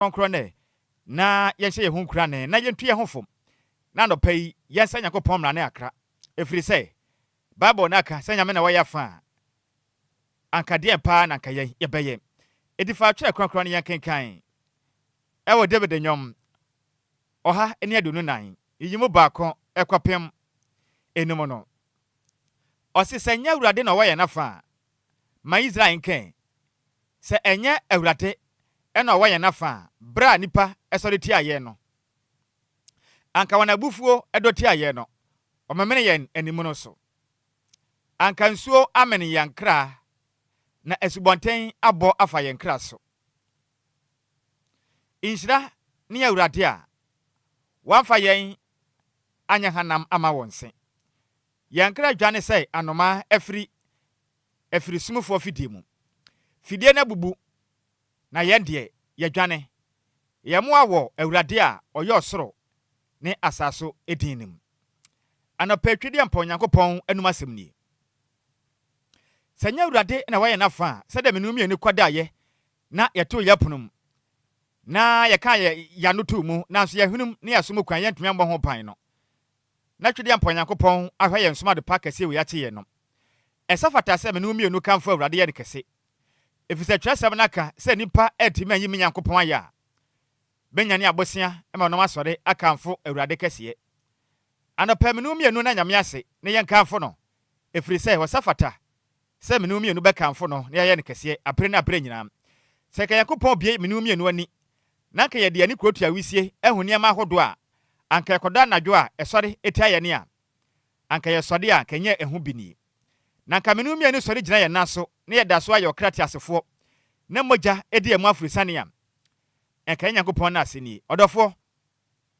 konkrone na yenhye ye ho nkura ne na yentu ye ho fom na no pai yensa Yakopon mra ne akra efiri se Bible na aka se nyame na waya fa anka de pa na anka ye beye edifa twere konkrone yen kenkan ewo David nyom oha eni adunu nan yimu baako ekwapem enum no osi se nya Awurade na waya na fa ma Israel nken se enye Awurade ena waya na fa bra nipa esori ti aye no anka wana bufuo edoti aye no omemene yen animu no so anka nsuo amene yankra na esubonten abo afa yankra so inshira ni Awurade a wanfa yen anya hanam ama wonse yankra dwane sei anoma efiri sumufo fidimu fidie na bubu na yende ye dwane ye mo awo Awurade a oyo osoro ne asaso edinim anopetwede ampa Onyankopɔn anum asɛm ni sanya Awurade na waye nafa sɛ da menum ye ni kwadaye na yeto yapunum na ye ka ye yanoto mu na so ye hunum ne yasom kwan ye ntumi ambɔ ho pan no na twede ampa Onyankopɔn ahwɛ ye nsoma de pa kɛse we yate ye no ɛsafata sɛ menum ye nu kamfo Awurade ye de kɛse efisɛ twɛsɛm naka sɛ nipa etimi anyi Nyankopɔn aya benyane abosia ema no masɔre akamfo Awurade kɛse anɔpa menum ye nu na nyame ase ne ye nkamfo no efiri sɛ wɔsafata sɛ menum ye nu bɛkamfo no ne ye ne kɛse apre na apre nyinam sɛ ka Yakopɔn bie menum ye nu ani na ka ye de ani krotu awisie ehu ne ma hodo a anka ekoda anadwo a ɛsɔre etia ye ne a anka ye sɔde a kanye ehu bini na ka menum ye nu sɔre gyina ye naso ne ye da so ayo krati asefo na mogya edi emu afurisane a enka Nyankopɔn na aseni odofo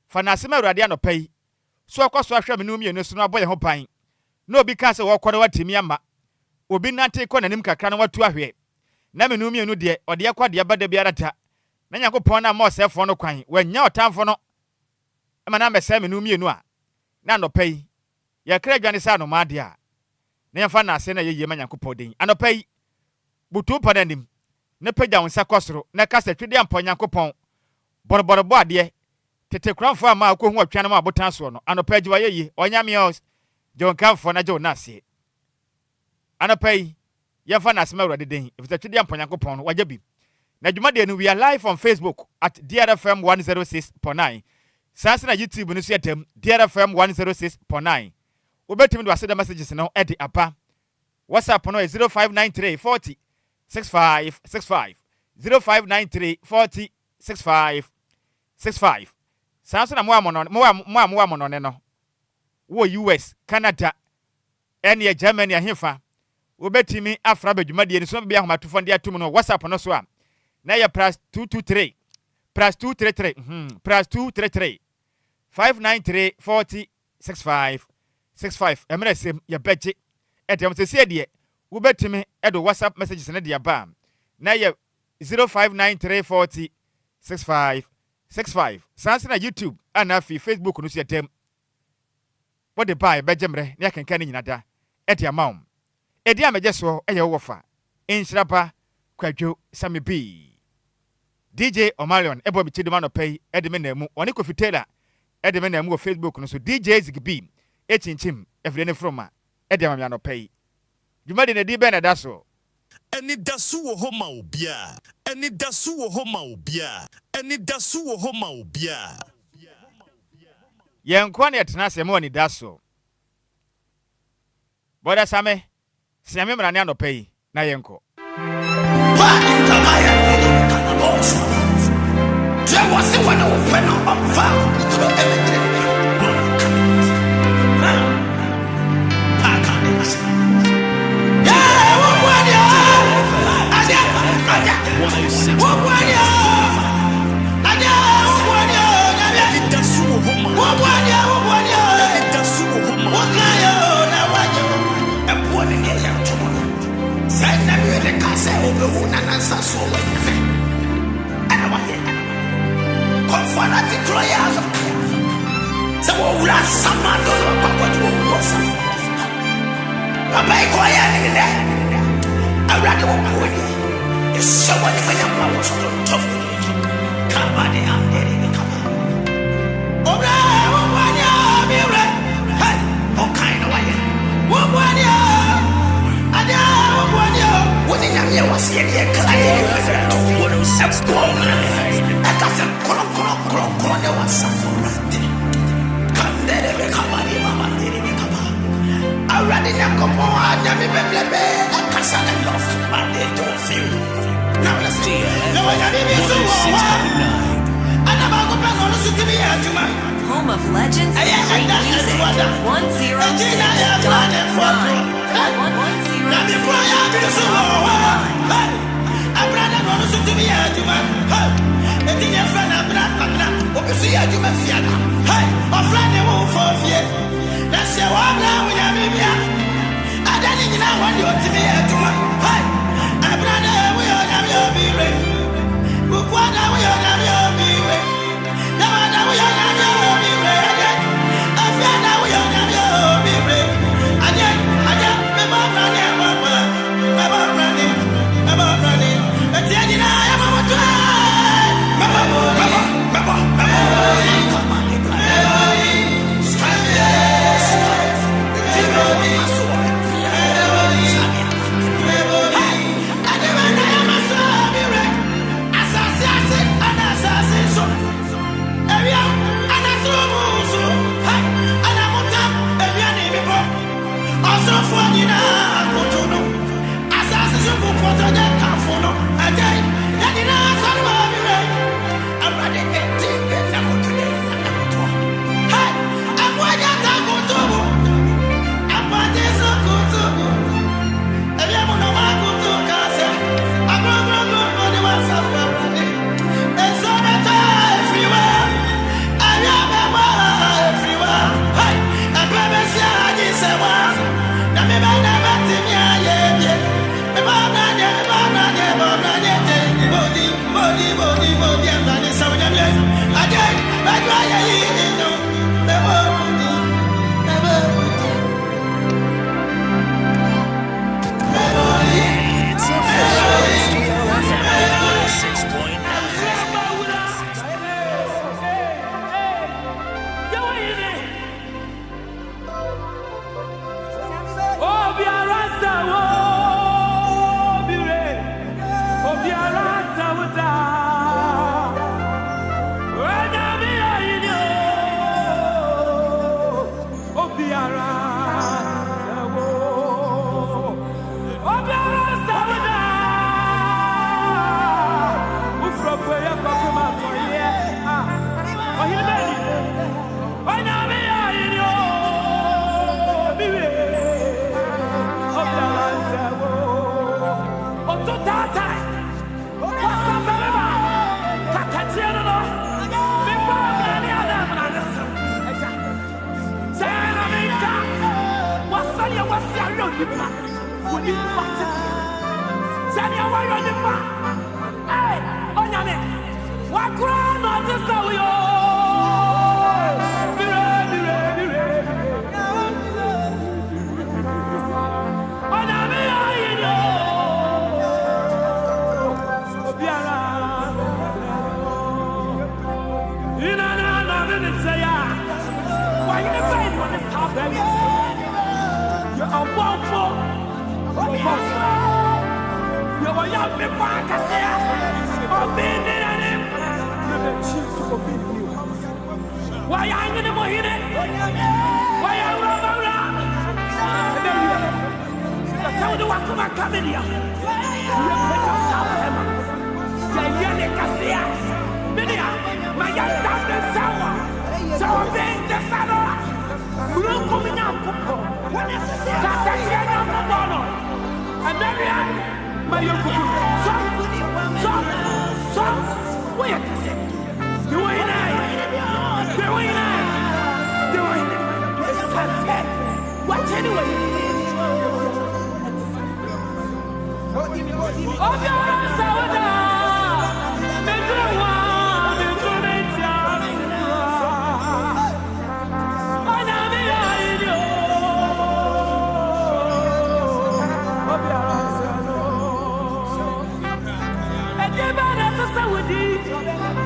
fa na asema Awurade anɔpa yi so akoso ahwɛ menum ye nu so no aboye ho pan na obi ka sɛ wɔkɔre watimi ama obi nante kɔ nanim kakra na watu ahwɛ na menum ye nu de ɔde yakɔ de bada biara ta na Nyankopɔn na ma ɔsɛfo no kwan wanya ɔtamfo no ema na mbɛsɛ menum ye nu a na anɔpa yi ye kra dwane sɛ anoma de a na yɛmfa na ase na yeye ma Nyankopɔn den anɔpa yi butu pananim ne pagya wonsa kɔsoro na kasa twede ampa Nyankopɔn bɔrɔbɔrɔbɔ ade tete kranfo ama akohu atwa na ma abotan so no anɔpa agyiwa yeye onyame os je nkamfo na je onase anɔpa yi yɛmfa na ase ma Awurade den efisɛ twede ampa Nyankopɔn no wagya bi na dwuma de no we are live on Facebook at DLFM 106.9 sanse na YouTube no so yɛtam DLFM 106.9 wobetimi do aseda messages no edi apa WhatsApp no 0593 40 6565 0593 40 6565 sanso na mo amono ne no wo US Canada ene Germany ahefa wobetimi afra badwumade ni so bia ahomatofo de atum no WhatsApp no so a na ya +223 +233 593 40 6565 emresem ya beje etem se sie de wobetimi edo WhatsApp messages ne de aba na ya 059340 6565 sanse na YouTube ana fi Facebook no so yetem what the buy bejemre na yakenka ni nyinada ede amount edi ameje so eye wofa Nhyiraba Kwadwo Sammy B DJ Omarion ebo mi chiduma no pay ede me na mu oni kofitela ede me na mu Facebook no so DJ Zigby echinchim every from ma ede amamia no pay dwumade na di be na da so Anidaso Wɔhɔ ma Obia. Anidaso Wɔhɔ ma Obia. Anidaso Wɔhɔ ma Obia. Yenkwa na yetena se mo Anidaso. Boda Sammy, siame mrane anopa yi na yenko. Someone Home of legends and great music.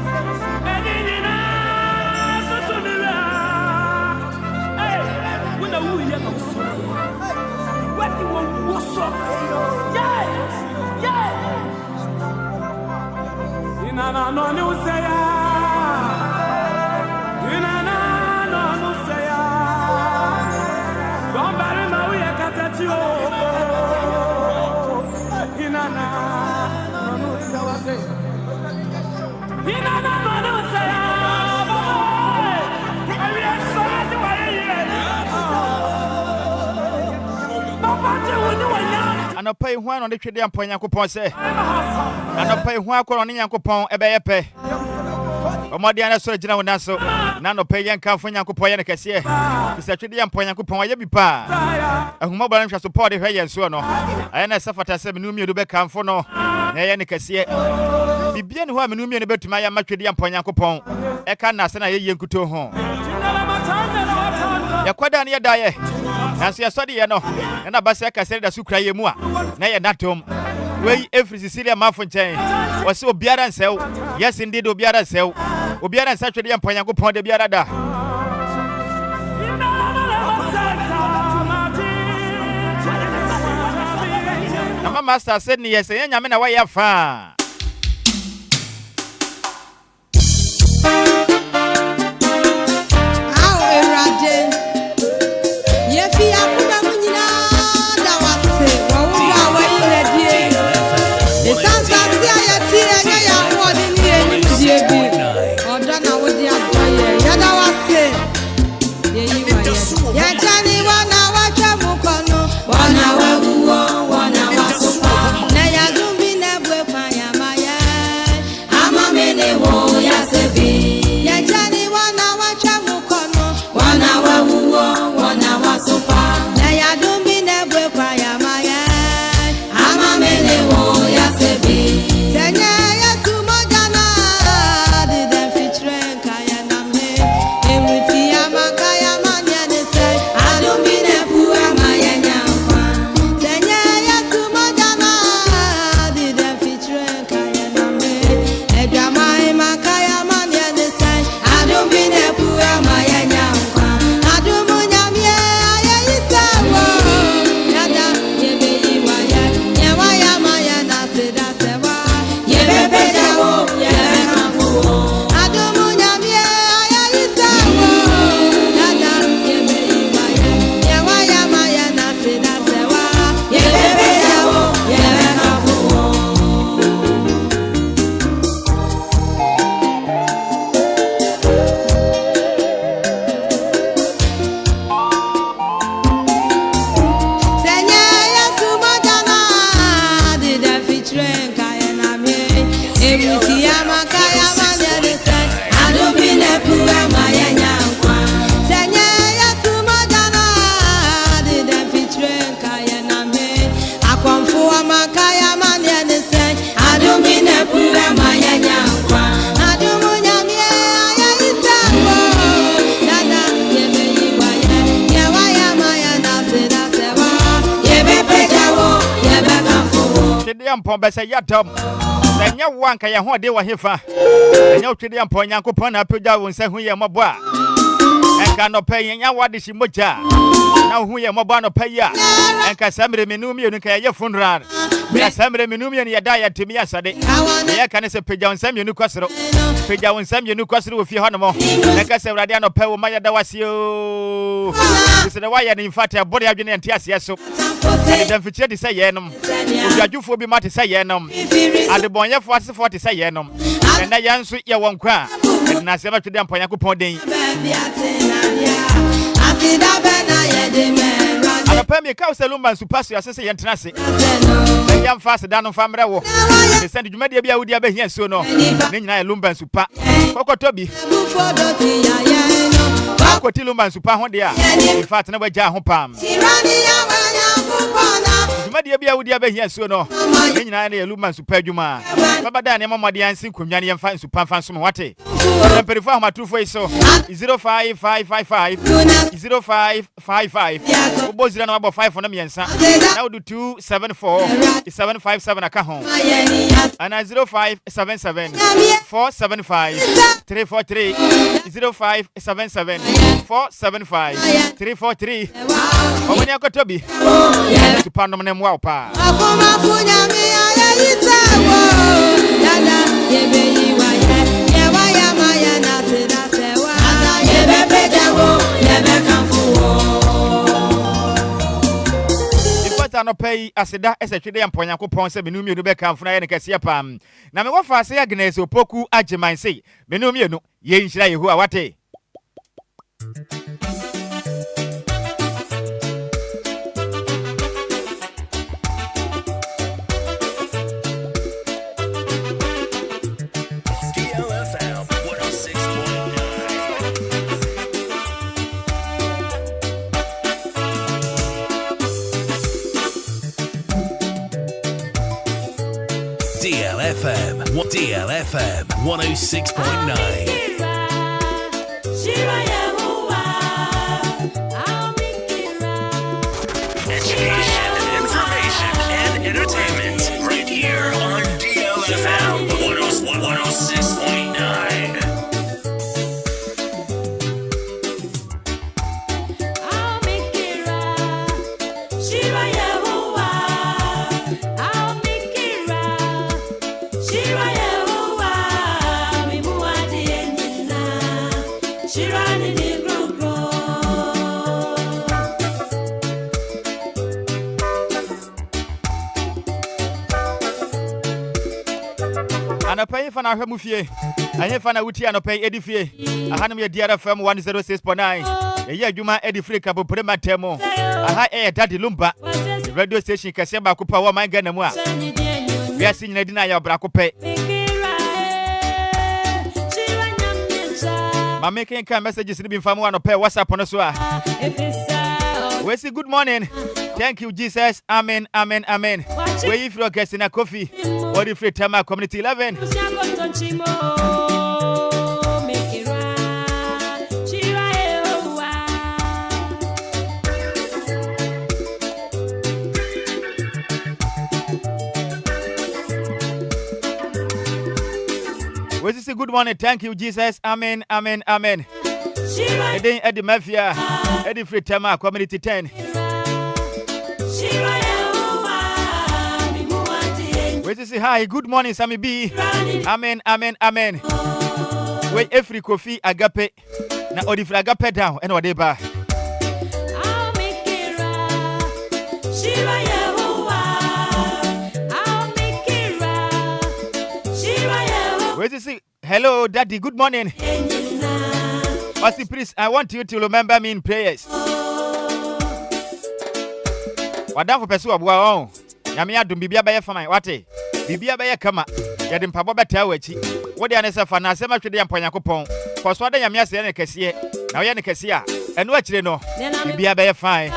'Cause Anɔpa ho ano de twede ampa Nyankopɔn sɛ anɔpa ho akɔrɔ ne Nyankopɔn ɛbɛyɛ pɛ ɔmɔde ana so gyina wona so na anɔpa yɛn kanfo Nyankopɔn yɛ ne kɛseɛ sɛ twede ampa Nyankopɔn ayɛ bi pa ahuma bɔra nhwɛ so Paul de hwɛ yɛn so no ayɛ na safata sɛ menum mmienu bɛkanfo no na yɛ ne kɛseɛ bibia ne ho a menum mmienu bɛtuma yɛ ma twede ampa Nyankopɔn ɛka na sɛ na yɛ yɛn kuto ho yɛkɔda ne yɛda yɛ nanso yɛsɔde yɛ no ɛna basɛ kasɛ da so kura yɛ mu a na yɛ natom wei every Cecilia mafo nkyɛn wɔsɛ obiara nsɛw yes indeed obiara nsɛw obiara nsɛ twede yɛ mpa Nyankopɔn de biara da ama master sɛ ne yɛ sɛ yɛ nyame na wɔyɛ afa Mpɔ bɛsɛ yadam na nya wanka yɛ ho de wɔ hefa nya otwede mpɔ Nyankopɔn na apagya wo nsa hu yɛ mɔbɔ a enka no pɛ nya wade shi mogya na hu yɛ mɔbɔ no pɛ ya enka samre menum yɛ nka yɛ funeral ya samre menum yɛ yɛ da yɛ temi asade yɛ ka ne sɛ pagya wo nsa yɛ nu kwasoro pagya wo nsa yɛ nu kwasoro wo fie hɔ no mo enka sɛ wrade no pɛ wo ma yɛ da wasio sɛ de wayɛ ne infate abɔde adwene ante aseɛ so ade damfikyire de sɛ yɛ nom obiadwufo bi mate sɛ yɛ nom ade bɔnyɛfo asefo te sɛ yɛ nom ɛna yɛn nso yɛ wɔn kwa ɛde na sɛ batwede ampa Nyankopɔn den anɔpa mi ka wo sɛ Lumba nsupa so yɛsɛ sɛ yɛntena ase yɛn fa ase da no fa mmerɛ wo de sɛ dwumadie bi a wodi abɛhia so no ne nyinaa yɛ Lumba nsupa kɔkɔtɔ bi akɔti Lumba nsupa ho de a in fact na wagya ho pam dwumadie bi a wodi abɛhia so no ne nyinaa ne yɛ Lumba nsupa adwuma babada ne mamɔde ansi konwa ne yɛmfa nsupa fa nsom wate perifo ahomatrufo yi so 05555 0555 obo 0 na wabɔ 5 no miɛnsa na wodu 274 757 aka ho ana 0577 475 343 0577 475 343 omani akoto bi nsupa nom ne mwa pa akoma funya mi ayisa wo dada yebeyi wa ye no pay aseda esetwede yampo Nyankopɔn se menu mienu be kamfo na ye ne kase pam na me wofa ase Agnes opoku ageman sei menu mienu ye nhyira Yehowa wate DLFM 106.9. Education, information, and entertainment right here on DLFM 106.9. Anapay fana hwemu fie anye fana wuti anapay edi fie ahanum ye DLFM 106.9 ye adwuma edi free kapo prema temo aha Daddy Lumba radio station kase ba ko pa wa man Ghana mu a we asi nyina di na ya bra ko pe ma making can messages ni bi famu anapay WhatsApp no so a we say good morning. Thank you, Jesus. Amen, amen, amen. Where if you're guessing a coffee, or if you're Tama Community 11. Where you say good morning? Thank you, Jesus. Amen, amen, amen. Then Eddie Mafia, Eddie Free Tama Community 10. Wait to say hi, good morning, Sammy B. Amen, amen, amen. Wait, every coffee agape. Na odifra agape down, and whatever. Wait to say hello, Daddy, good morning. Pastor Priest, I want you to remember me in prayers. Wadam for pesu abua on. Nyame adum bibia baye fama wate. Bibia baye kama. Yade mpabo beta wachi. Wode anese fa na asema twede yampa Nyankopɔn. Koso ade nyame ase ne kese. Na wo ye ne kese a. Eno akire no. Bibia baye fine.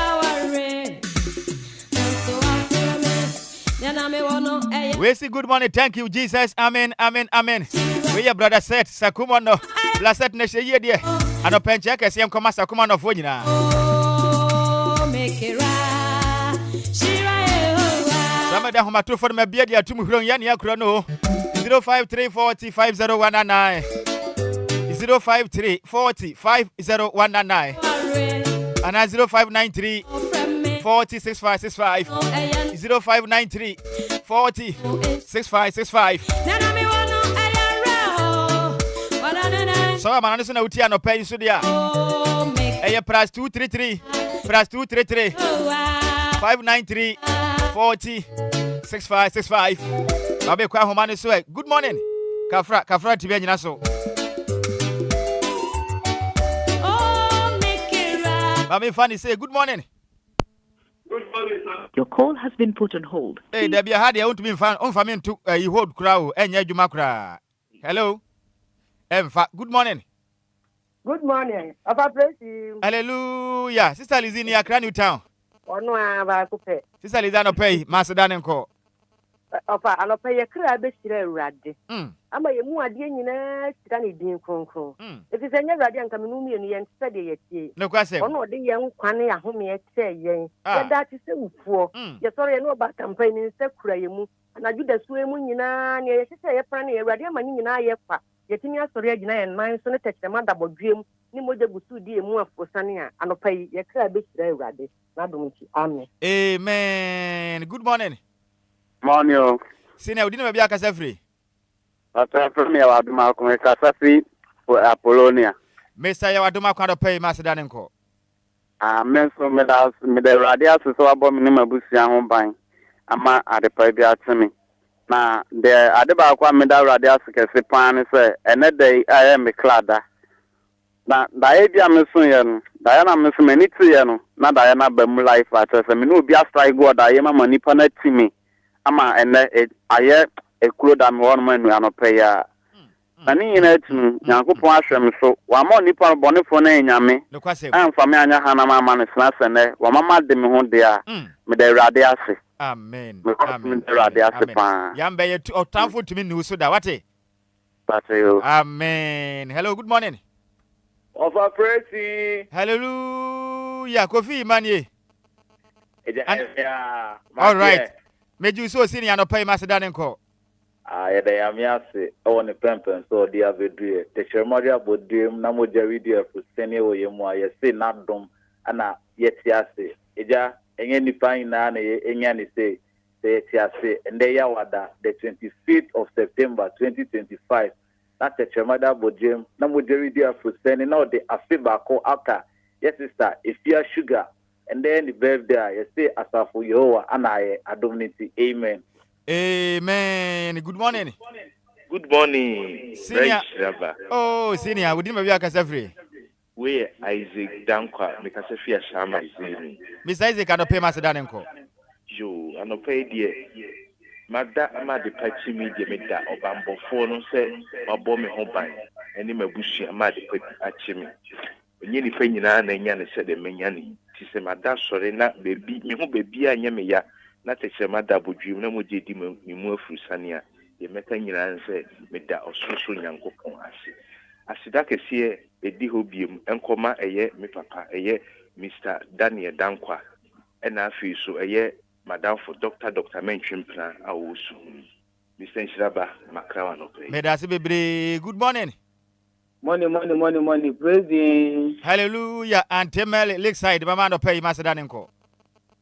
We say good morning, thank you Jesus. Amen, amen, amen. We your brother set Sakuma no. Blessed ne she ye de. Anopenche kese yam koma Sakuma no fo nyina. Make it Samada homa to for me bia dia tum hron ya ne akro no 0534050199 0534050199 and 0593 406565 0593 406565 so man so na uti anopa so dia plus 233 593 406565 Babe kwa homane so good morning kafra tibia nyina so Babe Fanny say good morning. Good morning, sir. Your call has been put on hold. Hey, there be a hard want to be fan on famine to you hold crowd enya juma kra. Hello. Good morning. Good morning. Papa bless you. Hallelujah. Sister Lizini Accra New Town. Ono aba kupe. Sister Lizano pay Master Dan nko. Opa alopa ye kra be sire urade. Ama ye mu ade nyina sira ne din kronkron. Efi se nya urade anka menu mienu ye ntse de ye tie. No kwase. Ono de ye nkwane ahome ye tse yen. Ye da ti se ufuo. Ye soro ye no ba campaign nse kura ye mu. Na juda su emu nyina ne ye sese ye pra ne ye urade ama nyina ye kwa. Ye timi asoro ye gina ye man so ne tetema da bodwem. Ni moja gusu di emu afosane a anopa ye kra be sire urade. Na domchi. Amen. Amen. Good morning. Morning. Sine udine mabia kasa free. Ata premier wa duma ko kasa free for Apollonia. Mr. ya waduma kwa do pay Master Dan nko. Menso me the radio so about minimum busia home buying. Ama adepa bi atemi. Na the adeba kwa me da radio so kese pan say ene dey I am me klada. Na da e bia me so ye no. Da ya na me so mani ti ye no. Na da ya na ba mu life at say me no bia strike go da ye ma nipa na timi. Ama ene aye ekuro da me won manu anope ya. Na ni nyina tunu Nyankopon ahwem so wa ma nipa bonefo na enyame amfa me anya hana ma ne sna sene wa mama de me ho de a me da awurade ase. Amen. Amen. Amen. Yambe ye otamfo tumi nu so da wate. Amen. Hello, good morning. Offer praise. Hallelujah. Kofi Manie. All right. Meju so senior no pay Macedon enko. Yeah, I'm yase. I want to pempen so they have a dream. The Shermaria Bodim, Namo Jaridia for Senio Yemo, I say not dom, and yet yase. Eja, and any fine nane, and say yase, and they are the 25th of September 2025. That's the Shermaria Bodim, Namo Jaridia for sending out the Afibako Aka. Yes, sister, if you are sugar, and then the birthday, you say Asafu Yoa, and I adonity. Amen. Amen. Good morning. Good morning. Senior. Oh, senior. We didn't have a free. We Isaac Dankwa, because if you are Shama, Miss Isaac, I don't pay Macedon enko. You, I don't pay dear. Mada, I'm at the patchy media, meda, or bamboo phone, say, or bomb me home by any mabushi, I'm at the patchy me. When you defend you and Yan said the Menyani, she said, Madame, sorry, not baby, me who baby, and Yamia. Not a Shamada would dream, no more did you move through Sania. The Metan and said, Meda or social young go. I said, I can see a dihobium and comma a year, me papa, a year, Mr. Daniel Dankwa, and I feel so a year, Madame for Dr. Mention plan, I will soon. Mr. Nhyiraba Kwadwo Sammy. Medasi good morning. Money, praising. Hallelujah, and Temel Lakeside, Mama no pay Macedon enko.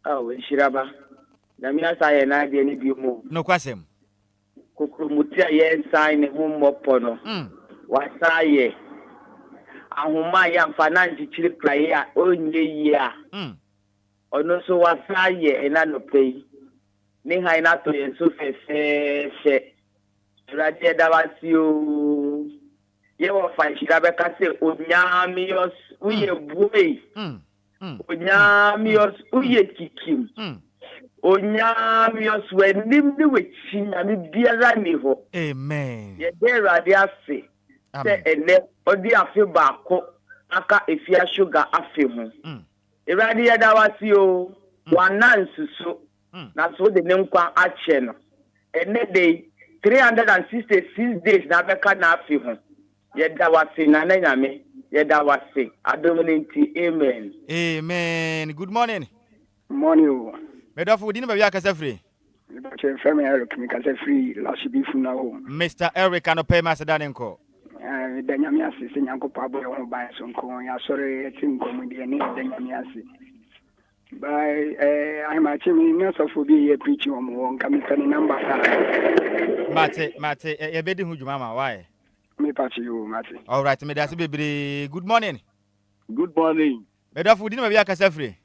Oh, Nhyiraba. Na mi asa na de ni bi mu no kwasem kukrumutia ye sign hu mopo no wasa ye ahuma ya mfana nchichiri kraye a onye yi a ono so wasa ye na no pay ni ha na to ye so fe radio da wasio ye wo fa Nhyiraba ka se onyamios uye buei onyamios uye kikim Onyamios when nimni wechi na mi biara ni ho. Amen. Ye de rade ase. Se ene odi afi baako aka efia sugar afi ho. Erade ya da wasi o wanansusu na so de nenkwa ache no. Ene dey 366 days na beka na afi ho. Ye da wasi na nyame ye da wasi adominity. Amen. Amen. Good morning. Morning. Medafu didn't be a free. Mr. Eric and pay Macedon enko. Danyamiasi sinyanko pabo ya by sonko ya sorry team comedy and Danyamiasi. By I'm a team Nasophobia preaching on one coming number. Mate, a bedi who mama, why? Me patch you, Mate. All right, Medasi baby. Good morning. Good morning. Medafu didn't be a free.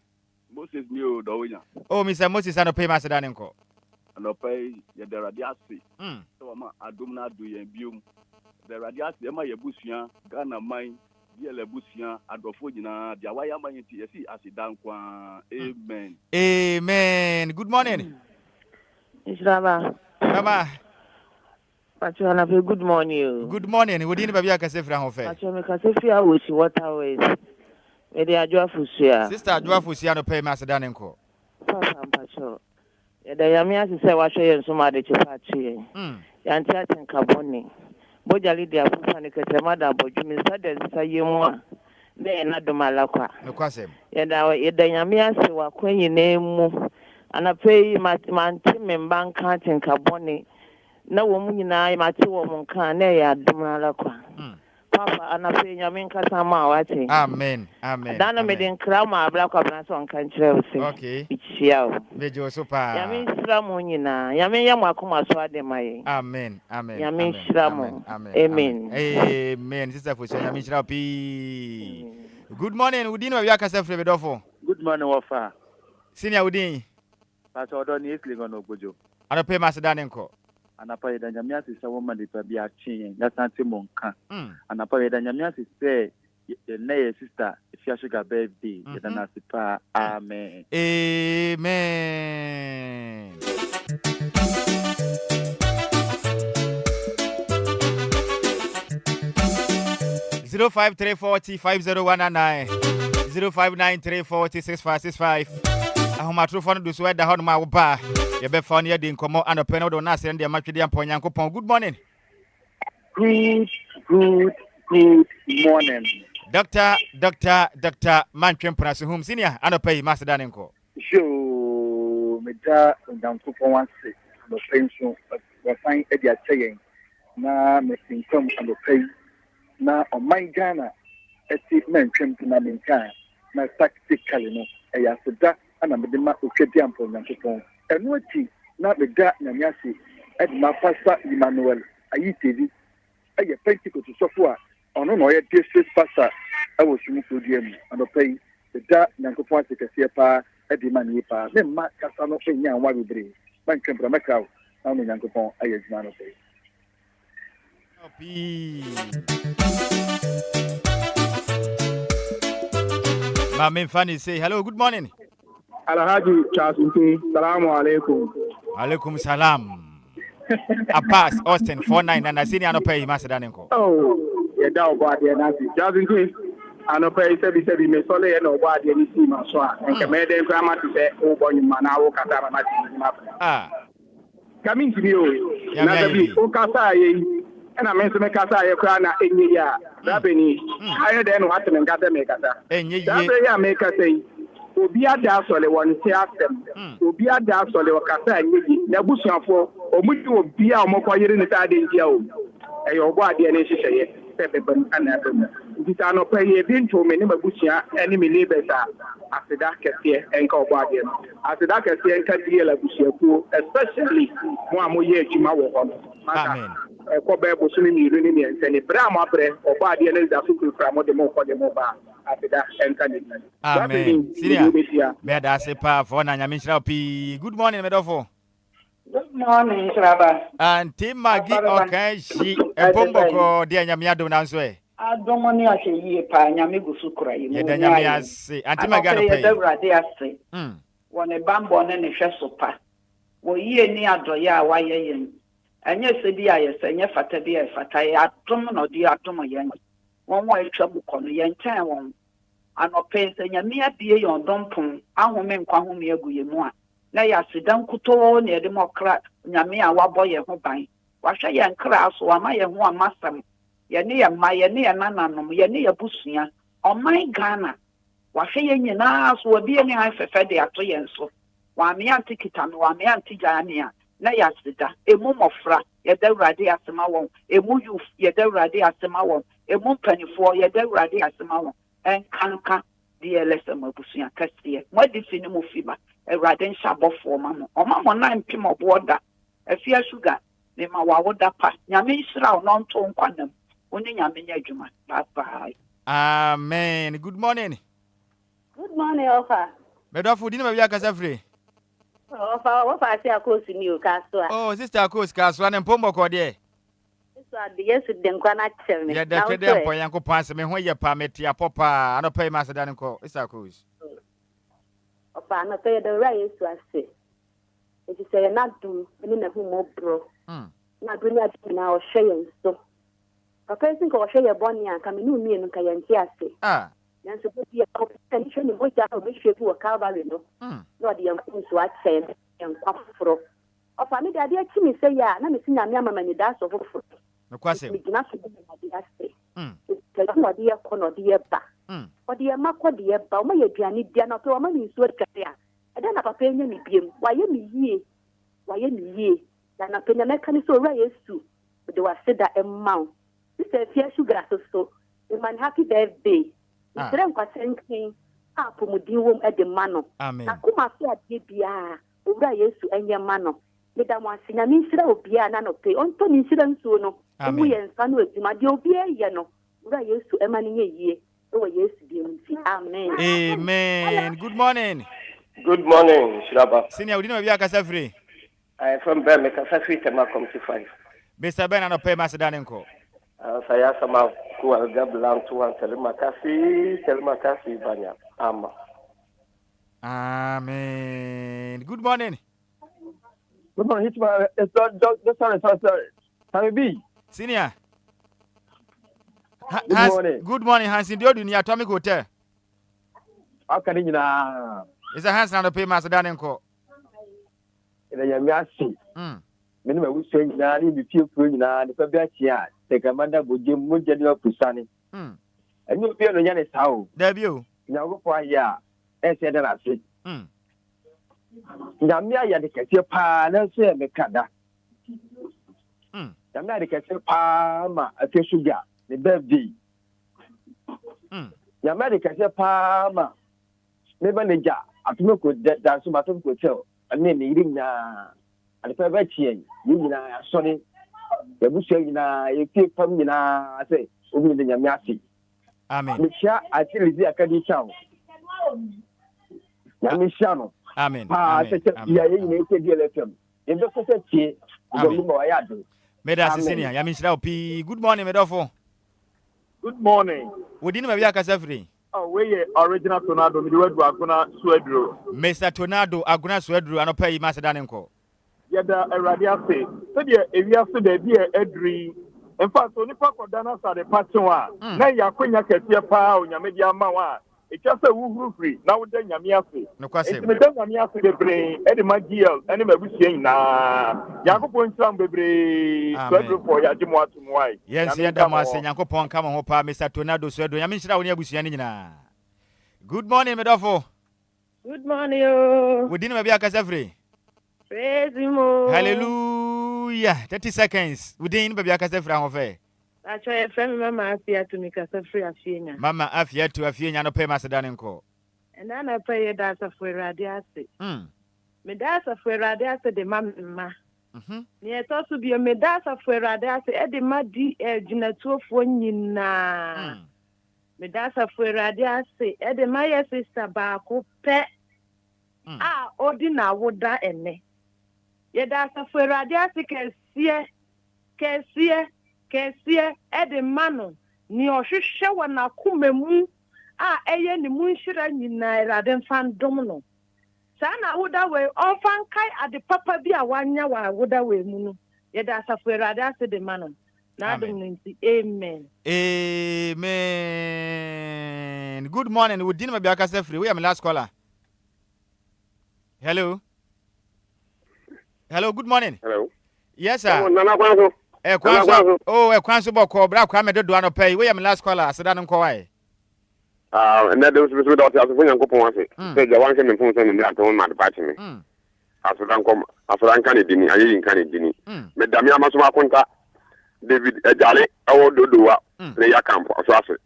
Moses new Dawina. Oh, Mr. Moses and pay Macedon enko. And pay the radiasi. So I do not do a bium. The radiasi, Emma Yabusia, Ghana mine, DLFM, Adofojina, the Awayama TSC as it down. Amen. Amen. Good morning. Nhyiraba. Mama. Pacho, good morning. Good morning. We didn't be a Casefra Hofe. Pacho, me Casefia, which waterways. Ede adwa fusia. Sister adwa fusia no pay Macedon enko. Papa mpacho. Ede yami asise wa hwe yenso ma de chipachi. Ya nti atenka boni. Bojali dia fufa ne ketema da bodwumi sade sisa yemu a. Na na domala kwa. No kwasem. Ede yami ase wa kwanyi na emu. Anapei manti memba nka atenka boni. Na wo mu nyina mate wo mu nka na ya domala kwa. Papa anafe nyame nkasa ma wate. Amen. Amen. Dana me den krama black abna so nkan kire wo se. Okay. Ichia o. Bejo so pa. Nyame nshira mo nyina. Nyame yam akoma so ade maye. Amen. Amen. Nyame nshira mo. Amen. Amen. Amen. Sister Fusia nyame nshira pi. Good morning, Udin. We are Casa Frevedofo. Good morning, Wafa. Senior Udin. Pastor Odoni is living on Ogojo. I don't pay Macedanenko. And I pay the Yamias is a woman that be a chain. That's not Monka. And I pay the Yamias is say, the nay sister, if you sugar baby, then I say, Amen. Amen. 053405019 059340655. Ahoma trofo no do so da ho ma wo ba ye be fa no ye de nkomo anopeno do na asere de matwede ampo Nyankopon. Good morning. Good morning. Doctor Mantwem Prince Home Senior anopai Macedanenko. Show me da Nyankopon wanse no pension we find e dia cheyen na me income anopai na on my Ghana eti Mantwem na menka na tactically no e ya seda ana me de ma okwedi ampo Nyankopon enu ati na me da na nyase e de ma pastor Emmanuel ayi TV e Pentecost sofo a ono no ye district pastor I was you to DM and pay the da Nyankopon sekese pa e de ma ni pa me ma kasa no enya nwa bebre man twempra meka na no Nyankopon ayeduma no pay Mama Fanny say hello, good morning. Alhaji Chasunti, salamu alaikum. Alaikum salam. Abbas Austin 49 and I see you pay Macedanenko. Oh, yeah, that body and I see Chasunti. I know pay said me sole and no body and see my son. And come then grandma to say, oh boy, man, I walk at ah. Coming to you. Now be Okasa and I meant to make Kasa a crown in year. Rabini higher than what and got them make us. And you make us say Obia dasole won ti asem Obia dasole wakasa anyi na busuafo omuti Obia omokoyere ni tade ntia o e yo bo ade na hihye sebebam anadom ndita no paye bi nto me ni mabusua eni me lebesa aseda kese enka obo ade no aseda kese enka die la busuaku especially mo amoye adwuma wo ho no amen ko be bosuni mi ru ni enseni bra mo abre obo ade na da su kura mo de mo ko de mo ba after amen. Senior, better say pa for na Nhyiraba pi. Good morning, Medofo. Good morning, Nhyiraba. Auntie Maggie okay she Epomboko de Nyamiado na nso e. Adomoni ahye pa Nyame gusukura yi. Ye da Nyame ase. Auntie Maggie no pay. Ye da Awurade ase. Wone bambo ne hwe so pa. Wo yie ni adoye a waye yen. Enye se bi ayese, enye fata bi fata ya atom no di atom yen. One way trouble con yen tan one. Anope se Nyame adie yon dompon ahome nkwa home agu ye mu a na ya sidan kuto na de mokra Nyame a wabɔ ye ho ban wahwe ye nkra so ama ye ho amasam ye ne ye ma ye ne ye nananom ye ne ye busua oman Ghana wahwe ye nyina so obi ne han fefe de ato ye nso wa me antikita me wa me antijania na ya sida emu mofra ye da Awurade asema won emu youth ye da Awurade asema won emu panifo ye da Awurade asema won en kanka DLFM abusua kase mo de fini mo fiba Awurade nshabofo ma mo mo na mpem oboda afia sugar ne ma wawoda pa Nyame isra no nto nkwanam oni Nyame nya adwuma bye bye. Amen. Good morning. Good morning, Ofa. Medofo di na bia kasa free. Ofa si akosi ni o kaso. Oh, sister akosi kaso na Mpomboko de. Yes, the Nkwana cheme. Yeah, that today ampo Nyankopon ase me ho ye pa metia popa anopai Macedanenko. Isa akosi. Ofa na pay the right to ase. It is say na dum ni na hu mo bro. Na dunya na o hwe so. Papa sin ko hwe ye boni anka me nu mi enu ka ye nti ase. Nanso ko bi e ko tan hwe ni mo ja o be hwe fu o Calvary no. No de yanku so ache en kwaforo. Ofa me de ade achi mi say ya na me sin na me amama ni da so foforo. No kwase. Migina so bi na de ase. Tell me what the kono de ba. Odi e makodi e ba o ma ye duane bia na pe o ma ni so twete a. E da na papa enya mi biem. Wa ye mi yie. Na pe nya meka ni so ra Yesu. De wa seda emma. Sister fia sugar so. The man happy birthday. Isere nkwasenkin a pomudin wom e de ma no. Na kuma so ade bia. O ra Yesu enye ma no. Me da mo asinya mi sira obia na no pe. On to ni sira nsuo no. Mu ye nsa no adwuma de obia ye no. Ura Yesu ema ni yie Oh, yes, dear. Amen. Amen. Good morning. Good morning, Nhyiraba. Senior, we didn't have a free. I am from Birmingham, Kasafri Tema 5. Mr. Ben and pay Macedanenko. Saya sama keluarga bilang Tuhan terima kasih banyak. Amen. Good morning. Good morning. Sorry. Sammy B. Senior. Good morning. Good morning, Hans. In the Atomic Hotel. How can you now? It's a Hans and pay Macedanenko. In a Yamiasi. Minimum we say, Nani, the few queen, the Fabiatia, the commander would give Mujano Pusani. And you'll be on the Yanis how? Debut. Now go for a year. And said that I said. Yamia Yadikatia Pa, let's say, Mekada. Yamia Yadikatia Pa, a Keshuga, the birthday. Yamia Yadikatia Pa, never Nija, at Moko, that's what I could tell. I mean, eating and if I bet you, sorry, the bush, you keep from I say, only the Yamiasi. Amen. Micha, I tell you, I can't tell. Yamishano. Amen. DLFM. In the society, Medas Senior, Yamishra P. Good morning, Medofo. Good morning. We didn't have a Casafri. Oh, we original Tornado, Midwest Aguna Swedro. Mr. Tornado, Aguna Swedro, and pay Macedanenko. Yada Radiasi. So, if you have to be a dream. In fact, only for Dana are the Patoa. Now, Yakunya Katia Pao, Yamedia Mawa. It's just a woo free. Now, then Yamiasi. No question. It's the Yamiasi, the brain, Eddie Magiel, and the Bushing na. Yakupo Sam Bebre, Swedro for Yajimwa to Mwai. Yes, Yadamasi, Yankopon, come on, Mr. Tornado Swedro, Yamishra, Yabusianina. Good morning, Medofo. Good morning. We didn't have a Casafri. Praise him. Hallelujah. 30 seconds. We didn't be a Casafra of it. That's why friend Mama Afia to make us a free Afina. Mama Afia to Afia, no pay Macedanenko. And then I pay that's a for Radiasi. Medasa for Radiasi, the mamma. Near also be a Medasa for Radiasi, Eddie Madi, Ginato for Nina. Medasa for Radiasi, Eddie Maya sister Baco pet. Ordina would die and me. Yedasa for Radiasi Kessie, Eddie Mano, Neo Shisha, na Kumemu, eye ni Munshira Nina, Raden Fan Domino. Sana would away, often kai at the papa be a 1 year would away Munu. Yedasa for Radiasi the Mano. Amen. Amen. Good morning. We didn't be a Casafri. We are my last caller. Hello. Hello, good morning. Hello. Yes, sir. Kwanso boko bra kwa me dodo pay. We am last caller. Asada no kwai. And that was with Dr. Asafunya Nkopon ase. Say the one can phone send me aton ma department me. Asadan kom afaran kan edini ayi kan edini. Me dami amaso akonta David Ejale awo dodowa player camp aso ase.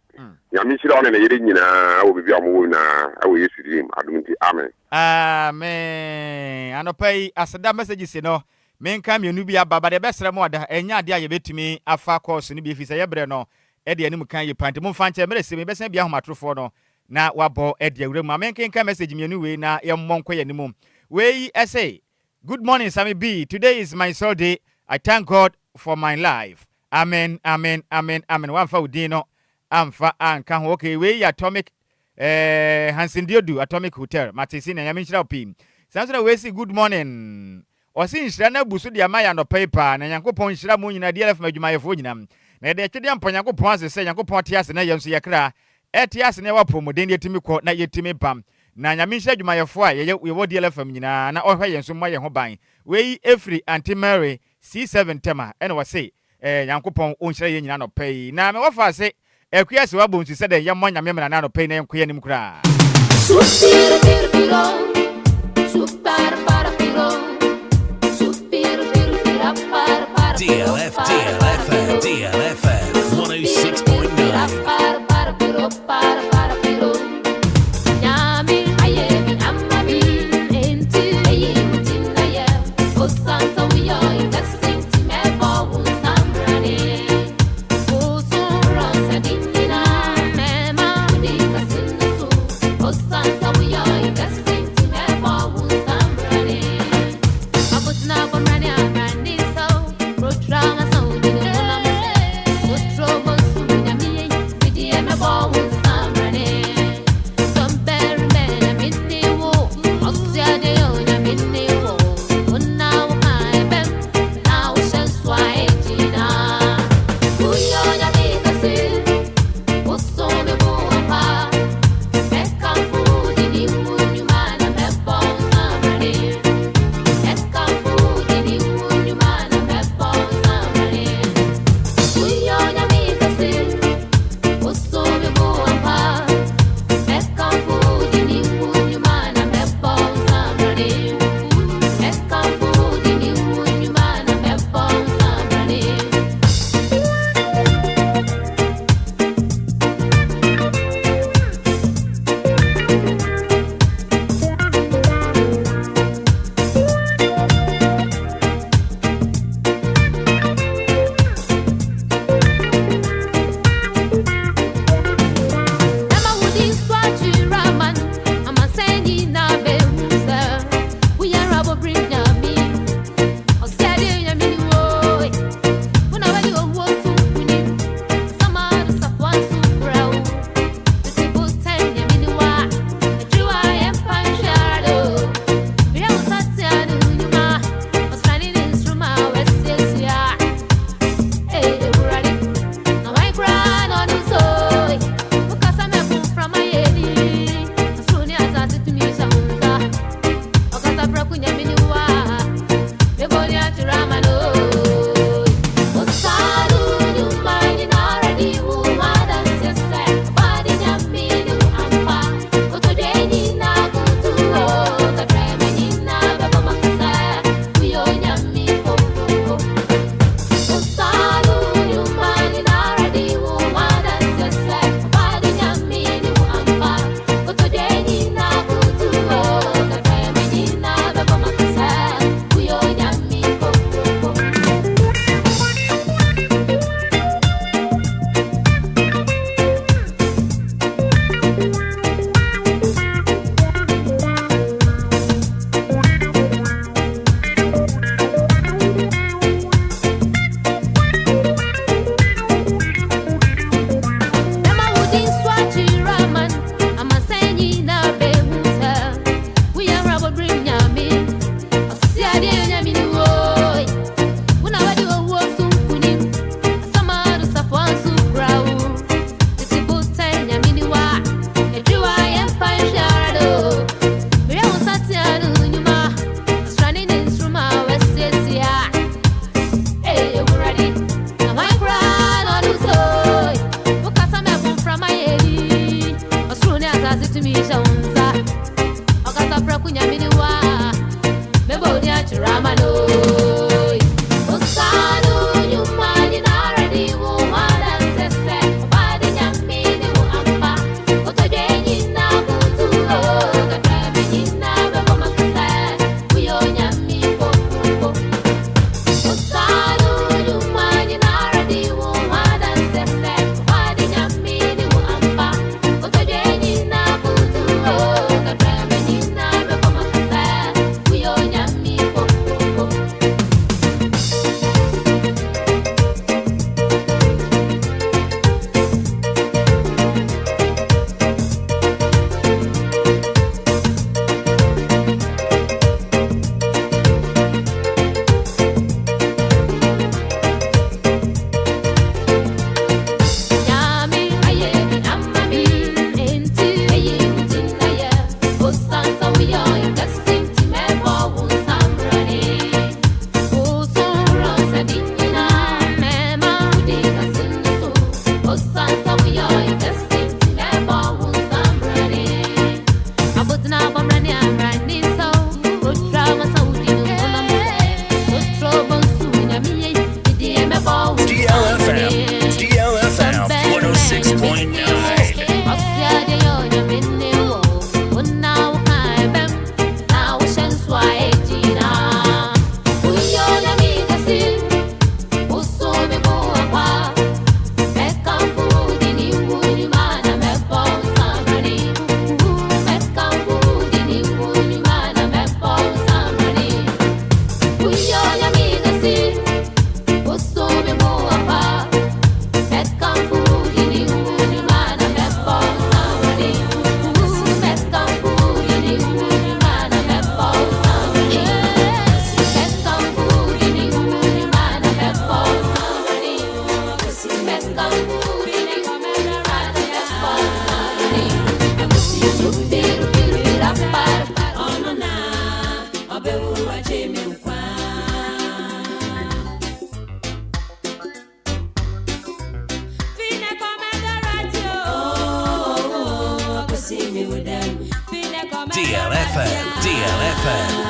Ya mi sira ona na yiri nyina awo bibi amu na awo Yesu dim adumti amen. Amen. Anopai asada messages no. Menka mienu bi ababa de besere mo ada enya ade aye betumi afa course ni bi fi se yebre no e de anim kan ye pante mo fa nche mere se me besen bia homatrofo no na wabo e de awure mu menka message mienu we na ye mmonko ye nimu we say good morning Sammy B, today is my soul day. I thank God for my life. Amen. One fa udino amfa anka ho. Okay, we atomic Hansen Diodu Atomic Hotel Matisi na yamenchira opim sanso we say good morning. Osi nhyira na busu de amaya no paper na Nyankopon nhyira mu nyina DLFM adwumayefo nyinam na de twede ampa Nyankopon asese Nyankopon te ase na yenso yakra ete ase na wapromoden yetimi ko na yetimi pam na nyame nhyira adwumayefo a ye wo DLFM nyina na ohwe yenso mo ye ho ban we Efri Auntie Mary C7 tema ene wose Nyankopon onhyira ye nyina no pay na me wofa ase Enquires wabo nsi se de ye mo nyame mena na no pay na enko ye nim kra DLFM 106.9.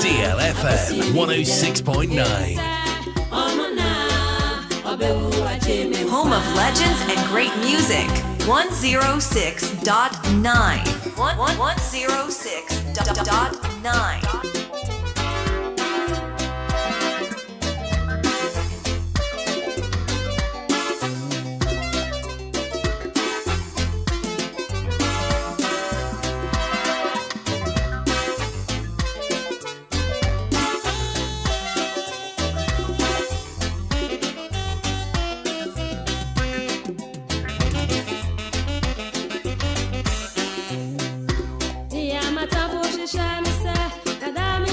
DLFM 106.9. Home of legends and great music. 106.9. 106.9. Yamata Boshi Shana, Kadam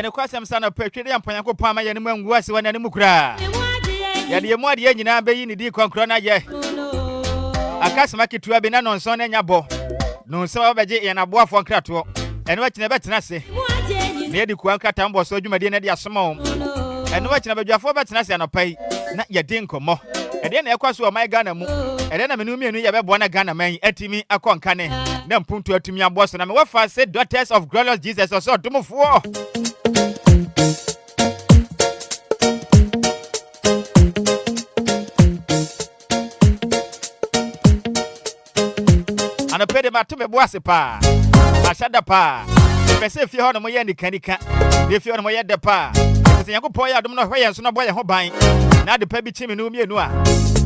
ene kwasem sana petwede ampanyanko pama ye ne mangu ase wane ne mukura ya de mu ade nyina be yi ne di kwankro na ye akasema kitua be na nonson na nyabo no se ba beje ye na boafo nkrato ene wakine betena se ne di kwankata mbo so adwumade na de asoma ene wakine badwafo betena se anopai na ye de nkomo ede na ekwaso o my Ghana mu ede na menu mienu ye bebo na Ghana man atimi akonkane na mpuntu atimi aboso na me wafa say daughters of glorious Jesus so domfo ana pede matume boase pa mashada pa pese fie ho no moye nikanika de fie ho no moye de pa pese yakopon ya dom no hwe so no boye ho ban na de pa bi chimi no mienu a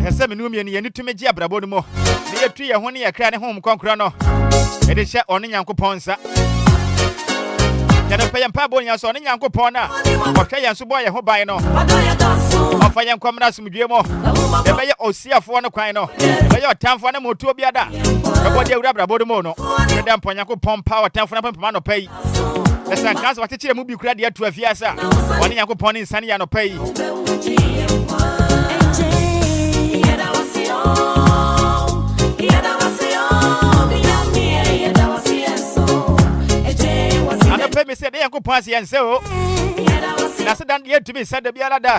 ese me no mienu ye nitume gi abrabo no mo ne yetu ye ho ne ye kra ne ho mkonkro no e de hye ono nyankopon nsa yana pa yampa bo nya so ono nyankopon na o hwe ye so boye ho ban no Ofaya nkwamra sumdwe mo. E be ye osiafo no kwan no. Be ye otamfo na motu obi ada. E bo de awura bodo mo no. E de amponyankopon power tamfo na pempema no pai. Esa kanso watechire mu bi kura de atu afiasa. Woni yankopon insane ya no pai. Ana pe me se de yankopon ase yanse o. Na se dan de to be said de biara da.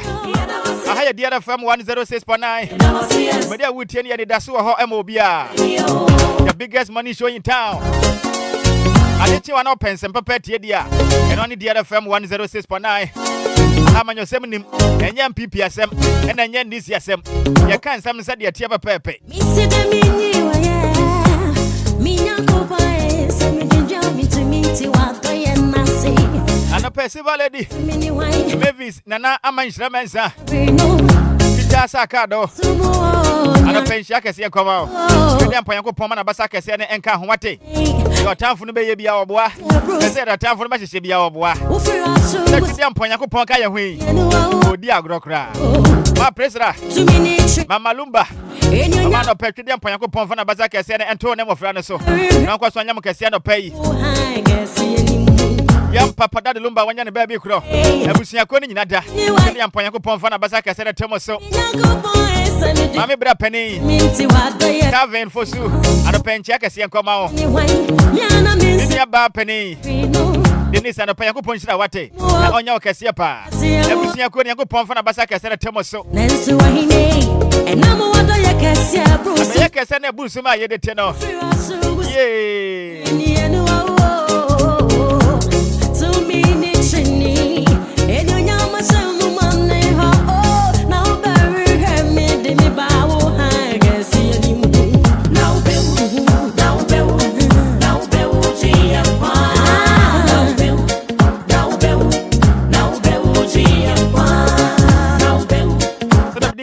Aha ye DLFM 106.9. Media wutie ne Anidaso Wɔhɔ Obia. The biggest money show in town. Adechi wa no pensem papa tie dia. Eno ne DLFM 106.9. Amanyo sem nim. Enye MPP asem, ena enye ndisi asem. Ye kan sam se de tie papa pepe. Mi se de mi ni wa ye. Mi nyanko pa e se mi jinja mi to mi ti wa to ye na se. Ana festival lady. Mavis nana amanhira mensa. Kita sakado. Ana pensia kese kwama. Kede ampanyankopon ma na basa kese ne enka hoate. Yo tamfo no be ye bia oboa. Kese da tamfo no ba hyehye bia oboa. Kede ampanyankopon ka ye hwi. Odi agrokra. Ma presra. Mama Lumba. Mama no pe kede ampanyankopon fa na basa kese ne ento ne mofra ne so. Na nkwaso anyam kese no pe yi. Yam papa da Lumba wanya ne baby kro. Abusua ko ni nyina da. Ne ampanyankopon fa na basa kese ne temo so. Mami bra penny. Kavin fosu. Ano pencha kese nkoma o. Ni aba penny. Denise ano panyankopon shira wate. Na onya kese pa. Abusua ko ni yankopon fa na basa kese ne temo so. Nensu wahine. Enamo wado ye kese abrusu. Ye kese ne busu ma ye de te no. Yeah. Ni enu wa.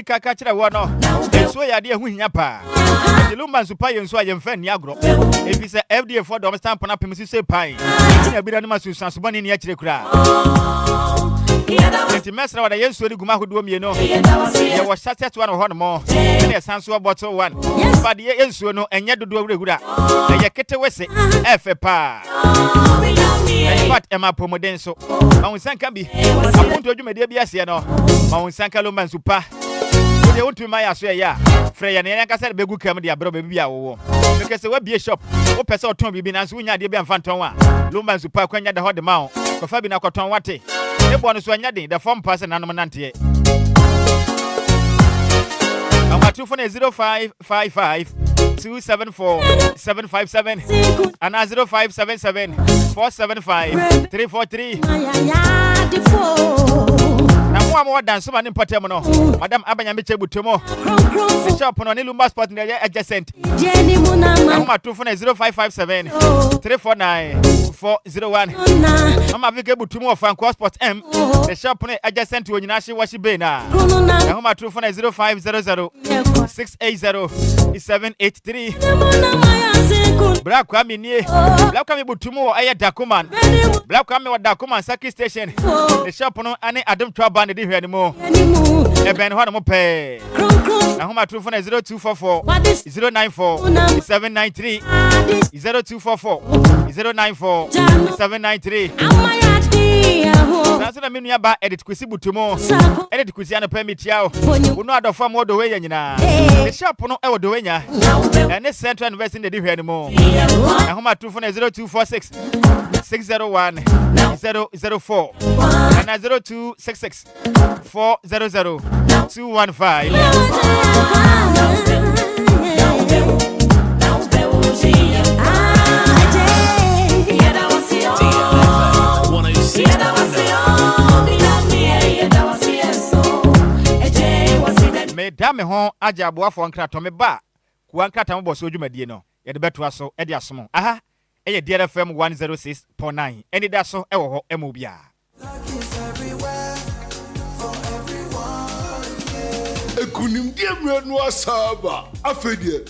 Kaka chira wono enso ya de hu hinya pa de Lumba nsupa ye nso aye mfa ni agro efi se FDA for dom stamp na pemisi se pai tina bi da no masusan so bani ni a chire kura enti mesra wada yenso ni guma hodo mie no ye wo sachet one ho no mo ne sanso bottle one but ye yenso no enye dodo awurehura ye kete wese efe pa in fact ema promoden so ma wonsanka bi aponto adwumade bi ase no ma wonsanka Lumba nsupa de wontu ma ya so ya freya ne yanka se begu kam de abro be bia wo because we be shop wo pese oton bibi na so nya de bia mfanton a Lumba nsupa kwanya de ho de ma wo ko fa bi na koton wate e bo no so anya de form pass na no nante Our 0555 274 757 and 0577 475 343. Now, more than so many Potemo, Madame Abanyamiche Butomo, the shop on Lumba spot in the adjacent. Number 0557 349 401. I'm a Vika Butomo from Crosport M, the shop on adjacent to Nashi Washibena. Number 0500 680 783. Black Kwame near Black Kwame Butumo, I Dakuman. Black Kwame or Dakuman Saki Station. The shop on any Adam Trouble and the anymore. A Ben Honomope. Nahoma 0244 094 793 0244 094 793. That's what I mean about edit Kwisi Butumo. Edit Kwisiano permit yao. Uno out of form all the way, the shop no ever doing ya. And this central invest in the different anymore. Nahoma 0246 601 004 and 0266 400 215. Me dame ho aja aboafo nkrato me ba kuwa nkrata mo boso dwumadie no ye de beto aso e de asomo aha e ye DLFM 106.9 Anidaso Wɔhɔ Obia ekunim die mrenu asaba afedie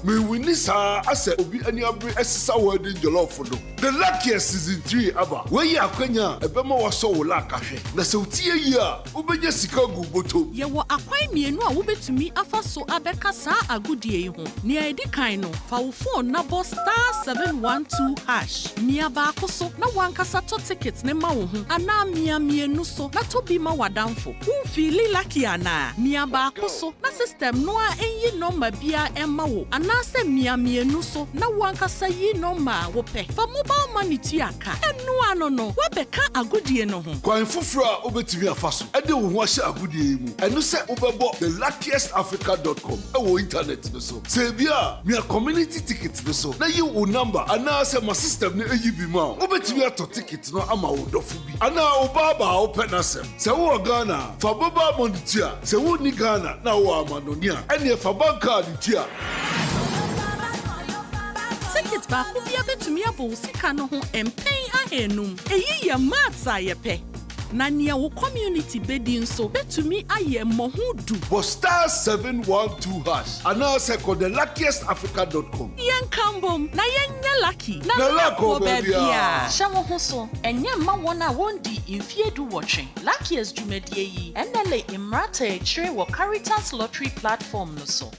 Me winisa ase obi ani abre esisa wedding jollof no. The luckiest season 3 aba. We ya akwanya ebema waso wo la kahwe. Na se utie yi a ubenya sika gu boto. Ye wo akwan mienu a wobetumi afa so abeka saa agudie yi ho. Ne edi kan no, fa wo phone na bo *712#. Mia ba akoso na wankasa to ticket ne ma wo ho. Ana mia mienu so na to bi ma wadamfo. Wo feel lucky ana. Mia ba akoso na system no a enyi number bia emma wo. Ana se mia mienu so na wankasa yi number wo pe. Fa mobile money tiaka. Enu ano no, wa beka agudie no ho. Kwan fufura obetumi afaso. Ede wo ho ahye agudie mu. Enu se obebo thelluckiestafrica.com. Ewo internet no so. Se bia mia community ticket no so. Na yi wo number ana se my system ne eyi bi ma. Obetumi ato ticket no ama wo dofo bi. Ana obaba open asem. Se wo Ghana, fa baba money tia. Se wo ni Ghana na wo amanonia. Ene fa banka di tia. Ticket ba ku bia betumi abo sika no ho empen ahenum. Eyi ye matsa ye pe. Na nia wo community bedi nso betumi aye mohudu. For *712#. Ana se ko thelluckiestafrica.com. Yen kambom na yen lucky. Na lako bebia. Shawo ho so enye ma wona wondi infiedu watching. Luckiest jumedie yi. Enele imrata e chire wo Caritas lottery platform no so.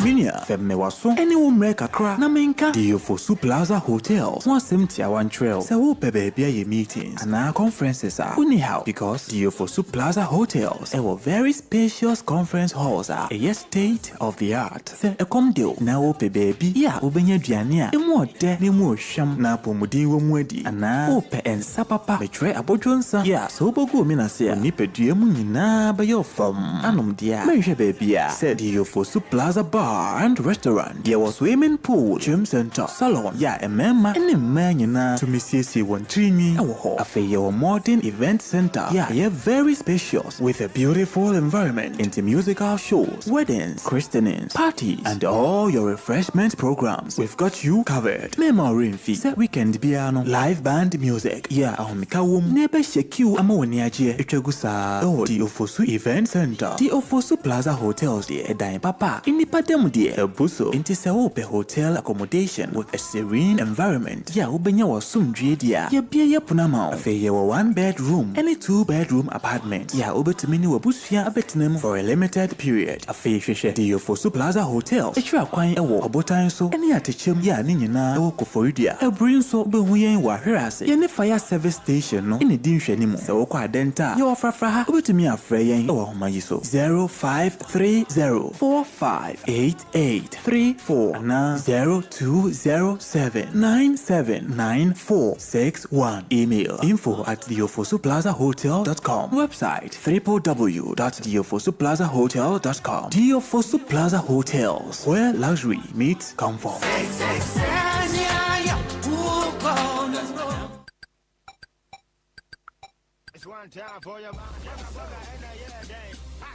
Minia femme waso ene wo mre kakra na menka DLFM Plaza Hotels one semti awan trail se wo pebe bia ye meetings and conferences are anyhow because DLFM Plaza Hotels a very spacious conference halls are a state of the art se e kom deal na wo pebe bi ya obenya duane a emu ode ne mu ohwam na pomudi wo mu adi ana wo pe ensa papa metre abodwonsa ya so bogu mi na se ni pedue mu nyina ba yo fam anom dia menhwe be bia se DLFM Plaza Bar and restaurant. There was swimming pool, gym center, salon. Yeah, a member and a man to Mississippi 13. A fair modern event center. Yeah, very spacious with a beautiful environment into musical shows, weddings, christenings, parties, and all your refreshment programs. We've got you covered. Memory fee, weekend piano, live band music. Yeah, Mikawum, Nebe Sheku, Amoniaje, Echegusa, oh, the Ofosu Event Center, the Ofosu Plaza Hotels, the Edai Papa, in the Dear Buso into Saope hotel accommodation with a serene environment. Ya ubenya wa sumdrie dia. Ya bia ya punama. Afe ye wa 1-bedroom and a 2-bedroom apartment. Ya ubetumini wa busfia abetinem for a limited period. Afe sheshe DLFM Plaza Hotel. Etra kwan ewo obotan so ene atechem ya ni nyina ewo koforidia. Ebrin so be huyen wa hwerase. Ye ne fire service station no ene di nhwani mu. Se wo kwa denta. Ye ofrafra ha ubetumi afre yen ewo homa yi so 0530458834 na 0207979461. Email info@DLFMPlazaHotel.com. Website www.DLFMPlazaHotel.com. DLFM Plaza Hotels, where luxury meets comfort.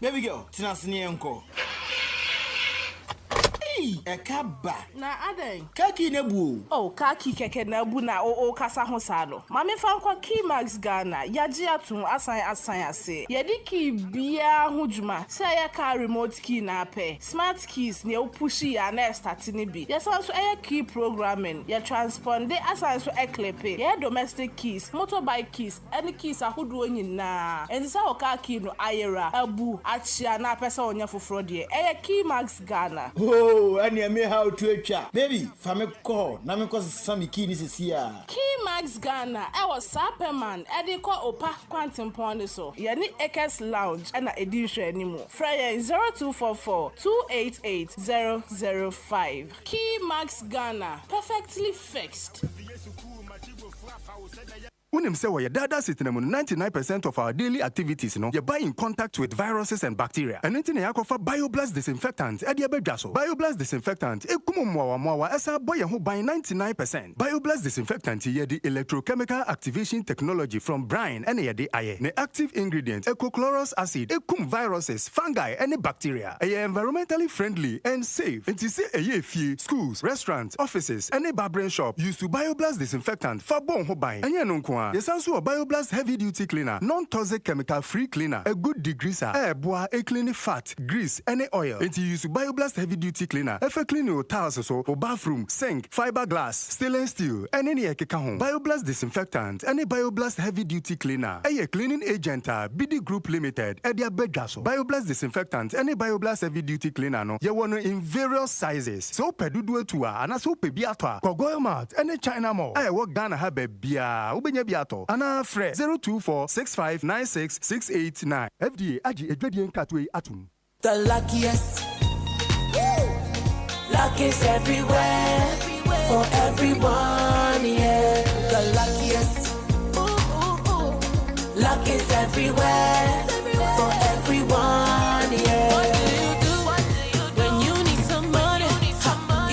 Baby girl, tinasini enko. Ekaba na aden kaki nebu oh kaki keke nebu na o kasa ho sado mame fa kwa Keymax Ghana yaji atun asan ase yedi ki bia ho djuma se ya ka remote key na pe smart keys ne o pushi ya na start ni bi yesan so key programming ya transponde asan so eklepe ya domestic keys motorbike keys any keys ahodo nyina ensa o kaki no ayera abu achia na pesa onya foforo de Keymax Ghana and you may how to a baby, family call, Namiko Sammy Key is here. Keymax Ghana, I was Sapperman, Ediko Opa Quantum Pondiso, Yani Ekes Lounge, and a edition anymore. Freya 0244-288-005. Keymax Ghana, perfectly fixed. Unim say your data system 99% of our daily activities you buy in contact with viruses and bacteria. And anything you offer BioBlast disinfectant e dia bedaso. BioBlast disinfectant e kumo esa boy who buy 99%. BioBlast disinfectant ye the electrochemical activation technology from brine and ye the aye. Ne active ingredient ecochlorous acid e kum viruses, fungi and bacteria. E environmentally friendly and safe. And say e fie schools, restaurants, offices and a barbering shop use to BioBlast disinfectant for bon ho buy. And ye no nkoa. Yesanso BioBlast heavy duty cleaner, non-toxic chemical free cleaner, a good degreaser, bois a clean fat, grease, any oil. It use BioBlast heavy duty cleaner. If a clean your tiles so, or bathroom, sink, fiberglass, stainless steel, and any ekeka home. BioBlast disinfectant, any BioBlast heavy duty cleaner. A cleaning agent, BD Group Limited, Edia Begaso. BioBlast disinfectant, any BioBlast heavy duty cleaner no. You want in various sizes. So pedudu tua, and so pebiatwa, Kogoyo Mart, any China mall. I work Ghana habe bia, Ubenya biato. Ana fre 02465966889. FDA Aji Edwedian Katwe Atum. The luckiest. Luck is everywhere. For everyone, yeah. The luckiest. Luck is everywhere. For everyone, yeah. What do you do when you need some money?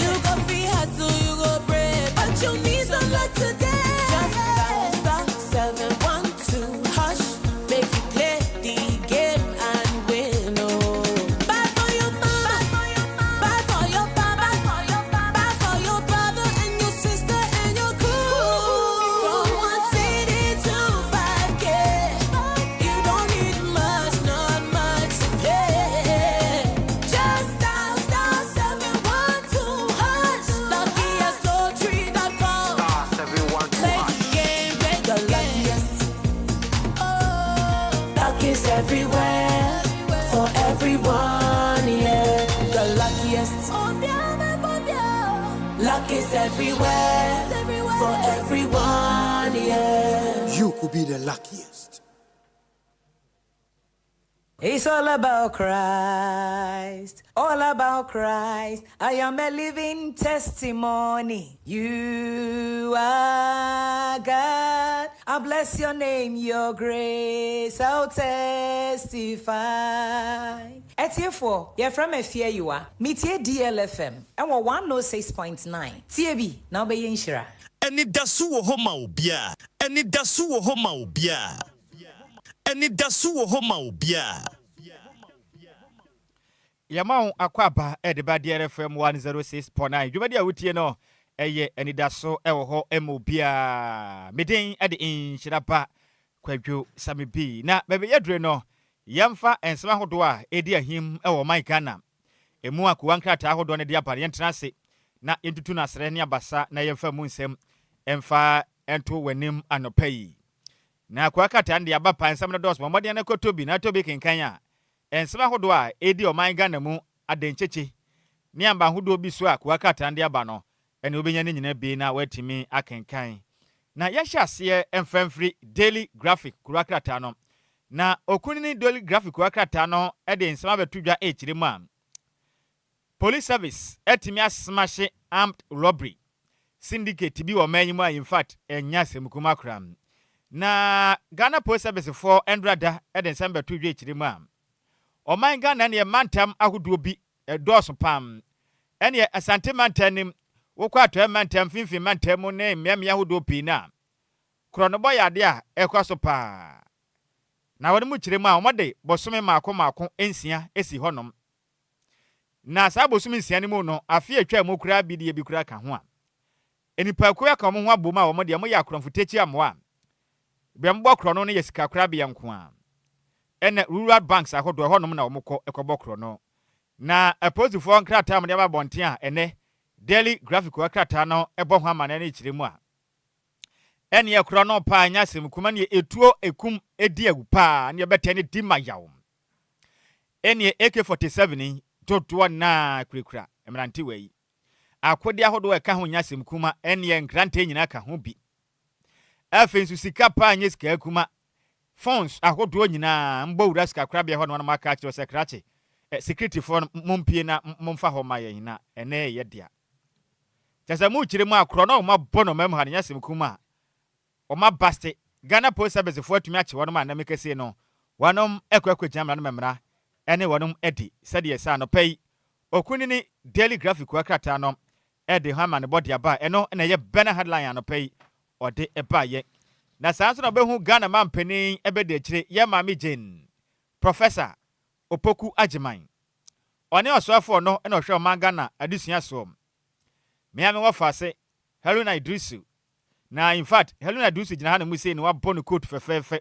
You go free hustle, you go brave, but you need some luck today. Just dial *712 hash, make you play the game and win. Oh, buy for your mama, buy for your papa, buy for your brother and your sister and your crew. From 1 city to 5K, you don't need much, not much to play. Just dial *712 hash, luckiest.com. Play the game, break the luckiest. Luck is everywhere, for everyone, yeah. The luckiest. Luck is everywhere, for everyone, yeah. You could be the luckiest. It's all about Christ, all about Christ. I am a living testimony. You are God. I bless your name, your grace. I'll testify. Etiefo, you're from a fear you are. Meet here DLFM. And we're 106.9. TAB, now be Nhyira. Anidaso Wɔhɔ ma Obia. Anidaso Wɔhɔ ma Obia. Anidaso Wɔhɔ ma Obia. Yamau akwaba edeba DLFM 106.9. Jubadi awutie no eye Anidaso Wɔhɔ Obia. Medin ade Nhyiraba Kwadwo Sammy B. Na bebe yedre no yamfa ensema hodo a edi ahim ewo man Ghana. Emu akuwa nkrata hodo ne de apare yentrase na yentutu na sere ne abasa na yemfa mu nsem emfa ento wanim anopai. Na kwa kata ndi aba pansam na dos momode na kotobi na tobi kenkanya ensema hodo a edi o man Ghana mu adencheche ni amba hodo bi so a kwa kata ndi aba no ene obenya ne nyina bi na watimi akenkan na yahya ase emfamfri daily graphic kwa kata no na okunini daily graphic kwa kata no ede ensema betudwa echire mu am police service etimi asmash armed robbery syndicate bi o manyimu in fact enya semkuma kram na Ghana Police Service for Endrada eden sembe to dwe chiri mu am o man Ghana ne mantam ahodo bi edoso pam ene asante mantanim wokwa to mantam finfin mantam ne mmia ahodo pi na kronobo yade a ekwaso pa na wode mu chiri mu a omode bosome maako ensia esi honom na sa bosome ensia ne mu no afi atwa mu kura bi de bi kura ka ho a enipa ko ya ka mo ho aboma omode mo ya kronfotechi amwa Bembo krono ne yesika krabia nko a ene rural banks ahodo honom na omukọ ekobo krono na aposifo nkrata amde abonten a ene daily graphic wakrata no ebo ho amane ne kiremu a ene ye krono pa anya semkuma ne etuo ekum edi agupa ne betene di mayaw ene AK47 totuo na kurekura emranti wei akodi ahodo eka ho nya semkuma ene nkranta nyina ka ho bi afensu sika pa anye sika akuma phones ahodo nyina mbo wura sika krabia ho no na maka akiro secretary security for mompie na momfa ho maye na ene ye dia chasa mu kire mu akro na o mabono mem ha nya semkuma o mabaste Ghana Police Service for atumi ache wono ma na mekese no wonom ekwakwagya na memra ene wonom edi sede yesa no pay okunini daily graphic wakrata no edi ha ma ne body aba eno na ye bena headline no pay ode ebaye na sanso na behu Ghana mampanin ebede akire ye mami Jane Professor Opoku Ajiman one osofo no na ohwe man Ghana adusua so me ame wo fase Haruna Idrisu na in fact Helena Dusi gyina ha na mu sei ne wabɔ no coat fɛfɛɛfɛ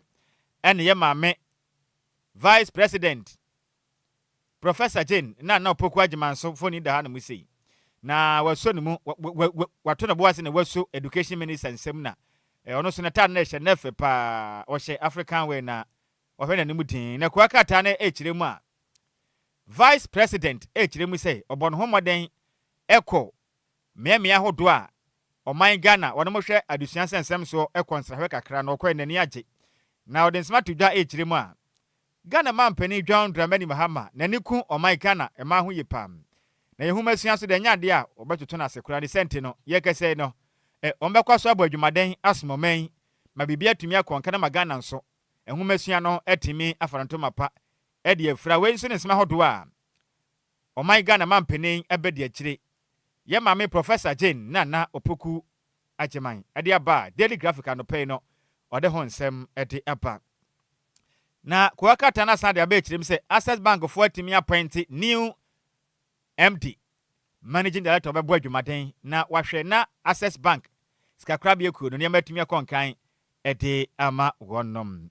ɛne yɛ maame vice president Professor Jane na opoku agyemanso foni da ha na mu sei na waso ne mu wato na boase ne waso education minister nsɛm na ɔno so na ta na ɛhyɛ nefe pa ɔhyɛ African way na ɔhwɛ na ne mu din na kwakata na ɛkyerɛ mu a vice president ɛkyerɛ mu sɛ ɔbɔ no homɔden ɛkɔ mmɛmia hodo a ɔman Ghana wɔn mo hwɛ adusua sɛnsɛm so ɛkɔnsrahwɛ kakra na ɔkɔ n'ani agye na ɔde nsema to dwa ɛkyerɛ mu a Ghana man pani John Dramani Mahama na niku ɔman Ghana ɛma ho yipam na yehuma sua so de nyade a ɔbɛtoto na sekura de sente no yɛkɛsɛ no ɔmbɛkɔ so abɔ adwumaden asomɔman ma bibia tumi akɔnka na Ghana nso ehuma sua no ɛtimi afaranto mapa ɛde afra wei nso ne nsema hodo a ɔman Ghana man pani ɛbɛde akyire ye maame Professor Jane na opoku agyeman ɛde aba Daily Graphic anopɛ no ɔde ho nsɛm ɛde aba na kwakata na san de abekyerem sɛ Access Bank for atimi appoint new MD managing director bɛbɔ adwumaden na wahwɛ na Access Bank skakrabie kuo no ne matumi akɔnkan ɛde ama wɔnom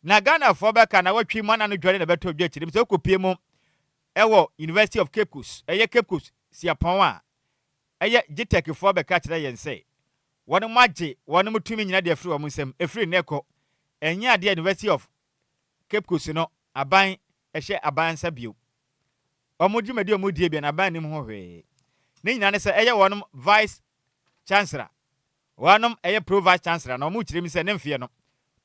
na Ghana for bɛka na watwi mana no dware na bɛtɔ dwa kyerem sɛ okopie mu ɛwɔ University of Cape Coast Cape Coast siapɔn a ɛyɛ GTech for bɛka kyerɛ yɛn sɛ wɔn mo agye wɔn mo tumi nyina de afiri wɔn nsɛm efiri nekɔ ɛnya ade University of Cape Coast no aban ɛhyɛ aban sabio ɔmo dwumadi ɔmo die bia na aban nim ho hwee ne nyina ne sɛ ɛyɛ wɔn vice chancellor wɔn ɛyɛ pro vice chancellor na ɔmo kyerɛ mi sɛ ne mfie no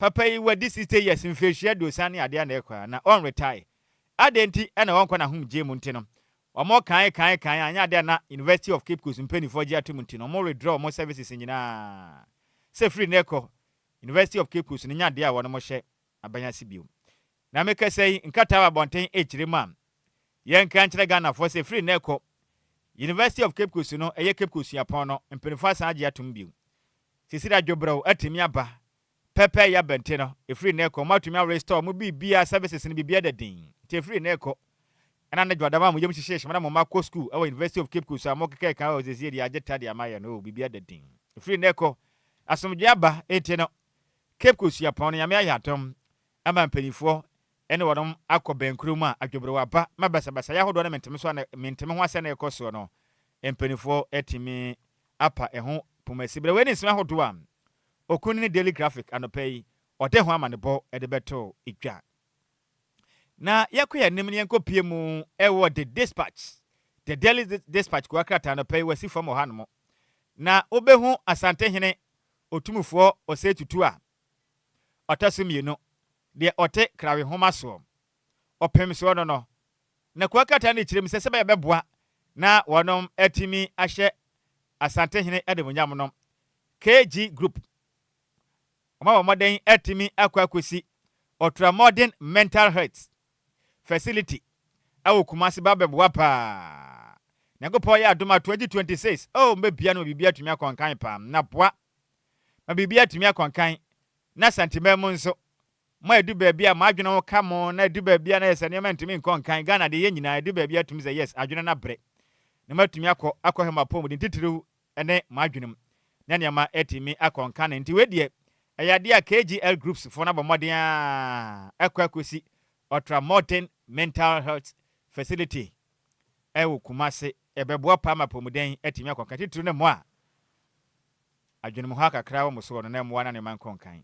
papa yi wadi 60 years mfehia dosan ne ade na ɛkɔ na on retire adenti ɛna wɔn kɔ na hom gye mu nti no ɔmo kan anya ade na University of Cape Coast mpanifo gye atum nti no ɔmo withdraw ɔmo services nyinaa sɛ free nekɔ University of Cape Coast ne nya ade a wɔn mo hyɛ abanya sibio na meka sɛ nkata wa bonten ekyire ma yɛn kan kyerɛ Ghana for sɛ free nekɔ University of Cape Coast no ɛyɛ Cape Coast yapon no mpanifo asan agye atum bio sisira dwobro atimi aba pepe ya bente no free nekɔ matumi restore mo bibia services ne bibia da din te free nekɔ ana na dwadama mo yem hyehyɛ hye mo makɔ school ɛwɔ University of Cape Coast a mo keke kan o zezie dia agye tade amaye no bibia da din free nekɔ asomdwe aba enti no Cape Coast yapon no yame ayatom ama mpanifo ene wɔnom akɔ bankuru mu a adwobro waba mabasabasa ya hodo na menteme so na menteme ho ase na ɛkɔ so no mpanifo etimi apa ɛho pomasibre we ne nsema hodo a okuni Daily Graphic anopɛ ɔde ho ama ne bɔ ɛde bɛto idwa na yɛkɔ nim ne yɛnkɔ mu ɛwɔ the dispatch the Daily Dispatch ko akrata anopɛ wasi fam ɔha no na obehu asante hene otumufo ɔsɛ tutu a ɔtasemienu de ɔte krawe homa so ɔpem so no na ko akrata ne kyerem sɛ sɛ bɛboa na wɔnom atimi ahyɛ asante hene ɛde munyam no KG Group ɔma modern atimi akwakosi Ultra Modern Mental Health Facility awo Kumasi babɛboa pa na gopɔ yɛ adoma 2026 mbebia no bibia tumi akɔnkan pa na boa ma bibia tumi akɔnkan na santima mu nso mo edu baabia ma adwene wo ka mo na edu baabia na yɛsɛ ne ma ntumi nkɔnkan Ghana de yɛ nyinaa edu baabia tumi sɛ yes adwene na bre na matumi akɔ hema pom de titiriw ene ma adwenem na ne ma etimi akɔnkan nti we de ɛyade a KGL Groups for na bɔmɔden a akwakosi Ultra Modern Mental Health Facility ɛwɔ Kumasi ɛbɛboa pa ma pomuden etimi akɔnkan titiriw ne mo a adwenem ho akakra wɔ mo so no na mo na ne man kɔnkan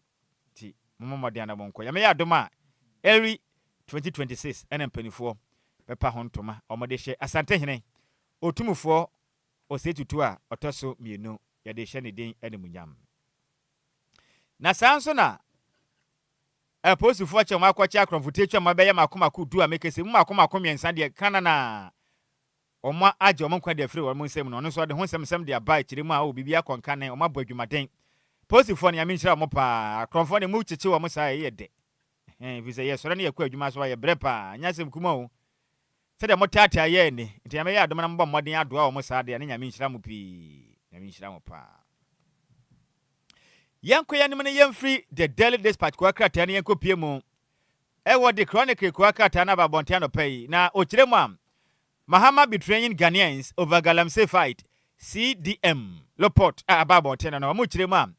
ti mo modern na bonko ya me ya adoma early 2026 ene mpanifo bepa ho ntoma omode hye asante hene otumufo osetutu a otoso mienu ya de hye ne den ene munyam na sanso na aposufo che makwachi akromfote twa mabeye makoma ku du a mekese mu makoma komiensa de kana na omo age omo kwa de free wo nsem no so de ho nsem de aba akire mu a obibia konka ne omo abadwumaden posifo ne aminhyira mo pa akromfo ne mu chiche wo mo sa ye de visa ye soro ne yakwa adwuma so ye brepa nyasem kuma o se de mo tata ye ni nti ya adom na mbɔ mmɔden adoa wo mo sa de ne nyamenhyira mo pi nyamenhyira mo pa yanko yanim ne yemfri the Daily Dispatch ko akrata ne yanko pie mu ewo the Chronicle ko akrata na ba bonte anopai na okire mu am Mahama betraying Ghanaians over Galamsey fight CDM report about 10 na mo kire mu am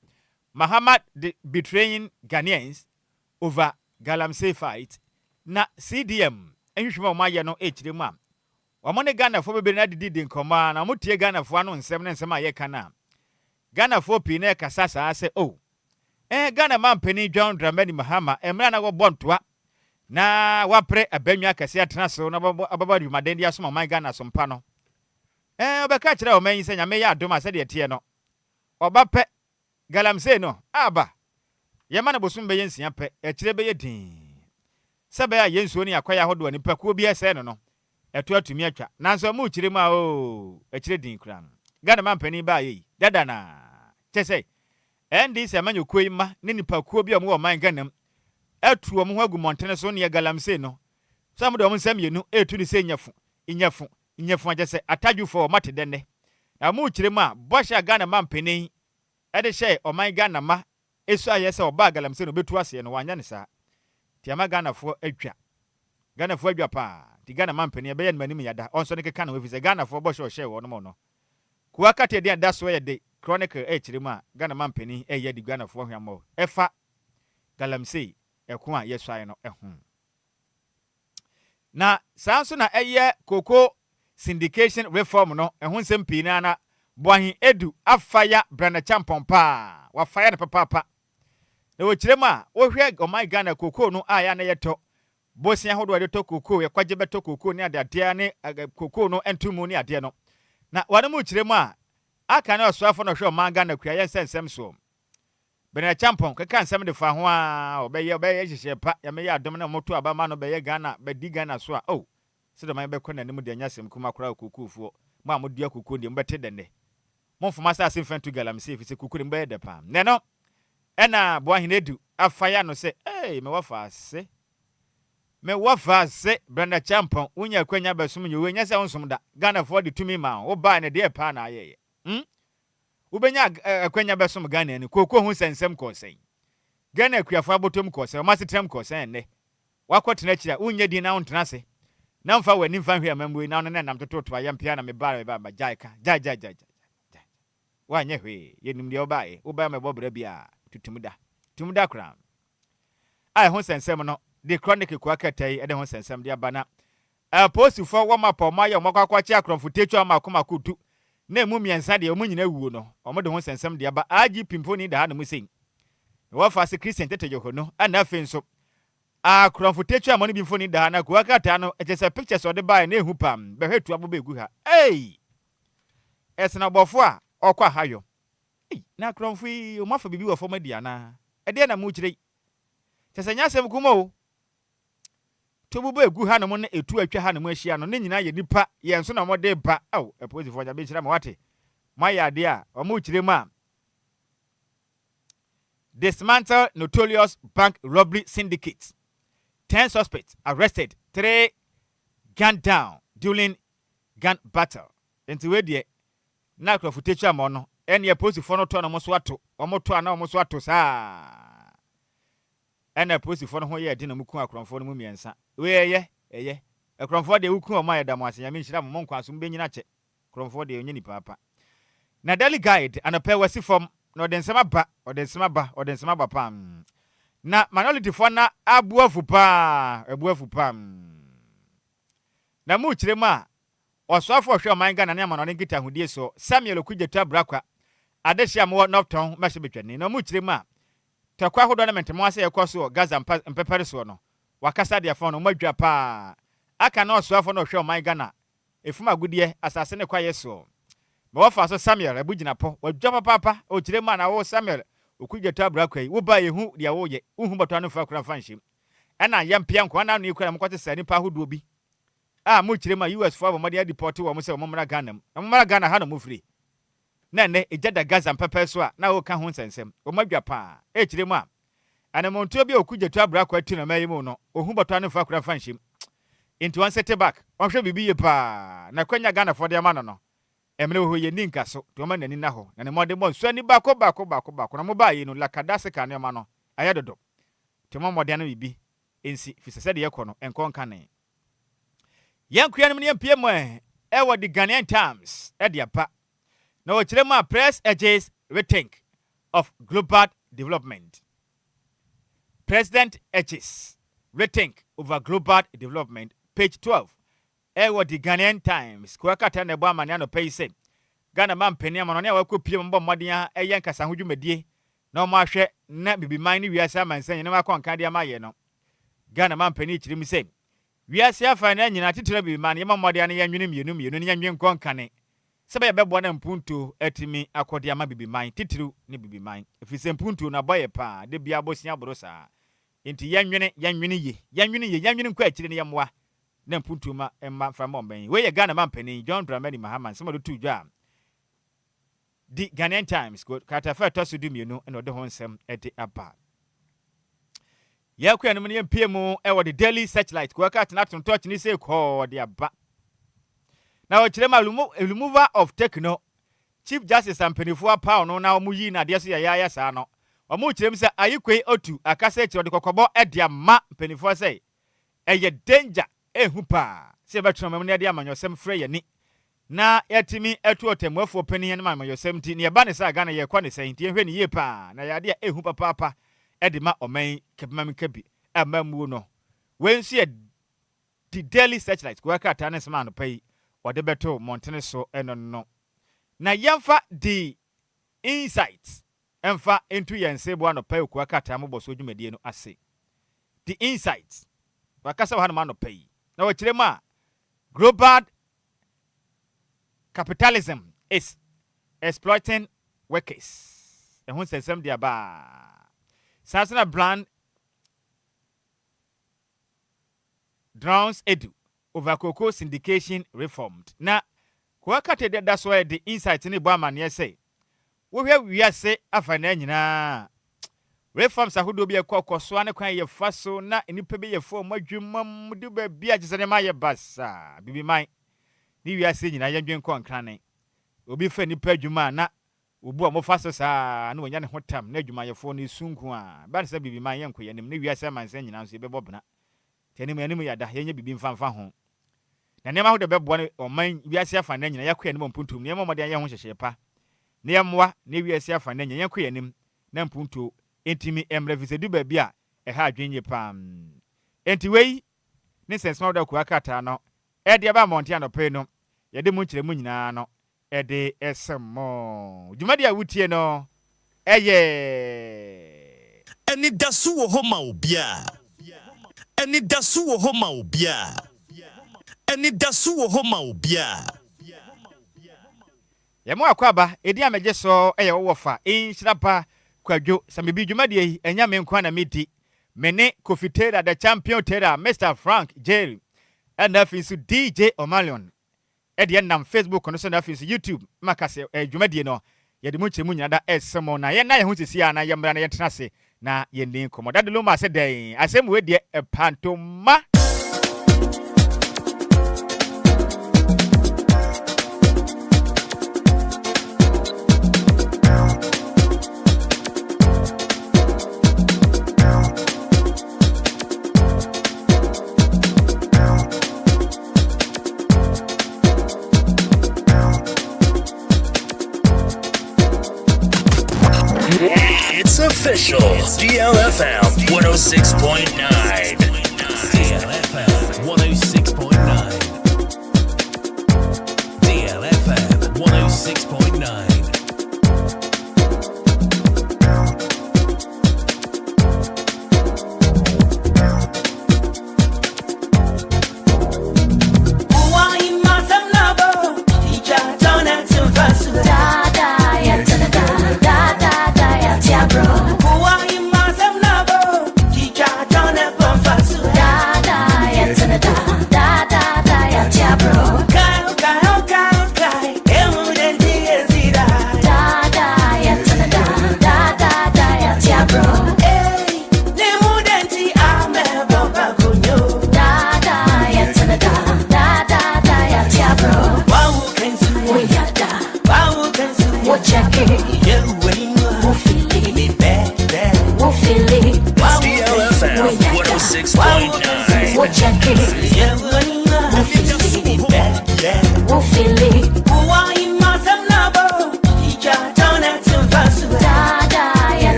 Mahama betraying Ghanaians over Galamsey fight. Na CDM enhwehwe ma ye no echire mu a omo ne Ghana fo bebe na didi nkoma na motie Ghana fo ano nsem ne nsem aye kana Ghana fo pi na kasa saa se oh Ghana man pani John Dramani Mahama emra na go bontoa na wapre abanwa kase atena so na ababa dwumaden dia so man Ghana so mpa no obeka kire o man senya me ya adoma se de tie no obape Galamsey no aba ye ma na bosum be yensia pe ekire be ye din sebe ya yensuo ni akwaya hodo ni pakuo bi ese no eto atumi atwa nanso mu kire mu a o ekire din kura Ghana man pani ba yi dada na chese endi se manyo kuo ma ne ni pakuo bi omo man Ghana atu omo ho agu montene so ne Galamsey no sam de omo nsam yenu etu ni se nyafu agese atadwufo mate denne na mu kire mu a bosha Ghana man pani ede hye oman Ghana ma esu ayese oba Galamsey no betu ase no wanya ne sa tiama Ghana fo atwa Ghana fo adwa pa ti Ghana mampani be ye manim yada onso ne keka na we fi Ghana fo bo hye wo no mo no kuwa kate de da so ye de chronicle chire mu a Ghana mampani ye di Ghana fo hwamo efa Galamsey eko a yesuaye no ehu na sanso na eye koko syndication reform no ehu nsem pina na boahin edu afaya brana champon pa wa fire ne papa na wo kire ma wo hwe oman Ghana koko no aya na yeto bosia hodo de to koko ye kwaje beto koko ni ade ne koko no entumu ni ade no na wane mu kire ma aka na osoafo no hwe oman Ghana kua ye sensem so bena champon keka nsem de fa ho a obeye hyehye pa ya me ya adom na moto aba ma no beye Ghana bedi Ghana so a oh sedo man be kona nim de anyasem kuma kora koko fuo mo amodua koko de mbete denne mo foma sa asem fantu Galamsey fi se koko de mbe de pa ne no ena boahin edu afaya no se me wafa se branda champon unya kwanya basum nyu wenya se wonsum da Ghana for the tumi ma wo ba ne de pa na ayeye ubenya kwanya basum Ghana ni koko hu sensem ko sen Ghana kuafo abotom ko sen o masetrem ko sen ne wakotena kira unya di na wontena se na mfa wani mfa hwe amambu na no ne nam tototo ayampia na me ba jaika ja wanye hwe yenim de obae oba me bobra bia tutumuda kra ai ho sensem no the chronicle kwa katai ede ho sensem de abana post for wo mapa ma ya mokwachi akromfo techu amakoma kudu na emu miensa de omunyina wuo no omo de ho sensem de aba agi pimponi da ha no musin wo fa se Christian tetejo ho no ana fe nso akromfo techu amoni bimfoni da ha na kwa katai no ejese pictures o de bai na ehu pam behwetu abobe gu ha esena bofo a okwa hayo na akromfo yi o mafa bibi wo fo madia na ede na mu kire tesanya sem kuma o tobubo egu ha no na etu atwa ha no mu ahia no ne nyina ye nipa ye nso na mo de ba eposifo ja be kire ma wate ma ya de a o mu kire ma dismantle notorious bank robbery syndicate 10 suspects arrested 3 gunned down during gun battle enti we de na akrofo mo no ene eposifo no to na mo so ato o mo to na mo so ato saa ena posifo no ho ye de na muku akromfo no mu miensa we eye akromfo de wuku o ma yeda mo asenya me nhira mo nkwa so mbenyina che akromfo de onye ni papa na daily guide anape wasi form na odensema ba pam na minority fo na abuafu pa na mu kire ma osofo hwe oman Ghana na ma no ngita hudie so Samuel Okudjetu Abrakwa adehia mo nopton ma hye betwane na mu kire ma takwa hodo na mentemo ase yekoso Gaza mpepere so no wakasa de afon no madwa pa aka na osoafo no hwe oman Ghana efuma gudie asase ne kwa yeso me wofa so Samuel abugina po wadwa papa o kire ma na wo Samuel Okudjetu Abrakwa yi wo ba yehu de wo ye uhu bato anu fa kura fanhim ena yampia nkwa na no ikura mkwate sani pa hodo bi mu kire ma US fo abomade deport wo mo se mo mra Ghana ha no mo free na ne ejada Gaza mpepere so a na wo ka ho nsensem o madwa pa kire mu a anamonto bi Okudjetu Abrakwa tu na mayimu no ohu bato anu fa kura fanhim into one set back on hwe bibi ye pa na kwanya Ghana fo de ma no emre ho ye ninka so to ma nani na ho na ne mode mo so ani bako na mo ba yi no lakadase ka ne ma no ayadodo to mo mode na bibi ensi fisese de yekɔ no enkɔ nka ne yankuya no ne mpie mo wo the Ghanaian Times de apa na wo kire ma press edges rethink of global development. President H's rethink over global development, page 12. Ewo the Ghanaian Times. Kwakata ne bwa mane no pay say. Ghana man penia man ne wakɔ pie mbɔ mmɔden a ɛyɛ nkasa hodwu medie. Na ɔmo ahwɛ na bibi man ne wiase amansan ne wakɔ nka de amaye no. Ghana man peni kyerɛ mi say. Wiase afa na nyina titira bibi man yɛma mmɔden ne yɛnwene mienu ne yɛnwen nkɔ nkane. Sɛbɛ yɛbɛbɔ na mpunto atimi akɔde ama bibi man titiru ne bibi man. Efisɛ mpunto na bɔyɛ pa de bia bosia borosa. Enti yɛnwene ye. Yɛnwene nkɔ akyire ne yɛmmoa. Na mpunto ma emma fama ɔbɛn. We yɛ Ghana man peni John Dramani Mahama sɛma do dwa. The Ghanaian Times go kata fa to so du mienu na ɔde ho nsɛm ɛde aba. Yɛkɔ anum ne yɛmpie mu ɛwɔ the Daily Searchlight ko aka tena to touch ni say kɔ de aba. Na ɔkyerɛ ma remover of techno Chief Justice Ampenifo apa no na ɔmo yi na de so yɛya saa no. Ɔmo kyerɛ mi sɛ ayikwe otu akasa kyerɛ de kokɔbɔ ɛde ama Ampenifo sɛ ɛyɛ danger ehu pa. Sɛ bɛtena mam ne de amanyɔsɛm frɛ yɛ ni. Na yɛtimi ɛto ɔtɛmuafo panin ne amanyɔsɛm ti ne yɛba ne sɛ Ghana yɛkɔ ne sɛ nti ehwɛ ne yie pa na yɛade a ehu papa ɛde ma ɔman kɛpemam kabi amamu no. We nso yɛ the Daily Searchlight ko aka ta ne sema no pai ɔde bɛto montene so ɛno no. Na yɛmfa the insights ɛmfa into yɛn sebo no pai ko aka ta mo bɔ so dwumadie no ase. The insights wakasa wa no pai. Na wɔkyerɛ ma global capitalism is exploiting workers. And who says some dia ba? Sasana brand drowns edu over cocoa syndication reformed. Na kwakate that's why the insight in the Bama near say. We are say afana nyina. Reforms ahudo bi ekɔ so ane kwan ye faso na enipa bi ye fo madwuma mudu ba bia gisane ma ye basa bibi man. Ni wiase nyina yɛdwen kɔ nkrane obi fa nipa adwuma na obu a mofa so saa na wonya ne hotam na adwumayɛfo no sunku a ba se bibi man yɛnkɔ yɛnim ne wiase mansa nyina nso yɛbɛbɔ bena tenim yanim yɛda yɛnya bibi mfamfa ho na nema ho de bɛbɔ ne ɔman wiase afa na nyina yɛkɔ yɛnim mpuntum nema mɔde yɛ ho hyehyɛ pa ne yɛmmoa ne wiase afa na nyina yɛkɔ yɛnim na mpunto entimi emre visedu ba bia ɛha adwenye pam enti wei ne sensma da ku akata no ɛde ba monte anɔpɛ no yɛde mu kyerɛ mu nyinaa no ɛde ɛsɛmɔ dwumadi a wutie no ɛyɛ Anidaso Wɔhɔ ma Obia. Anidaso Wɔhɔ ma Obia. Anidaso Wɔhɔ ma Obia. Yɛmo akwaba edi amegye so ɛyɛ wɔfa Nhyiraba Kwadwo Sammy dwumadi yi enya me nkwa na medi mene Kofitera the champion Tera Mr. Frank Jerry and afinso DJ Omalion edi nam Facebook no so na afinso YouTube makase dwumadi no yɛde mu kyerɛ mu nyina da ɛsɛmɔ na yɛ na yɛ ho sisi a na yɛ mbra na yɛ tena se na yɛ nin komo da de Lumba se den asɛm we de pantoma It's official. DLFM 106.9. DLFM 106.9. DLFM 106.9.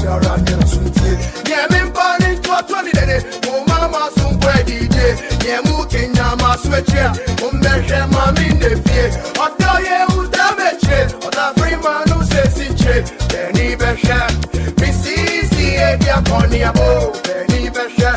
me around here suntie. Yeah, me burning to 20 day. Oh mama some boy DJ. Yeah, mu Kenya ma switch ya. Umeshe mami ndefie. Odo ye utameche. Oda free man who says sinche. Beni beshe. Misisi edia koni abo. Beni beshe.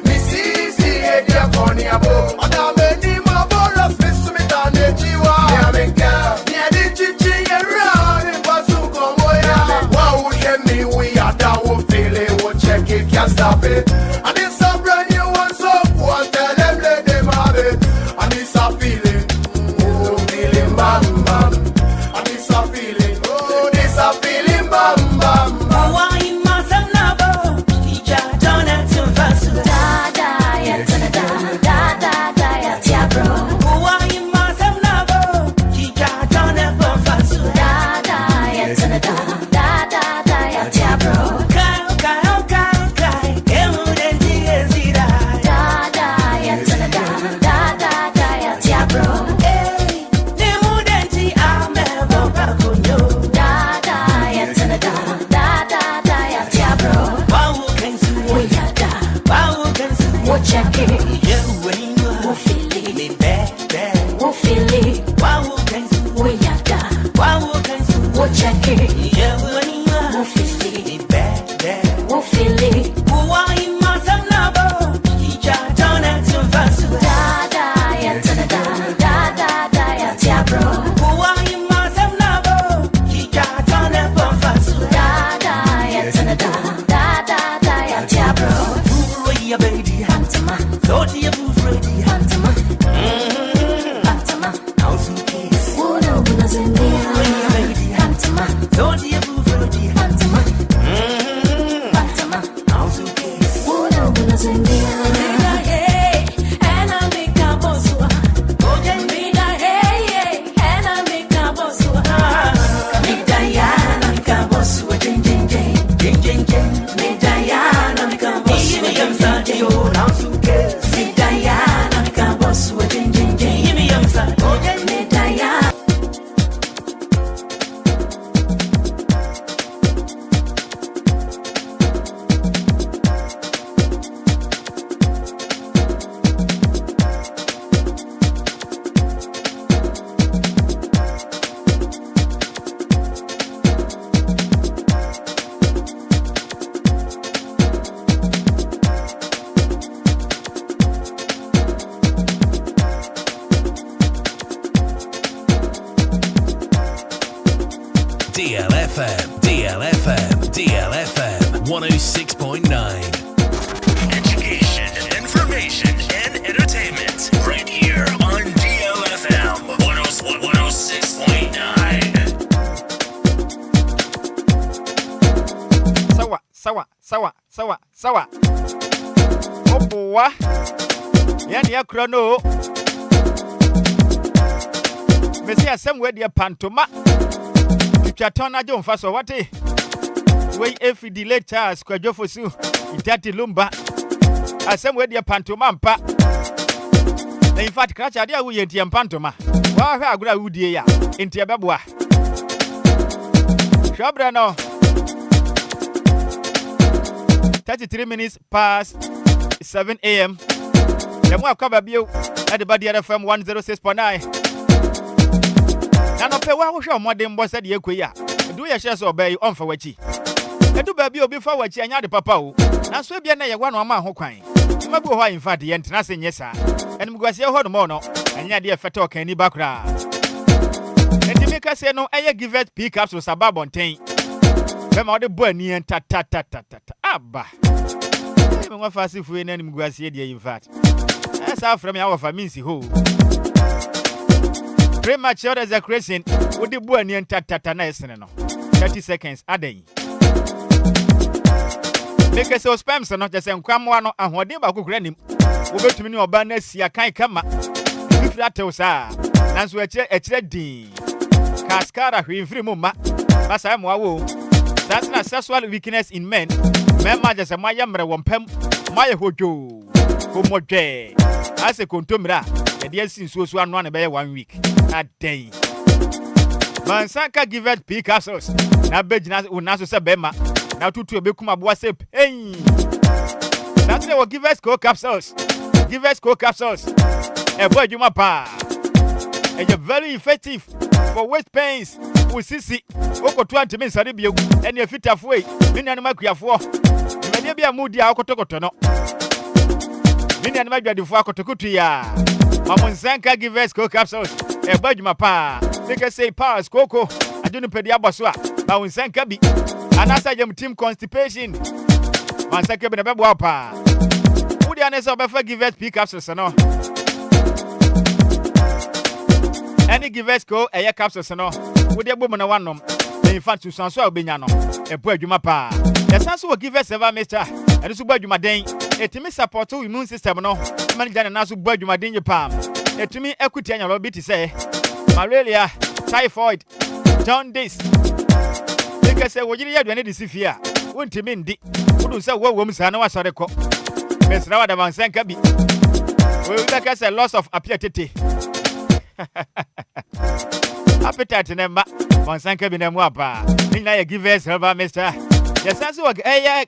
Misisi edia koni abo. Oda meni maboros misumita nejiwa. Yeah, me girl. Yeah, di chichi ye round. Imbasu komo ya. Wow, me we are that will feel it. We'll check it, can't stop it. And it's a brand new one, so go and tell them let them have it. And it's a feeling, oh, feeling bam bam. And it's a feeling, oh, this a feeling bam bam bam. Why you must have never? Teacher, don't have to fuss. Da da ya da da ya tia bro. Why you must have never? Teacher, don't have to fuss. Da da ya da da ya tia bro. Kai emu denti ezira. Da da ya tia bro. Nemu denti amebo bakunyo. Da da ya tia bro. Wow kensu we yada. Wow kensu we check it. You ain't wo feel it. Me bad. Wo feel it. Wow kensu we yada. Wow kensu we check it. You ain't wo feel it. Me bad. Wo feel it. Why you must have never? Teacher don't have to fuss. Da da ya tia bro. Why you must have never? Teacher don't have to fuss. Da da ya tia bro. Foolery baby, Hantama. Thought you foolery, Hantama. Hantama. House case. Oh no, doesn't mean baby, Hantama. Thought you foolery, Hantama. Hantama. House case. Oh no, doesn't mean. And I make a boss. Oh, can be that hey, and I make a boss. Make Diana make a boss. Jing. Make Diana make a boss. Me am Santi, oh, now suitcase. Make Diana make a boss. Jing. Me am Santi, oh, make Diana. DLFM 106.9. Education, information, and entertainment. Right here on DLFM 106.9. Sawa. Oboa. Yani ya krono. Mesi asem we dia pantoma. Twatona jo mfaso wate. We efi delay Charles Kwadwo Fosu. Itati Lumba. Asem we dia pantoma mpa. In fact, kracha dia wo yenti pantoma. Wa hwa agura wudie ya. Enti ebeboa. Shabra no. 33 minutes past 7 a.m. The more cover bio at the DLFM 106.9. Nano pe wa wo hwe omodem bo said ye koya. Do ye share so obey on for wachi. Edu baby obi fa wachi anya de papa o. Na so bia na ye wa no ma ho kwan. Mabu ho in fact ye ntena se nyesa. Enim guase ho no mo no. Anya de fete o kan ni bakra. Enti me kase no eye give it pick up so sababonten. Bema ode bo ani enta ta aba. Me wa fasi fu ene nim guase de in fact. Esa from ya wa faminsi ho. Premature execution with the boy near tata na esene no 30 seconds aden make us so spams no just enkwamwa no ahode ba kokura nim wo betumi ni oba na sia kan kama ifra tewsa nanso ekire din kaskara hwimfiri mu ma basa mo awo that's not sexual weakness in men just a maya mre wompam maya hojo komodwe ase kontomira ye de sin so anu na be 1 week aden Mansaka give it Picassos. Na bejina unaso se bema. Now to be kuma boy say pain. That's what give us co capsules. Give us co capsules. A boy you pa. And you're very effective for waist pains. We see oko 20 minutes ari bio and you fit halfway. Mini anima kuafo. You may be a moody akotokoto no. Mini anima dwadifo akotokoto ya. Mamonsanka give us co capsules. A boy you pa. They can say powers coco. I don't pay the abaswa. Mamonsanka bi. And as I am team constipation. Mansake be na bebo apa. Who the answer be give us pick capsules no. Any give us go a capsules no. Who the boom na one in fact to sanso obenya no. E po adwuma pa. The sanso will give us ever mister. And so bo adwuma den. Etimi support to immune system no. Manager na so bo adwuma den ye pa. Etimi equity anya lo biti say malaria, typhoid, jaundice. Because say wo yiri yadwane de sifia. Wontimi ndi. Wodu say wo wom sa na wasore ko. Mesra wada mansanka bi. We will say loss of appetite. Appetite nemba mansanka bi nemu apa. Nina give us help mister. Yes as work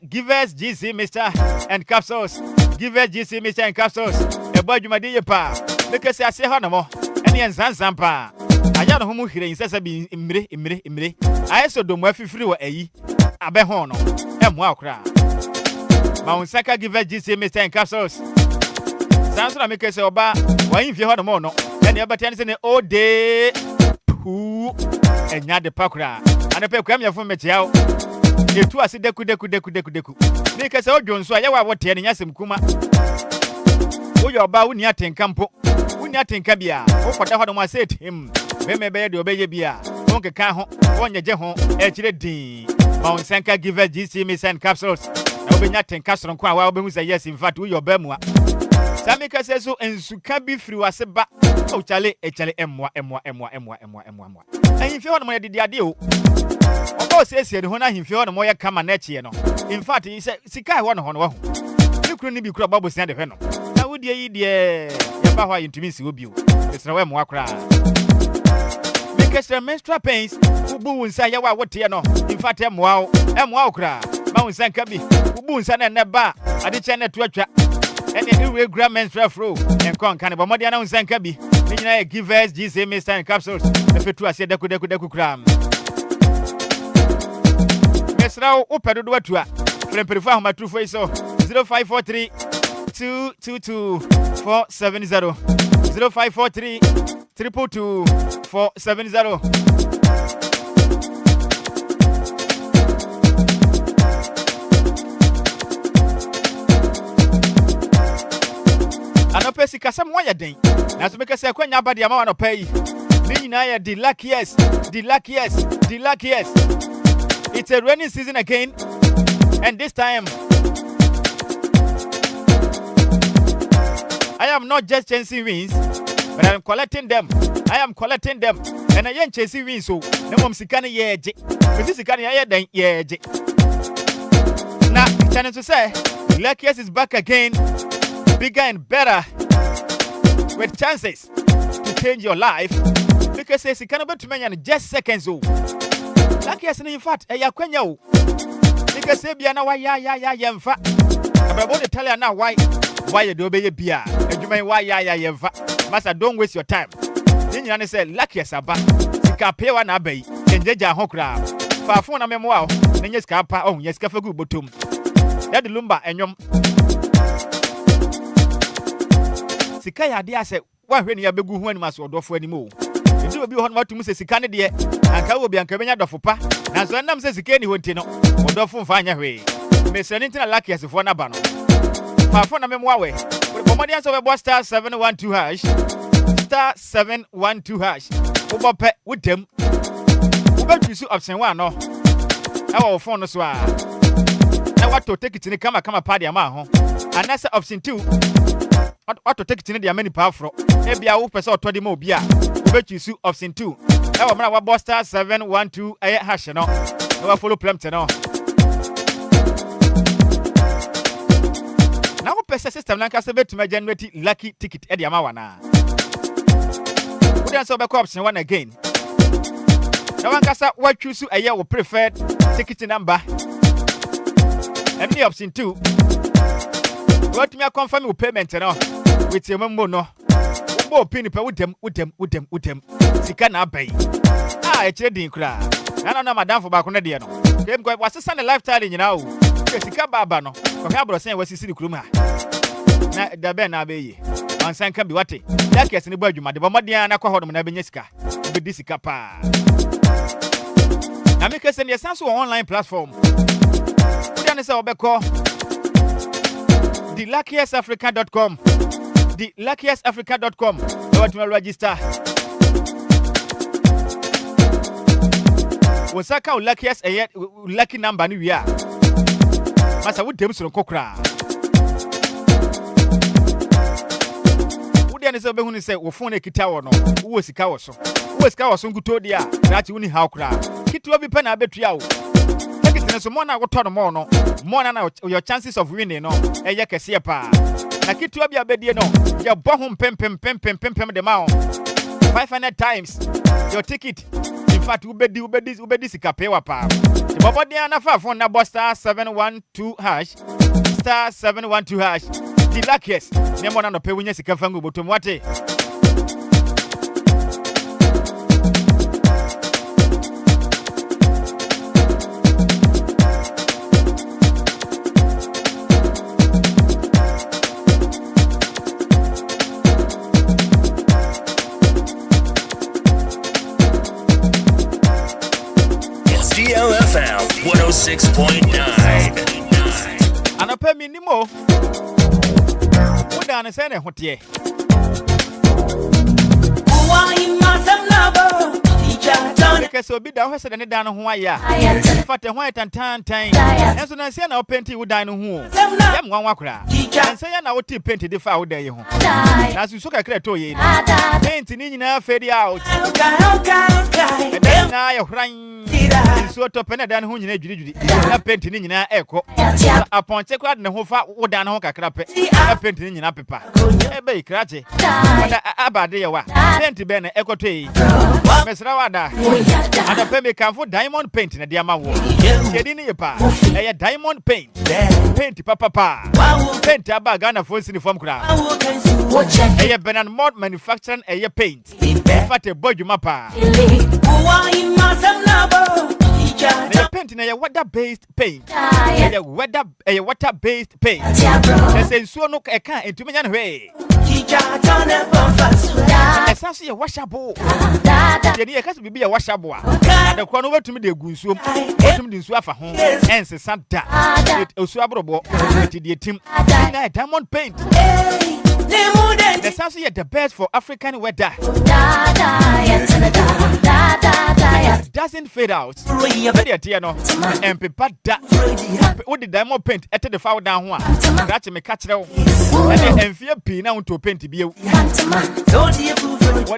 give us GC mister and capsules. Give us GC mister and capsules. E boy dwumade ye pa. Because say ase ho no mo. Ene ensansan pa. Aya no ho mu hire insesa bi imre. Aye so domo afifiri wo ayi. Abe ho no. Emu akra. Maonsaka give us GC mister and capsules. Sanso na make say oba wa yin fie ho no mo no. Ene abatan se ne all day. Pu enya de pakra. Ane pe kwam yafo metia. Etu ase deku. Nika se odwo nso aye wa wote ne nyasem kuma. Wo yo ba woni atenka mpo. Woni atenka bia. Wo kwada ho no ma say him. Me be ye de obeye bia. Won keka ho, wonye je ho e kire din. Maunsanka give us GC misan capsules. Na obenya tenka soro kwa wa obehu say yes in fact wo yo ba mu a. Sammy ka say so ensuka bi firi wase ba. O chale emwa. Ahimfi ho no mo de ade o. Obo siesie ne ho na ahimfi ho no mo ye kama na chie no. In fact he say sika ho no ho no ho. Nikru ni bi kura babo sia de hwe no. Na wodie yi de ya ba ho ayintumi si obi o. Esra we mo akra. Because menstrual pains ubu unsa ya wa wote no. In fact emwa okra. Ma unsa nka bi. Ubu unsa na ne ba. Ade che na to atwa. Any irregular menstrual flow and con cannibal Modiana Zankabi. Nina give us GC Mr. and capsules. The Fetu ase deku cram. Mesrao Opedo Dwatua. From Prefa my true face so 0543 222 470 0543 222 470. Anopesi kasam wanya den. Na so make say kwanya ba dia ma no pay. Ni na ya the luckiest. It's a rainy season again. And this time I am not just chasing wins, but I am collecting them. And I ain't chasing wins so. Na mom sikane yeje. Mesi sikane ya den yeje. Na channel to say luckiest is back again. Bigger and better with chances to change your life because it's cannot be to many in just seconds. Like yes, in fact, a yaquenyo because Sabiana, why, yamfa. About to tell you now why you do be a beer, and you may why, yamfa. Master, don't waste your time. Then you understand, lucky as a bat, Sika pay one abbey, and Jaja Hokra. Far phone a memoir, and yes, Kappa, oh, yes, Cafe good bottom. That the Lumba and your Sikaya dia say wa hwe ne ya begu hu animaso odofo animo nti obi ho no matum se sikane de anka obi anka benya dofo pa na so nam se sikani honti no odofo mfa anya hwe mesani ntina lucky asefo na ba no fa fo na memwa we bomadi anso be star 712 hash star 712 hash wo pe wudem wo ba twisi option 1 no na wo phone no so a na wato take it ni kama party ama ho anasa option 2 what to take it in the many powerful. Ebia who person otodi ma Obia. Obechisu option 2. E wo mra wa star 712 hash no. E wa follow prompt no. Na wo person system nanka se betuma generate lucky ticket e dia ma wana. Wo dan so be option 1 again. Na wankasa wa choose wo preferred ticket number. And the option 2. What me confirm your payment no with your member no. Bo pin pe with them. Sika na pay. E chere din kra. Na madam for back on there no. Dem go was send lifestyle nyina o. Sika baba no. Ko ka bro sen wasisi di kurum ha. Na da be na be yi. Ansan kan bi wate. That case ni bo adwuma de bo modern na kwa hodom na benya sika. Be di sika pa. Na me kese ne sanso online platform. Udia ne se obekọ theluckiestafrica.com. theluckiestafrica.com. You want to register. Wosaka luckiest lucky number ni wi a. Masa wo dem so kokra. Wo de ne se be hu ni se wo phone ekita wo no. Wo sika wo so. Wo sika wo so nguto dia. Rachi wo ni ha okra. Kitwa bi pe na abetua wo. Tekitene so mo na wo to no mo no. Mo na your chances of winning no. Eye kese pa. Na kitwa bi abedie no. Ya bo ho pem de ma 500 times your ticket. In fact, ubedi sika pewa pa. The bobodi na fa phone na star 712 hash. Star 712 hash. The luckiest. Nemo na no pe wunya sika fangu botom wate. DLFM 106.9. Anapa minimo. Uda na se ne hotie. Because obi da ho se ne da no ho aya. Fate ho etantan. Enso na se na openti uda no ho. Yam nwanwa kura. Ense ya na oti penti de fa uda ye ho. Na su so kakra to ye. Penti ni nyina fade out. Na ya hran. So to pena dan ho nyina dwiri. Na penti ni nyina eko. Aponche kwa ne ho fa uda no ho kakra pe. Na penti ni nyina pepa. Ebe ikrache. Wada abade ye wa. Penti be na eko to yi. Mesra wada. Ada pe me kan for diamond paint na dia ma wo. Yedi ni yepa. Eye diamond paint. Paint papa. Paint aba Ghana for uniform kra. Eye Benin mod manufacturing eye paint. Fate bodwuma pa. The paint na water based paint. Eye water based paint. Say so no e kan entumi nya no hwe. Esanso ye washable. Yedi e kaso bibi ye washable a. Adekwa no wetumi de gunsuom. Wetumi de nsu afa ho. Ense santa. Osu abrobo. Eti de etim. Na diamond paint. The sounds here the best for African weather. Doesn't fade out. And paper that what the diamond paint at the foul down one. That's me catch them. And fear pin out to paint be. What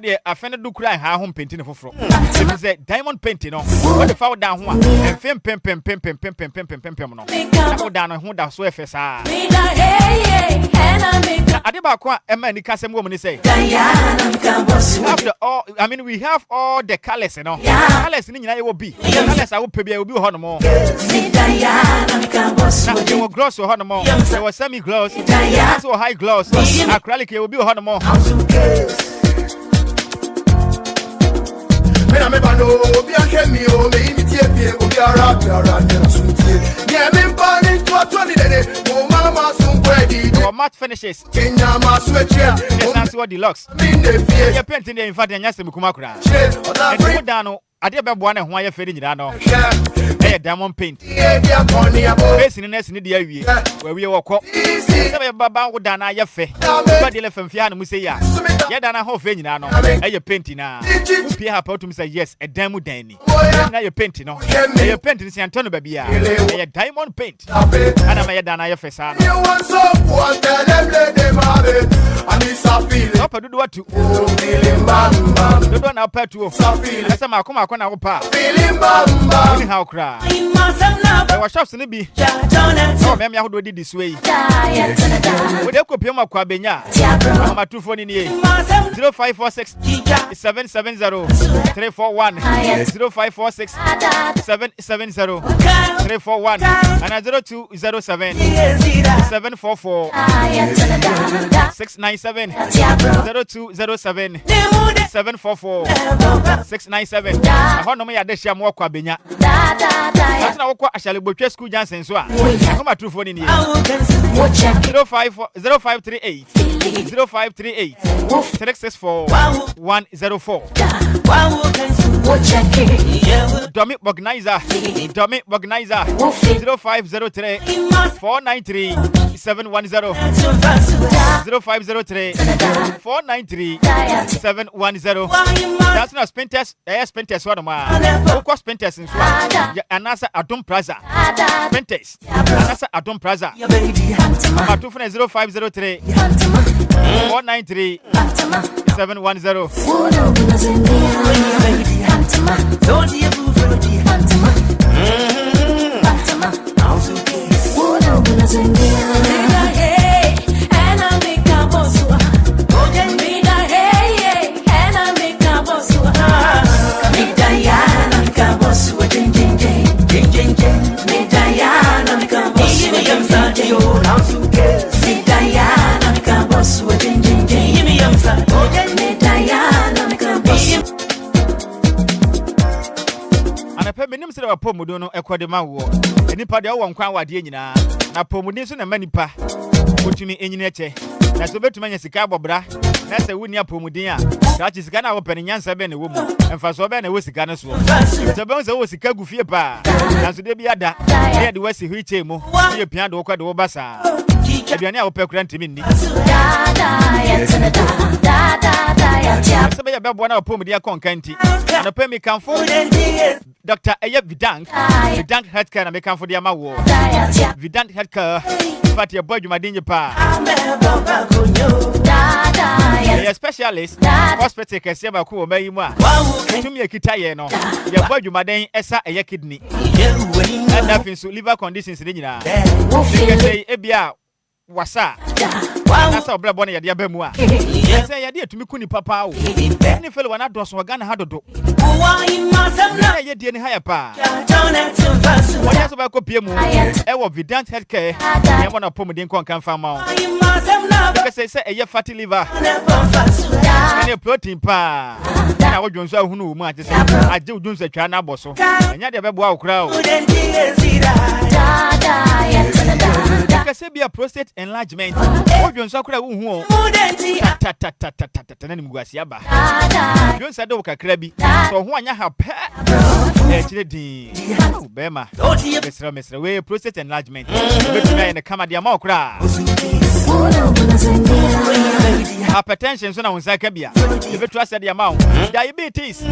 the offended do cry home painting for from. It is a diamond painting on what the foul down one. And fem pem. Down on who that's so FSR. Adiba kwa Emma ni kasem woman say. After all, I mean we have all the colors, you know. Colors ni nyina will be. Colors I will pay will be honomo. There was gloss or honomo. There was semi gloss. There was high gloss. Acrylic will be honomo. Me bano Obia kemi o me imitie pie Obia rap na suntie. Me mbani to 20 dede. O mama sunkwedi. Our matte finishes. Kenya masweche. That's what deluxe. You painting the in fact and yasem kumakura. And you down ade be boa na ho aye feri nyina no. Eh diamond paint. Face ni ness ni dia wie. Wa wie wokọ. Se be baba wo da na aye fe. Ba DLFM fia na mu se ya. Ye da na ho fe nyina no. Eh paint na. Pie ha pa otum say yes, e dan mu dan ni. Na ye paint no. Eh paint ni se Antonio ba bia. Eh diamond paint. Ana ma ye da na aye fe sa no. You want so want tell them let them have it. And it's a feeling. Opa dudu watu. Feeling bam bam. Dodo na pet to. Asa ma koma akona wo pa. Ni how cry. I was shops in be. Oh, me ahodo di this way. We dey kopie ma kwa benya. Ma 2 phone ni 0546 770 341 0546 770 341 and 0207 744 697 0207 744 697. I want no me adesha mo kwa benya. That's na wokwa ashale botwe school Jansen so a. Come true phone ni 0538 364 104. Dummy organizer 0503 493 710 0503 493 710. That's not Spinters. Spinters one ma. Wokwa Spinters in so anasa Adom Plaza. Spinters anasa Adom Plaza. My two phone 0503 493 710. Minim se pomudo no ekodema wo enipa de wo nkwan wade nyina na pomudin so na manipa otumi enyina eche na so betuma nya sika bobra na se woni apomudin a ka chi sika na wo pene nyansa be na wo mu emfa so be na wo sika no so so be so wo sika gufie pa na so de bi ada na de wasi hiche mu ye pia de wo kwa de wo basa aduane a wo pekura ntimi ni Sabaya bebo na pomudi akonkanti na pe mi kanfo Dr. Eye Vidang Healthcare na me kanfo dia ma wo Vidang Healthcare fati ya boy jumadinje pa a specialist hospital kese ba ko bayi mu a tumi ekita ye no ya boy jumaden esa eye kidney and that means liver conditions ni nyina kese ebia wasa nasa obra bone yade abamu a say yade atumi kuni papa o ni fele wana doso Ghana ha dodo na yade ni haya pa wanya so ba ko pie mu e wo Vidant Healthcare e wona pomuden kon kan fama o say eye fatty liver any protein pa na wo dwonso ahunu mu a say aje dwonso twa na aboso anya de bebo a okra o kase bia prostate enlargement odwonso akora wo hu o na nimguasi aba dwonso de wo kakra bi so ho anya ha pa e kire din bema mesra we prostate enlargement betumi ene kama dia ma okra hypertension so na wonsa ka bia e betu ase dia ma diabetes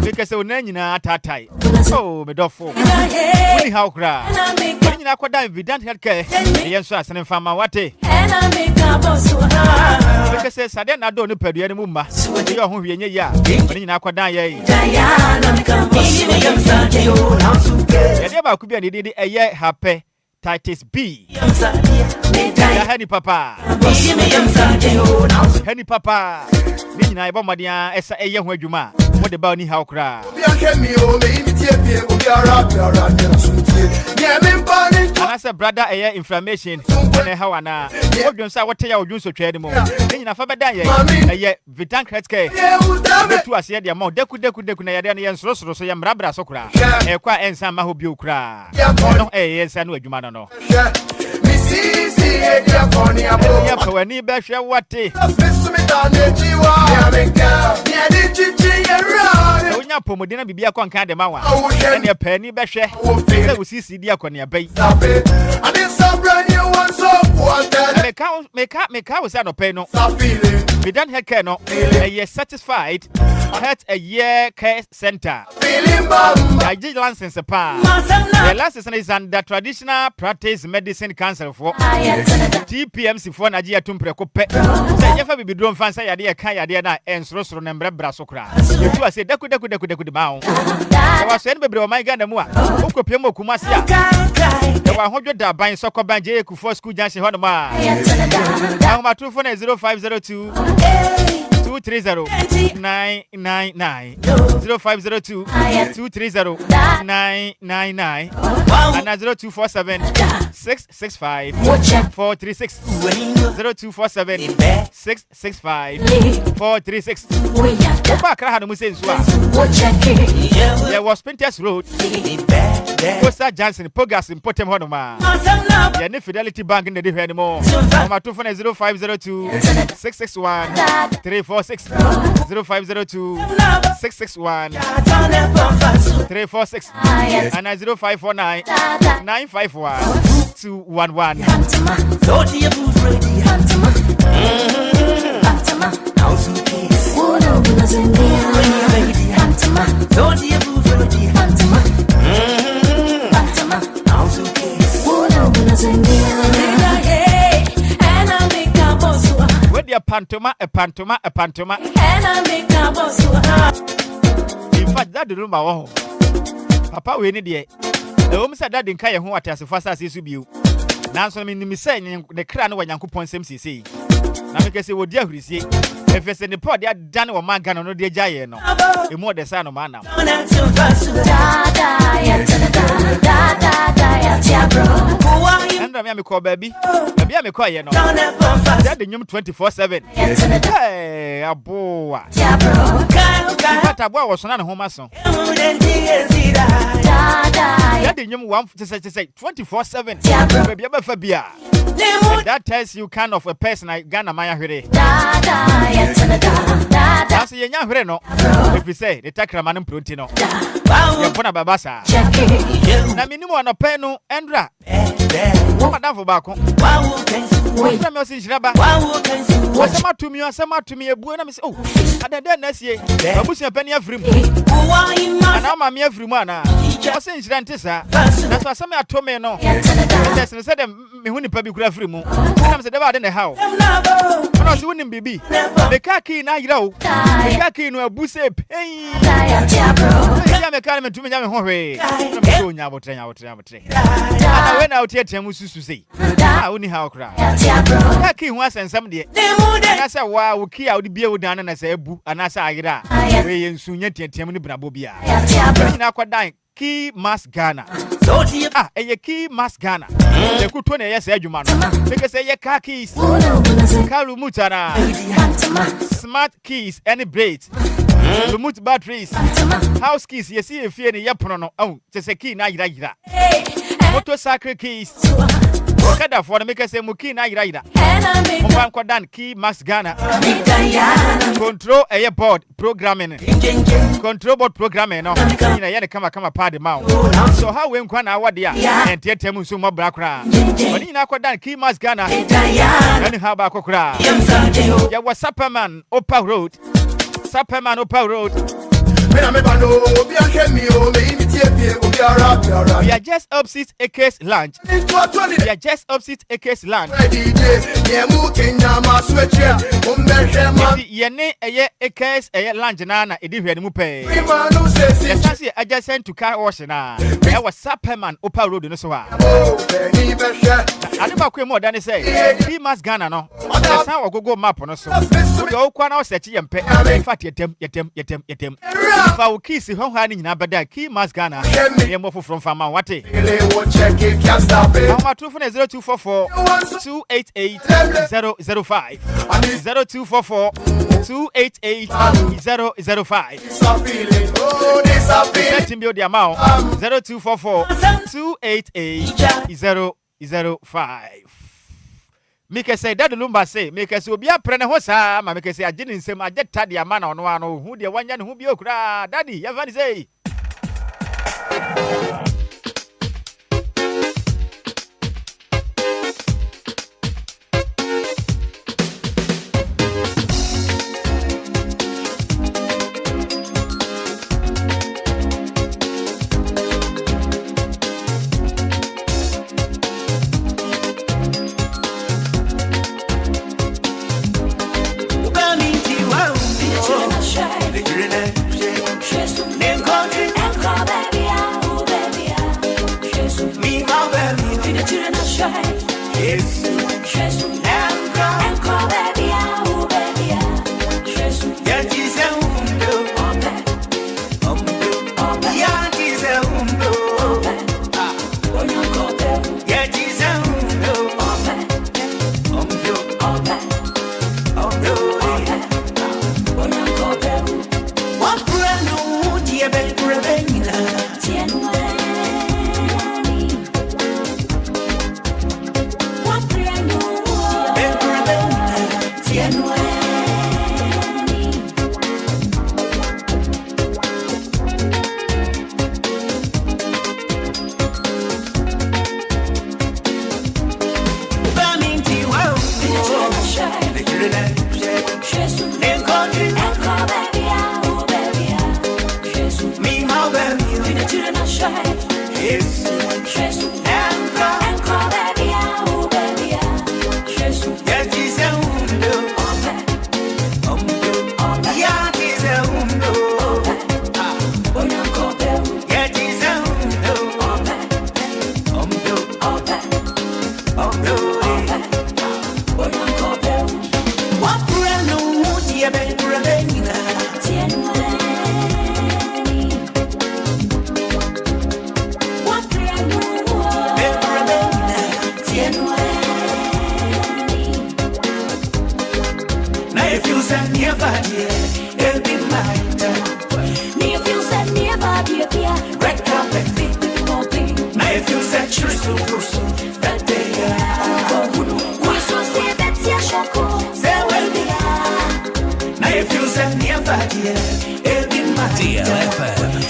because we na nyina atatai oh me dofo woni ha okra woni nyina akoda Vidant Healthcare yenso asene fama wate because sade na do no padua ni mu ma ye ho hwie nye ya woni nyina akoda ye ye ba ku bia ni di eye hepatitis B ya hani papa ni nyina ebo madia esa eye ho adwuma mo de ba ni ha okra anasa brother eye inflammation na ha wana odwonso a wote ya odwonso twede mo ni nyina fa beda ye eye Vidant Healthcare betu ase de ma deku na yade na ye nsoro so ye mrabra so kura e kwa ensa ma ho bi okra no ensa no adwuma no ya pawani be hwe wate onya pomodina bibia kwa nka de mawa ene pani be hwe se usisi dia kwa ne abai meka we say no pay no Vidant Healthcare no ye satisfied Health a year care center. I did license a pa. The license is under traditional practice medicine council for TPMC for Nigeria Tumpre Cope. Say, if I be doing fancy idea, Kaya Diana, and Srosro and Brebra Sokra. You are said, Deku bound. I was sent by my Ganamua, Okopimo Kumasia. There were 100 buying soccer band for school junction Honoma. Now my two phone is 0502 230 999 0502 230 999 and 0247 665 436 0247 665 436. There was Pinterest Road, Costa Johnson, Pogas in Potem Honoma. Yeah, no Fidelity Bank in the day anymore. My two phone is 0502 661 346 0502 661 346 and 0549 951 211. With your pantoma. In fact, that the Lumba Wɔhɔ. Papa, we need it. The woman said that didn't carry who at as fast as you be. Now, so I mean, me saying the crown when Yanko Point MCC. Now, because it would dear who see. If it's in the pot, they are done or man can no dear giant. The more the son of man now. And I'm call baby. Baby, I'm quiet. That the new 24/7. Hey, a boy. That a boy was on a home song. That the new one to say 24/7. Baby, I'm a Fabia. That tells you kind of a person I Ghana Maya Hire. That's a young Reno. If you say the Takraman and Prutino, you're Pona Babasa. Namino and a penu, Andra. Madame for Baco. What's the Nhyiraba? What's to me or some to me a buena miss? Oh, at the den next year, I push a penny of room. And I'm a mere Frumana. What's in Rantissa? That's why some are told me no. That's instead of me when you probably could have removed. I'm the bad in the house. I was winning baby. The khaki na yiro. The khaki no abuse pain. Ya me kan me tumi ya me hohwe. So nya botre. Ana when out here temu susu sei. Ah oni ha okra. Khaki hu asensam de. Na say wa wo ki a wo bia wo dan na say abu ana say ayira. We yensu nya tiatem ni brabo bia. Na kwadan Key Mass Ghana. A Key Mass Ghana. The good one, yes, Edgeman. Because a car keys, Kalu Mutana, smart keys, any braids, remote batteries, house keys, you see, if you're in Yapono, oh, just a key, Naira, motorcycle keys. Kada for the makers say Muki Naira. Mobile Kodan Key Mass Ghana. Control a board programming. Control board programming. No, come party mount. So how we can our dear and Tietemu Suma Brakra. But in Kodan Key Mass Ghana. And how about Kokra? There was Superman Opa Road. Superman Opa Road. We are just up 6 acres land. We are just up 6 acres land. Yene a acres a land nana edi hwe mu pe. Yes, I just sent to car wash na. I was Superman Opa Road no so ha. I never quit more than say. He must Ghana no. That's how go map no so. Go kwa na search yempe. In fact yetem. If I will kiss you, how hiding in Abada, Key Mass Ghana, from Fama, what it? Our 240 288 005 0244 288 005. Let him build the amount 0244 288 005. Make say that Lumba say, make us Obia prene hosa, ma make say I didn't say my jet tadia man on one who the one who be okra, daddy, Yavan say.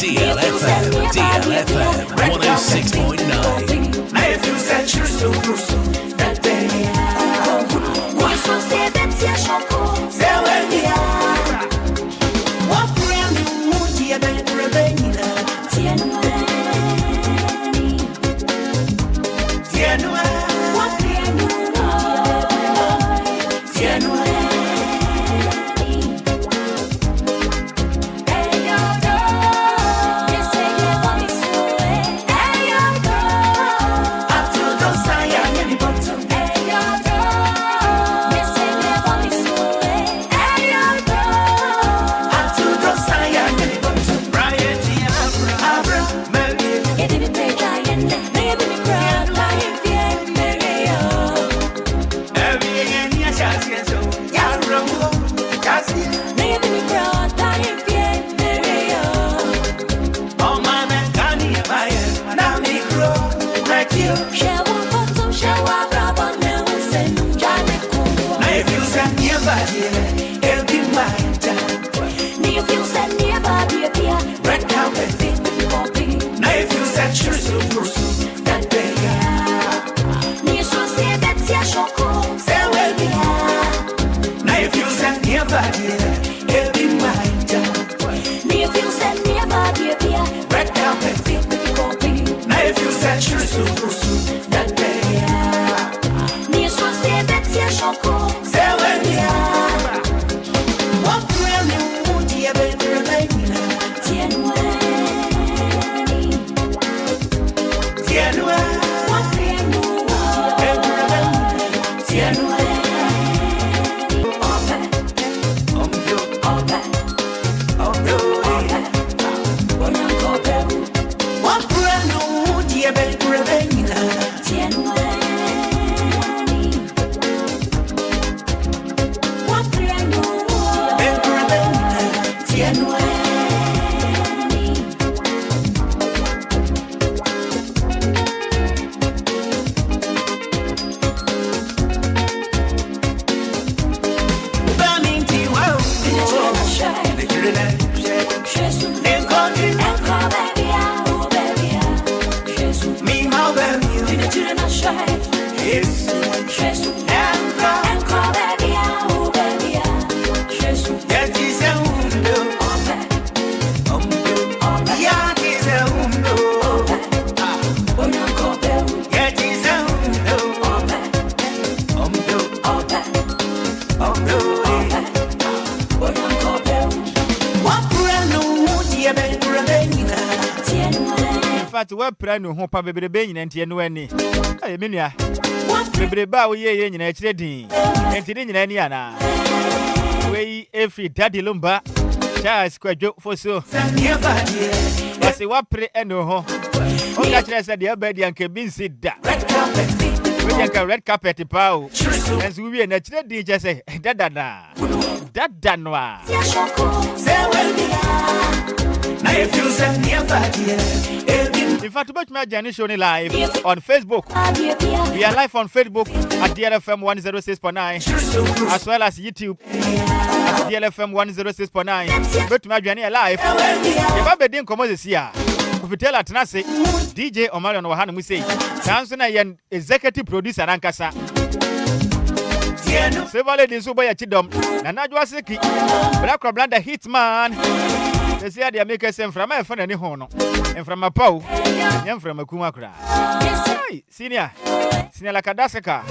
DLFM 106.9. Now if you said you're so that day, why so say that's your shoko? Say when we are. What brand new dear Ben Rebecca? Tianua. What brand new Tianua. No ho pa bebre be nyina ntie no ani aye menua bebre ba wo ye nyina kire din enti ni nyina ni ana we every daddy Lumba Charles Kwadwo foso wase wapre eno ho o ga kire se de abadi anka binsi da we yanka red carpet pa o enso we na kire din je se dada no a now if you send me a body. In fact, about my journey showing live on Facebook. We are live on Facebook at DLFM 106.9, as well as YouTube at DLFM 106.9. But my journey live. If I be doing commerce here, if you tell Atanase, DJ Omarion Wahana Musei, Sansona Yan executive producer Ankasa. Several ladies who buy a chidom, Nanajwa Seki, Black Blanda Hitman. They say they make us from my friend any hono. And from a pow, and from a kumakra. Senior la kadasaka.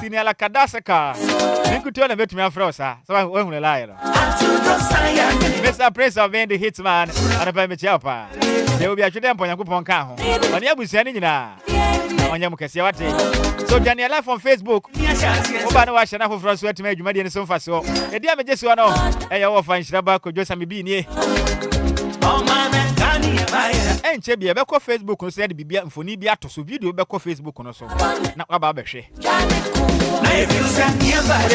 Senior la kadasaka. You could tell a bit me afrosa. So I won't lie. Mr. Prince of the Hitman and a baby chopper. There will be a children on your coupon car. On your bush, on your Mukasiawati. So, Daniel live on Facebook. Obana was enough of us to make you made in so far. So, a dear just one of a offer Nhyiraba Kwadwo Sammy being here. And Chebia Beko Facebook on said Bibia and Fonibia to video Beko Facebook on us. Not about Beshe.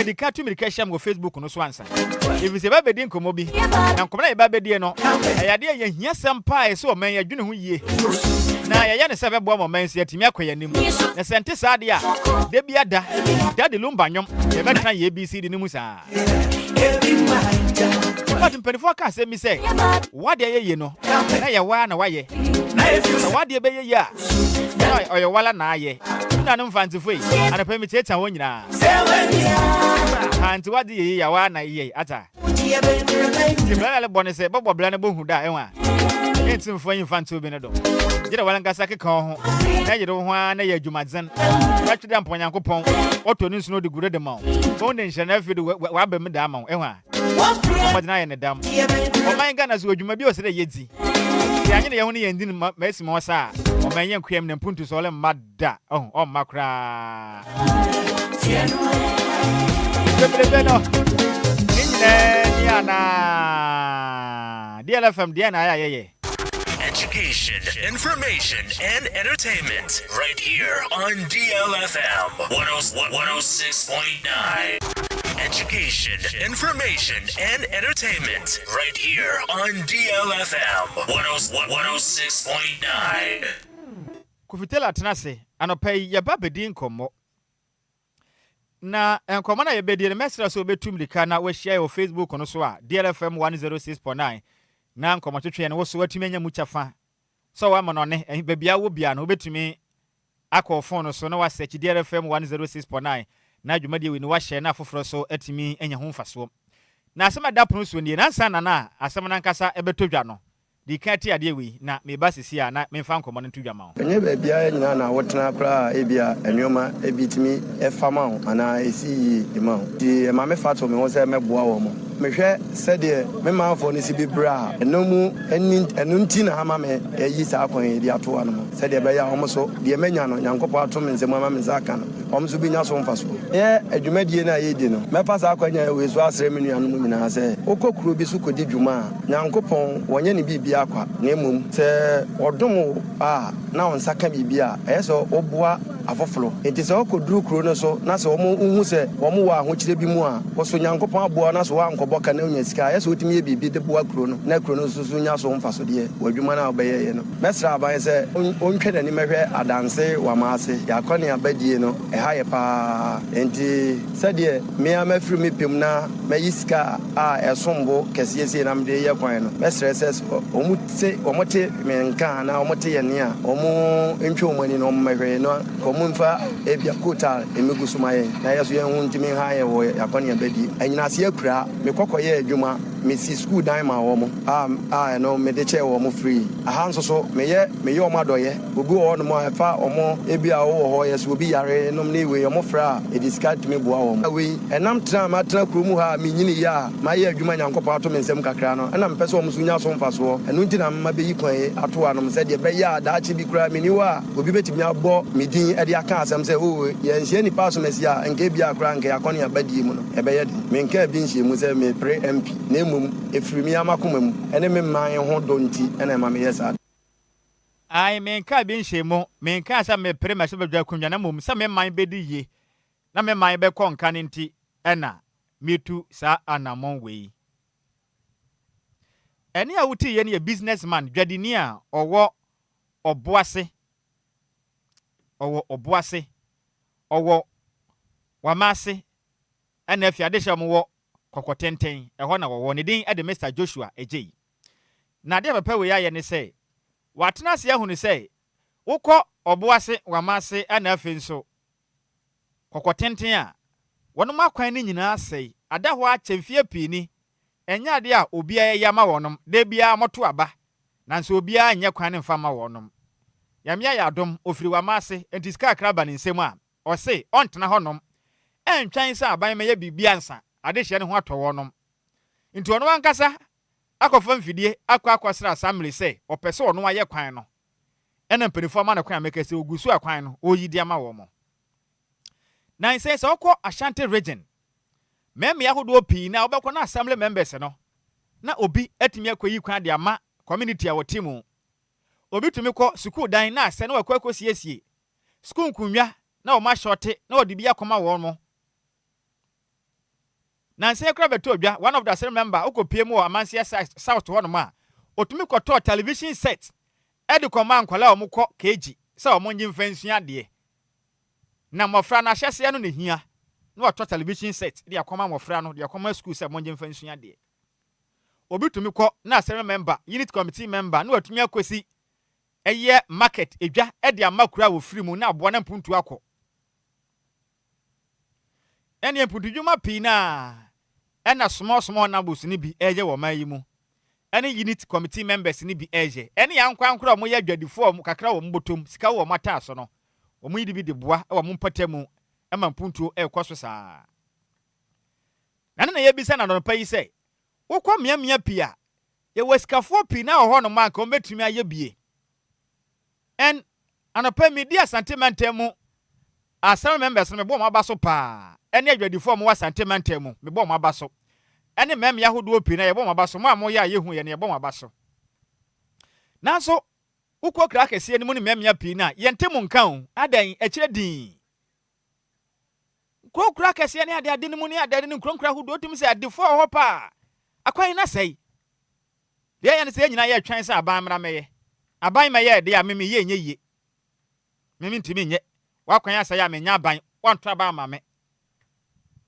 The cat to medication with Facebook on us once. If it's a baby didn't come obi, and come a baby dear no, I dare yes, some pie so may I do know ye. Now, I am a 7 bomb man said to me, the sentence adia, Debiada, Daddy Lumba, the better ABC the Numusa. But in 24 can say me say, what do you know? Now you want away. What do you be ya? Or your walla na ye? None fancy free, and a permit a one ya. And what do you want ye? Ata. The bonnet said, Bob Blanabo who die. It's for you fan to Benado. You don't want to get a call. Now you don't want a Jumazan. Watch them point Uncle Pong. Or to know the good amount. Only shall never do what Madame. Emma. But I am a dam. Oh, my goodness, would you maybe say Yedzi? The only ending mess more, sir. Or my young cream and put to solemn mad. Oh, Macra. DLFM, Diana. Education, information, and entertainment right here on DLFM 106.9. Education, information, and entertainment right here on DLFM 106.9. Kufitela Tenase, and pay your babedin como. Na enkomo na yebedi ne mesra so betum dika na we share your Facebook on so a DLFM 106.9 na enkomo twetwe ne wo so watumi anya muchafa so wa mo no ne bebia wo bia na obetumi akọ phone so na wa search DLFM 106.9 na dwumade we ni wa share na afoforo so atumi anya ho mfaso na asema da pono so ni na nsa na asema na nkasa ebetodwa no di kati ade we na me ba sisi a na me fa nkomo no todwa ma enye bebia nyina na wotena kra ebia enwoma ebitimi efama ho ana esi dima ho di ma me fa to me ho se meboa wo mo mehwe sede me ma afo ne si bibra enomu enunti na hama me eyi sa akon di ato ano mo sede be ya homo so di emenya no nyankopo ato me nzema ma me zaka no homo so bi nya so mfaso adwumadie na ye di no me fa sa akwanya we so asere me nuanu mu nyina se okokuro bi so kodi dwuma nyankopon wonye ne bibia akwa na emum se odom na onsaka bibia eyeso oboa afoforo enti se okoduru kuro no so na se omo hu se omo wa ahokyire bi mu a wo so nyankopon aboa na so wa boka na onya sika yeso otimi ye bibi de boa kuro no na kuro no susu nya so mfaso de wadwuma na obeye ye no mesra aban se ontwe dani mehwe adanse wa maase yakone abadie no ha ye pa enti se de me amafiri me pem na mayisika esombo kesiyesi na mde ye kwan no mesra se omote menka na omote ye ne a omo ntwe omani no mehwe no komumfa ebia kota emegusumaye na yeso ye hu ntimi ha ye wo yakone abadie anyina se akura kokoye adwuma mesi school dan ma wo mo no me de che wo mo free aha nso so meye o madoye obi wo no mo afa omo ebi a wo ho yes obi yare no me we omo fra e discard me boa wo mo we enam tra ma tra kromu ha me nyini ya ma ye adwuma nyankopɔ ato me nsem kakra no na mpɛ so wo so nya so mfaso enu nti na ma be yi kwan ato ano se de be ya da achi bi kura me ni wa obi betimi abɔ me din e de aka asem se o ye nhie ni pass me sia nke bi akra nke akɔne abadie mu no e be ye de me nka bi nhie mu se me pre MP na emum efirimi amakoma mu ene me man ho donti ene ma me yesa ai me nka bi nhie mu me nka sa me pre ma se bedwa kunwa na mum sa me man bedi ye na me man be kɔ nka ne nti ena metu sa anamon we ene a wuti ye ne businessman dwadini a owo oboase owo wamase ena afiade hye mo wo kokotenten ehɔ na wɔwɔ ne din ade Mr Joshua Ejei na de papa we ya ne sɛ watena se ahunu sɛ wokɔ ɔboase wamase ana afi nso kokotenten a wonom akwan ni nyina sei ada ho akyemfie pini enya de a Obia yama wonom de bia moto aba nanso Obia nya kwan ne mfama wonom yamya ya adom ofiri wa maase enti ska kraba ne nsem a ose ontena honom entwan sa aban meye bibia nsa ade hye ne ho atɔ wonom enti ono ankasa akɔfa mfidie akɔsra assembly se opese ono aye kwan no ena mpanifo ma na kwan mekase ogusu akwan no oyidi ama wo mo na nse se okɔ Ashanti region meme yahodo pii na obekɔ na assembly members no na obi atimi akɔyi kwan de ama community a wotimu obi tumi kɔ school dan na ase na wakɔ siesie school nkunwa na o ma shorte na odi bia kɔma wo mo na nse kra beto odwa one of the assembly member okopie mu amansia south ho no ma otumi kɔtɔ television set edi kɔma nkwala o mo kɔ keji se o mo nyi mfansua de na mofra na hyese no ne hia na wato television set de akɔma mofra no de akɔma school se mo nyi mfansua de obi tumi kɔ na assembly member unit committee member na watumi akosi eye market edwa ede amakura wo free mu na aboa na mpuntu akɔ ene mpuntu dwuma pii na ena small numbers ni bi eje wo man yi mu ene unit committee members ni bi eje ene yankwa nkura mo ye adwadifo mo kakra wo mbotom sika wo mata so no wo mu yidi bi de boa wo mo mpatamu ema mpuntu ekɔ saa na ye bi sa na no pa yi se wokɔ miamia pia ye wasikafo pii na ho no man ka o metumi aye bie en anopa media sentimental assembly members me bɔ mo abaso pa ene adwadifo mo wa sentimental mu me bɔ mo abaso ene mem yahodo pii na ye bɔ mo abaso mo a mo ya yehu ye ne ye bɔ mo abaso nanso ukɔ kra kɛse ni mu ne mem ya pii na ye ntemu nka o adan akire din ko kra kɛse ne ade ni mu ne ade ni nkronkra hodo otum se adefo ho pa akwan na sei de ye ne se nyina ye twan se aban mra meye aban meye de a meme ye nye ye meme ntimi nye wakwan asa ya menya aban wanto aba ma me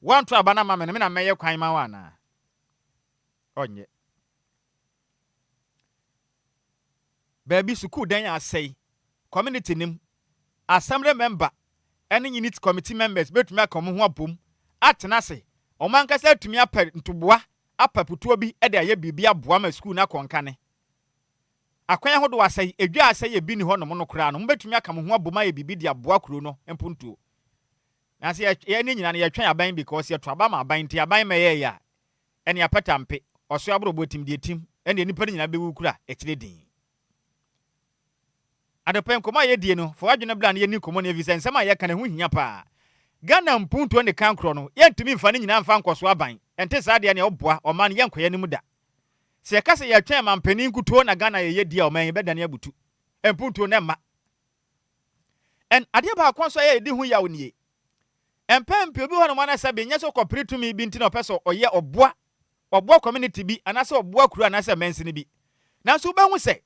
wanto aba na ma me na meye kwan ma wana onye baby school dan ya sei community nim assembly member any unit committee members betumi akom ho abom atena se omankasa atumi apa ntoboa apaputuo bi ede aye bibia boa ma school na konkane akwan hodo wasai edwa asai ebi ni ho no no kra no mbetumi aka mo ho aboma ye bibi dia boa kuro no empuntuo na se ye ni nyina na ye twan aban because ye to aba ma aban ti aban ma ye ya ene apatampe oso abrobo tim die tim ene nipa nyina bewu kura ekire din adepen koma ye die no fo adwene bla na ye ni komo na evisen sema ye kana ho hia pa Ghana mpuntuo ne kankro no ye ntumi mfa ne nyina mfa nkoso aban ente saa de ne oboa o man ye nkoye ne mu da se kase ye twen mampani nkutuo na Ghana ye dia o man ye bedane abutu empuntuo ne ma en ade ba konso ye di hu yawo nie empempe obi ho no mana sabe nye so kopritumi bi ntino peso oye oboa community bi anase oboa kuru anase mense ne bi nanso ba hu se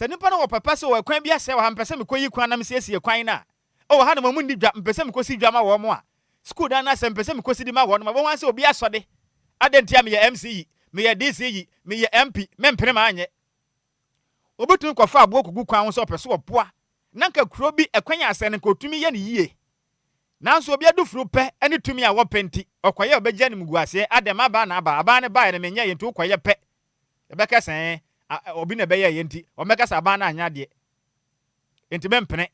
nipa no papa se wo kwan bi ase wo hampese me koyi kwan na me siesie kwan na o ha no mamu ndi dwa mpese me kosi dwa ma wo mo a school dan na se mpese me kosi di ma wo no ma wo wan se obi asode adentia me ye MC me ye DC me ye MP me mpene ma anye obetun kofa abo okugu kwan wo so pese oboa nanka kuro bi ekwan ase ne kotumi ye ne yie nanso obi adufuru pe ene tumi a wo penti okoye obegya ne mgu ase adema ba na aba ne ba ne menye ye ntu koye pe ebeka sen obi na beye ye nti omeka sa ba na anya de enti be mpene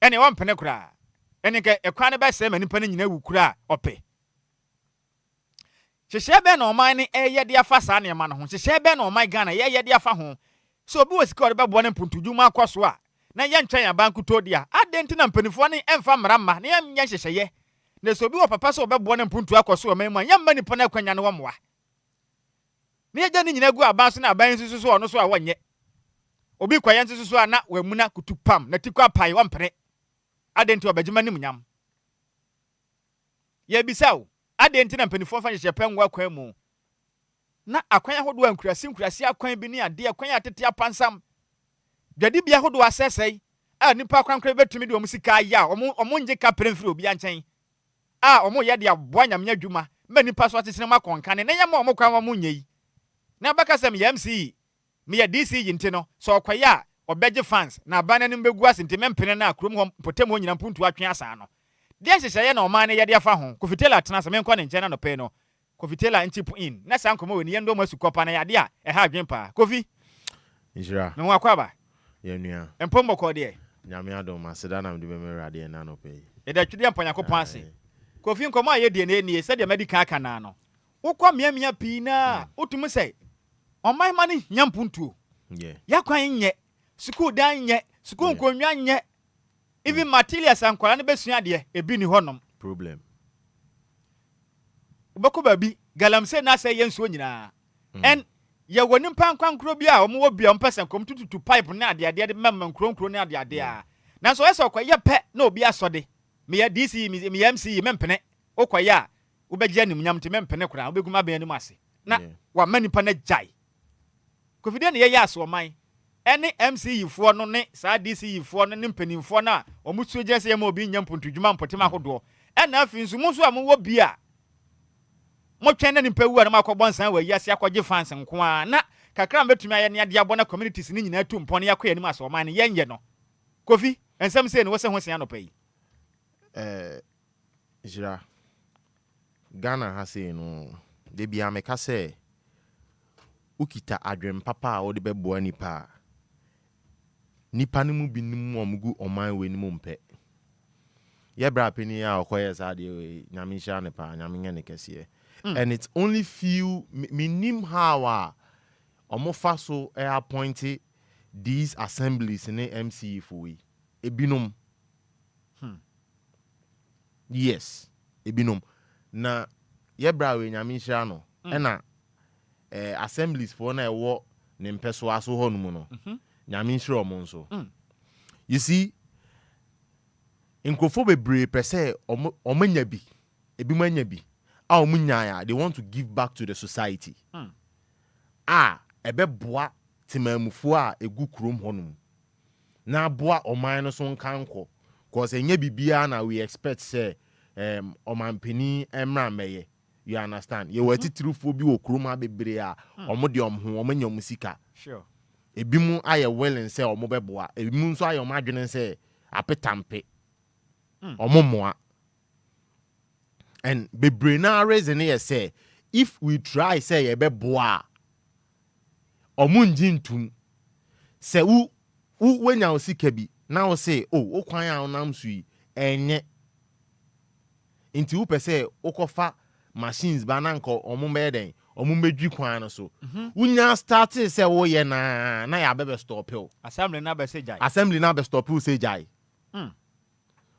ene wo mpene kura ene ke ekwan ne ba se ma nipa ne nyina wu kura ope hyehyɛ be na oman ne eye de afa sa ne ma no ho hyehyɛ be na oman Ghana ye de afa ho so obi wo sika o de bebo ne mpuntudwuma akoso a na ye ntwan abanku to dia adenti na mpanifo ne emfa mramma na ye nya hyehyɛ na so obi wo papa so bebo ne mpuntu akoso o man mu anya mma nipa na kwanya ne wo moa na ye gya ne nyina gu aban so na aban susu so ono so a wonye obi kwaye nsusu so a na wamuna kutupam na tikwa pai wompere adenti obagima nim nyam ye bisawo adenti na mpanifo fa hyehyɛ penwa kwan mu na akwan ahodo ankurasi akwan bi ne ade akwan atete apansam dwadi bia ahodo asesei a nipa kwankra betumi de omusika ya omunje ka premfiri obi anchen a omu ye de aboa nyamnya dwuma ma nipa so atesene makonkane na yema omukwan omunyei na bakasem ye MC me ye DC yinte no so okwaya obegye fans na abanani mbegu asente mempene na akrom ho potem ho nyina mpuntu atwe asa no Dia hyehyɛ na ɔman ne yɛde afa ho. Kofitela tena sɛ menkɔ ne nkyɛn na pɛ no. Kofitela nchip in. Na san komo we ne yendo masu kopa na yade a ɛha adwen pa. Kofi. Nhyira. Me ho akwaba. Yenua. Empombo ko de. Nyame adom aseda na mde be me rade na no pɛ. Eda twede ampanyakopɔn ase. Kofi nkomo a yɛde na nie sɛ de medical aka na no. Wokɔ miamia pii na wotum sɛ ɔman ma ne hia mpuntuo. Yeah. Yakwan nye, school dan nye, school nkonwa nye. Even materials ankwara ne besua de ebi ni honom. Problem. Ubako babi galamse na sɛ yensuo nyina. En ye woni pankwankro bi a omo wo bia ompese kom tututu pipe na ade de memma nkronkro na ade a. Na so yesa okoye pe na obi asode. Me ya DC me MC mempene. Okoye a ubegye anim nyam te mempene kora obeguma ben anim ase. Na wa manipa na jai. Kofide ne ye aso man. Ene MC yifo no ne sa DC yifo no ne mpanimfo na omutu gye se ye ma obi nyampontudwuma mpotema hodo. Ena afi nso mu so a mo wo bia mo twene ne mpawu na makɔbɔ nsan wa yiase akɔgye fans nko a na kakra mbetumi aye ne ade abɔ na communities ni nyina tu mpɔ ne yakɔ anim aso man ne yenye no Kofi ensem se ne wo se ho sia no pai Jira Ghana ha se no de bia meka sɛ ukita adwem papa a wode bɛboa nipa ne mu bi nim omugu oman we ni mu mpɛ ye bra pani a okoye sa de nyame hia ne pa nyame nye ne kɛse. And it's only few minim how omofa so appointed these assemblies in the MC for we ebinom. Yes, ebinom. Na yebra we nyame hia no na assemblies for na ewo ne mpeso aso ho no mu no. Nyame hia omo nso. You see, nkrofo bebre pese omanya bi ebi manya bi they want to give back to the society. Ebeboa timamufo a egu krom honum. Na boa oman no so nkanko. Cause enye bibia na we expect say omanpeni emra meye. You understand? Ye wati tirufo bi wo krom ha bebre a omo de omho omanya musika. Sure. Ebi mu aye willing say omo beboa. Ebi mu nso aye omo adwene say apetampe. Omo moa. And bebrena reason here say if we try say ebe boa omunjintum say u wenya osika bi now say oh okwan a onam sui enye inti u pese okofa machines ba na nko omumeden omumedwi kwan no so unya start say wo ye na ya bebe stop o assembly na be stop o say jai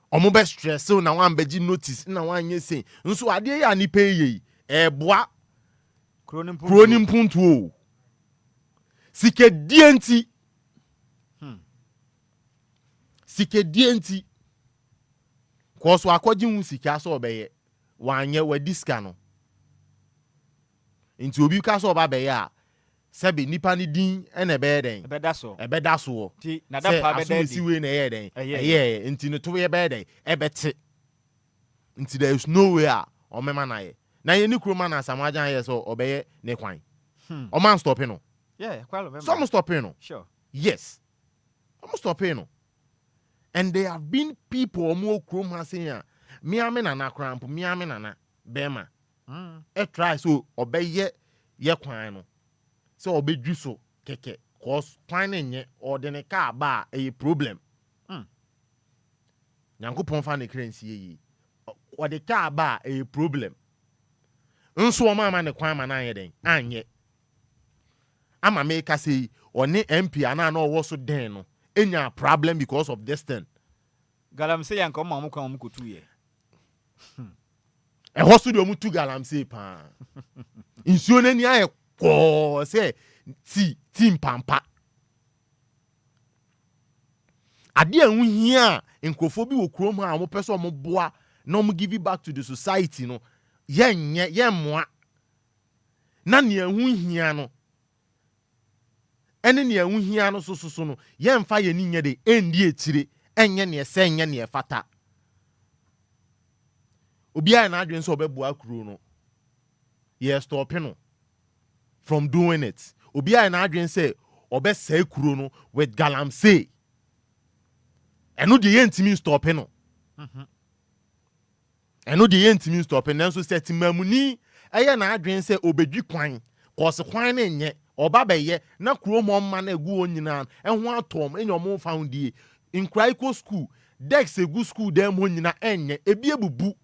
omo be stress so na wan beji notice na wan nye say nso ade ya ni pay yi boa kronim puntu o sike dienti ko so akwaji hu sika so obeye wanye wadiska no nti obi ka so oba beye a sebe nipa ni din ene be den ebeda so ti na da pa beda di we na ye den nti no to ye be den ebete nti there is no way a o mema na ye ni kroma na samajan ye so obeye ne kwan o man stop no some stop no sure yes I'm stopping no. And there have been people more kroma saying me na cramp me na bema try so obeye ye kwan no so obedwi so keke cause kwan nye or the car ba a problem Nyankopon fa ne currency yi or the car ba a problem nso o mama ne kwan ma na ye den anye ama make say oni MP ana na owo so den no enya problem because of this thing galamse yanko mamu kwa mu kotu ye hosu de omutu galamse pa insuo nani aye ko se ti mpampa ade anhu hia enkrofo bi wo krom ha mo pese mo boa na mo give it back to the society no ye moa na ne anhu hia no ene ne anhu hia no so no ye mfa ye ni nya de endi etire enye ne ese enye ne fata Obia na adwen so obeboa kuro no ye stop no from doing it Obia na adwen say obesa kuro no with galamsey eno de ye ntimi stop no eno de yentimi stop and so set mamuni eye na adwen se obedwi kwan cause kwan na nye oba beye na kuro ma na egu onyina ehwo atom enyomo found die Enquires school Dex egu school dem ho nyina enye ebi ebubu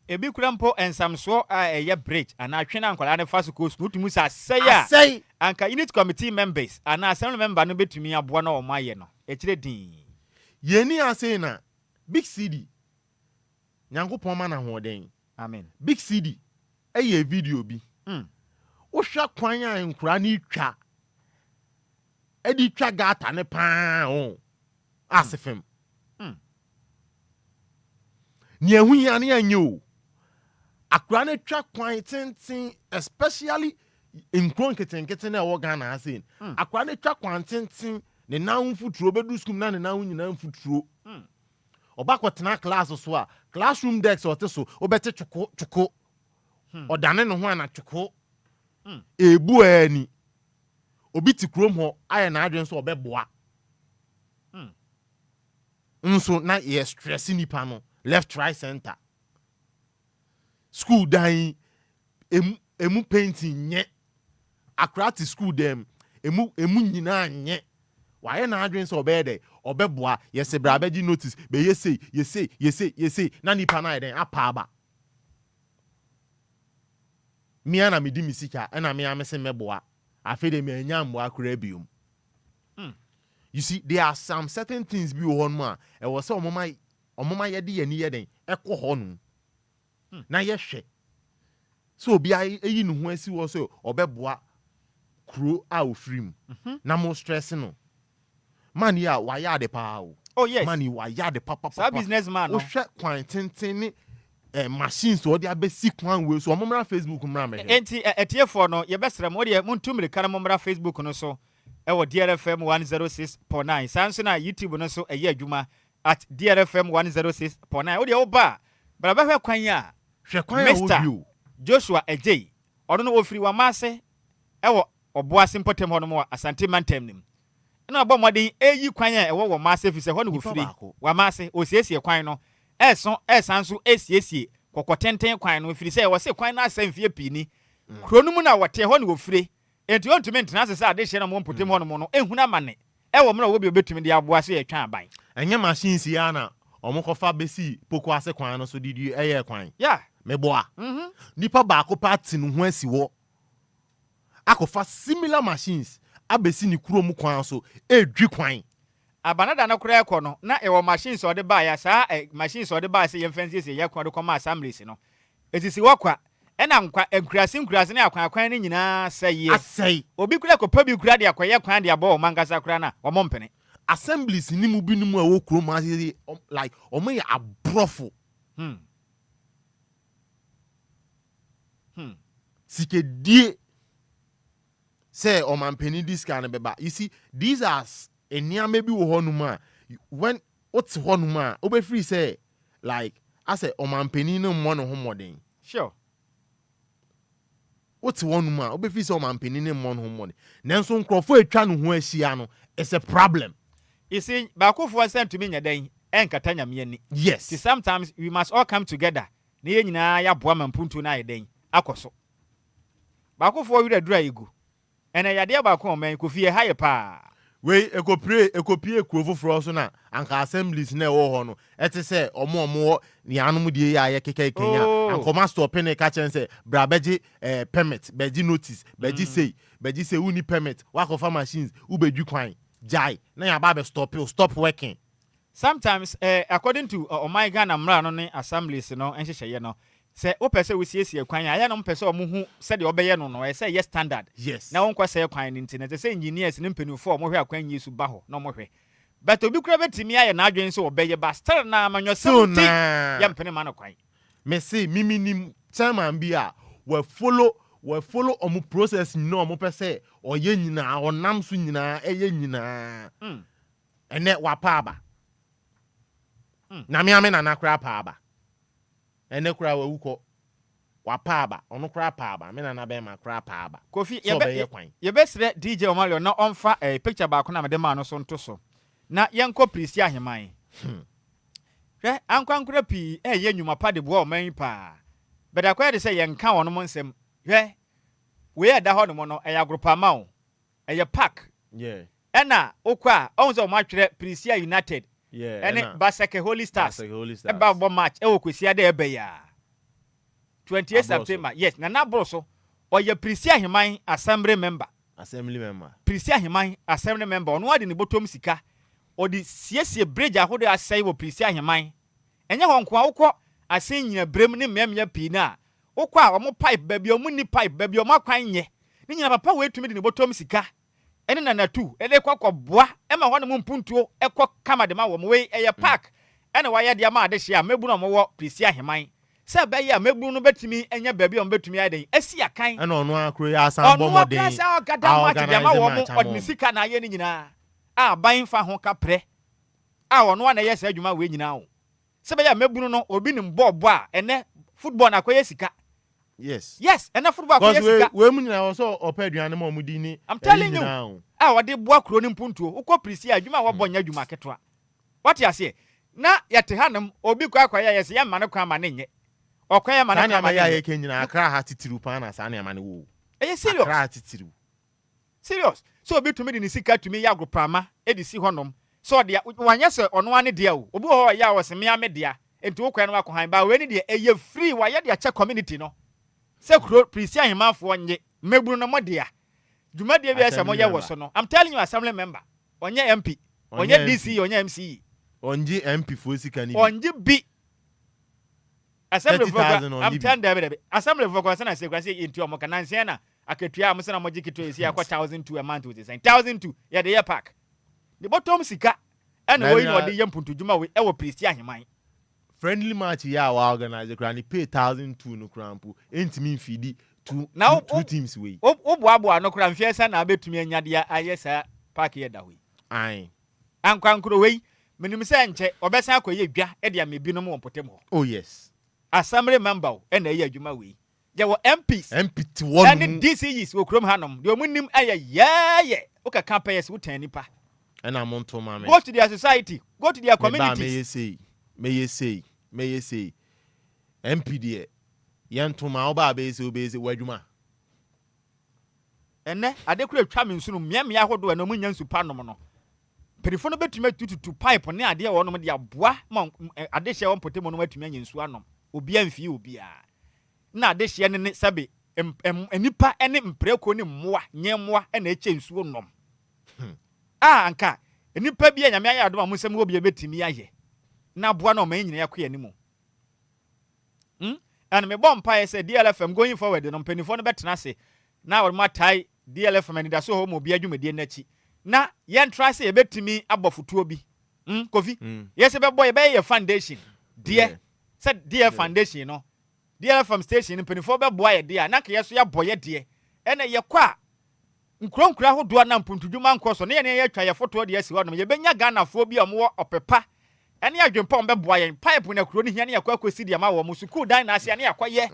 ebi kura mpo ensamso a eye bridge ana atwena ankwala ne faso ko school tumu sa say anka unit committee members ana assembly member no betumi aboa na o maye no ekire din yeni ase na big city nyankopon ma na hoden amen big city eye video bi wo hwa kwan a nkura ni twa edi twa gata ne paa o asefem ni ehu ya ne anyo akura ne twa kwan tenten especially nkron keten na wo Ghana asen akura ne twa kwan tenten ne nan futuro bedu school na ne nan nyina futuro obakotena class so a classroom desk ote so obete chuko odane no ho ana chuko ebu ani obi ti krom ho aye na adwen so obeboa nso na ye stress nipa no left right center school dan emu painting nye akrati school dem emu nyina nye waye na adwen so obede obeboa yese brabeji notice be yese na nipa na den apaba mia na medi misika na mia mese meboa afede me anya mboa kura biom you see there are some certain things bi wo no a e wo se omoma yede yani yeden ekọ ho no na ye hwe so obi ayi no ho asi wo so obeboa kuro a ofrim na mo stress no man ya wa ya de pa o oh yes man wa ya de papa sa businessman no o hwe kwan tenten ni machines so de abesi kwan we so omomra Facebook mra me enti etiefo no ye besere mo de muntumire kana momra Facebook no so ewo DLFM 106.9 sanso na YouTube no so eye adwuma at DLFM 106.9 o de wo ba bra ba hwe kwan a hwe kwan a wo Joshua Ejei ono no ofiri wa mase ewo oboase mpotem ho no mo asante mantem nim na abo modin eyi kwan a ewo wo mase fi se ho no wo firi wa mase osiesie kwan no esanso esiesie kokotenten kwan no firi se wo se kwan na asamfie pini kronum na wote ho no wo firi enti ontumi ntena se ade hye na mo mpotem ho no mo no ehuna mane ewo mna wo bi obetumi de aboase ye twa aban enye machines ya na omokofa besi poko ase kwan no so didi eye kwan yeah meboa nipa ba ko party no ho asi wo akofa similar machines abesi ni kuro mu kwan so edwi kwan abanada na kura ekọ no na ewo machines ode ba ya sa machines ode ba se ye fancy se ye kwan de koma assemblies no etisi wakwa ena nkwa Enquires na akwan ni nyina seye asei obi kura ko pa bi kura de akoye kwan de abo mangasa kura na wo mpene assemblies ni mu bi nimu a wo kuro ma like omo ya abrofo sike die say omampeni this kind beba you see these are enia maybe wo honuma when what's honuma obe free say like I say omampeni no mo no homoden sure what's honuma obe free say omampeni no mo no homoden nanso nkrofo etwa no ho ahia no it's a problem you see bakofo sent to me nyadan enkata nyame ni yes see sometimes we must all come together na ye nyina ya boa mampuntu na yedan akoso bakofo wi dura egu ena yade abako omen kofie haye pa we ekopie kurofoforo so na anka assemblies na ewo ho no ete se omo ni anum die ya ye keke Kenya ankoma stop ne ka chen se bra beji permit beji notice beji say uni permit wakofa machines ubedwi kwan jai na ya ba be stop working sometimes according to my Ghana mra no ne assemblies no enhyehyeye no se o pese we siesie kwan aya no pese o mu se de obeye no no say yes standard yes na won kwase kwan ni nti se engineers ne mpenufo mo hwe akwan yesu ba ho no mo hwe but obi kura betimi aye na adwen se obeye ba still na amanyo se ya mpene ma no kwan me say miminim time bi a we follow omu process no omu pese oye nyina onam so nyina eye nyina ene wa pa aba na me ame na nakra pa aba ene kura wa wuko wa paaba ono kura paaba me na be ma kura paaba Kofi ye besre DJ Omalio na onfa picture ba ko na me de ma no so nto so na yenko prisi aheman hwɛ ankwankora pii ɛyɛ nnwuma pa de boa ɔman pa but akɔyɛ de sɛ yɛnka wɔn mo nsɛm hwɛ we ɛda hɔ no mo no ɛyɛ agropama o ɛyɛ park ɛna okɔ a ɔn sɛ ɔmo atwerɛ Prisia United ɛne Baseke Holy Stars ɛba bɔ match ɛwɔ Kwesi de ɛbɛ ya 28 September yes na bro so ɔyɛ Prisia Heman assembly member Prisia Heman assembly member ɔno ade ne bottom sika ɔde siesie bridge ahodo asɛe wɔ Prisia Heman ɛnyɛ hɔ nko a wokɔ asen nyina brem ne mmɛmya pii na wokɔ a ɔmo pipe baabi ɔmo ni pipe baabi ɔmo akwan nyɛ ne nyina papa wɔ etumi de ne bottom sika ɛne nanatu ɛde kɔ boa ɛma hɔ ne mo mpuntuo ɛkɔ kama de ma wɔ mo wei ɛyɛ park ɛna wayɛ de ama ade hye a mebu no mo wɔ Prisia Heman sɛ bɛyɛ a mebu no betumi ɛnya baabi ɔmo betumi ayɛ den asi akan ɛna ɔno akro yɛ asan bɔ mɔden ɔno akra sɛ ɔgada match de ama wɔ mo ɔde ne sika na ayɛ ne nyinaa a ban fa ho kaprɛ a ɔno ana yɛ sɛ adwuma wei nyinaa o sɛ bɛyɛ a mebu no obi ne mbɔbɔ a ɛnɛ football na akɔyɛ sika yes ɛnɛ football akɔyɛ sika we mu nyinaa wɔ sɛ ɔpɛ aduane ma ɔmo di ni I'm telling you a wɔde boa kuro ne mpuntuo wokɔ Prisia adwuma a wɔbɔ nya adwuma ketewa wɔte ase na yɛte hanam obi kɔ akɔyɛ yɛ sɛ yɛ ma ne kwan ma ne nyɛ ɔkɔyɛ ma ne kwan ma ne yɛ yɛ nyinaa akra ha titiru pa na saa ne ma ne wo ɛyɛ serious akra titiru serious so obi tumi de ne sika tumi yɛ agroprama edi si hɔnom so ɔde wanyɛ sɛ ɔno ane deɛ o obi wɔ hɔ yɛ a wɔsɛ me ame deɛ enti wokɔ no akɔ han ba we ne deɛ ɛyɛ free wayɛ de akyɛ community no sɛ kuro Prisia Hemanfoɔ nye meburu no mo deɛ dwuma deɛ bi ɛsɛ mo yɛ wɔ so no I'm telling you assembly member ɔnyɛ MP ɔnyɛ DC ɔnyɛ MCE ɔnye MP fo sika ni ɔnye bi assembly program I'm telling them assembly program sɛ na sɛ kwase enti ɔmo kana nsia na akatua am sɛ na mo gye kito esi akɔ 1,200 a month with say 1,200 yɛ de yɛ pack the bottom sika ɛna wo yi na ɔde yɛ mpuntu dwuma we ɛwɔ Prisia Heman friendly match ya wa organize kra ni pay 1,200 no krampo entimi mfidi two teams we oboaboa no kra mfie sa na abetumi anyade ayɛ sa park yɛ da we ai ankwankro we menim sɛ nkyɛ obesan akɔyɛ dwa e de amebinom wɔ potem hɔ oh yes assembly member ɛna ɛyɛ adwuma we yɛ wɔ MPs MP ti won and DCs wɔ krom hanom de omunim ayɛ yɛyɛ woka campaigns wotan nipa ɛna monto ma me go to their society go to their communities may you say MP de yentoma oba be se obese wadwuma ene ade kura twa me nsunu mmea ahodo na munya nsupa nom no perifo no betumi tututu pipe ne ade wɔ nom de aboa ma ade hye wɔ mpotemo no matumi anya nsu anom obia mfie obia na ade hye ne sebe enipa ene mpreko ne mmoa nyemmoa na eche nsu nom anka enipa bia nyame ayɛ adoma mo nsɛm obia betumi ayɛ na aboa na o man nyina yakɔ animu and me bomb pie say DLFM going forward no mpanifo no betena se na wo matai DLFM Anidaso Wɔhɔ obi adwumadi n'achi na yen try say ebetimi abofutuo bi kofi yes be boy be ye foundation dear said dear foundation no DLFM station mpanifo be boy dear na ka yeso ya boye dear ene ye kwa nkronkra hodo na mpuntudwuma nkoso ne ye atwa ye foto de asi wadom ye benya Ghana fo bi omwo opepa ene adwempa on be boa yen pipe na kuro ne hia ne yakwa akosi de ma wo mu school dan na asia ne yakoye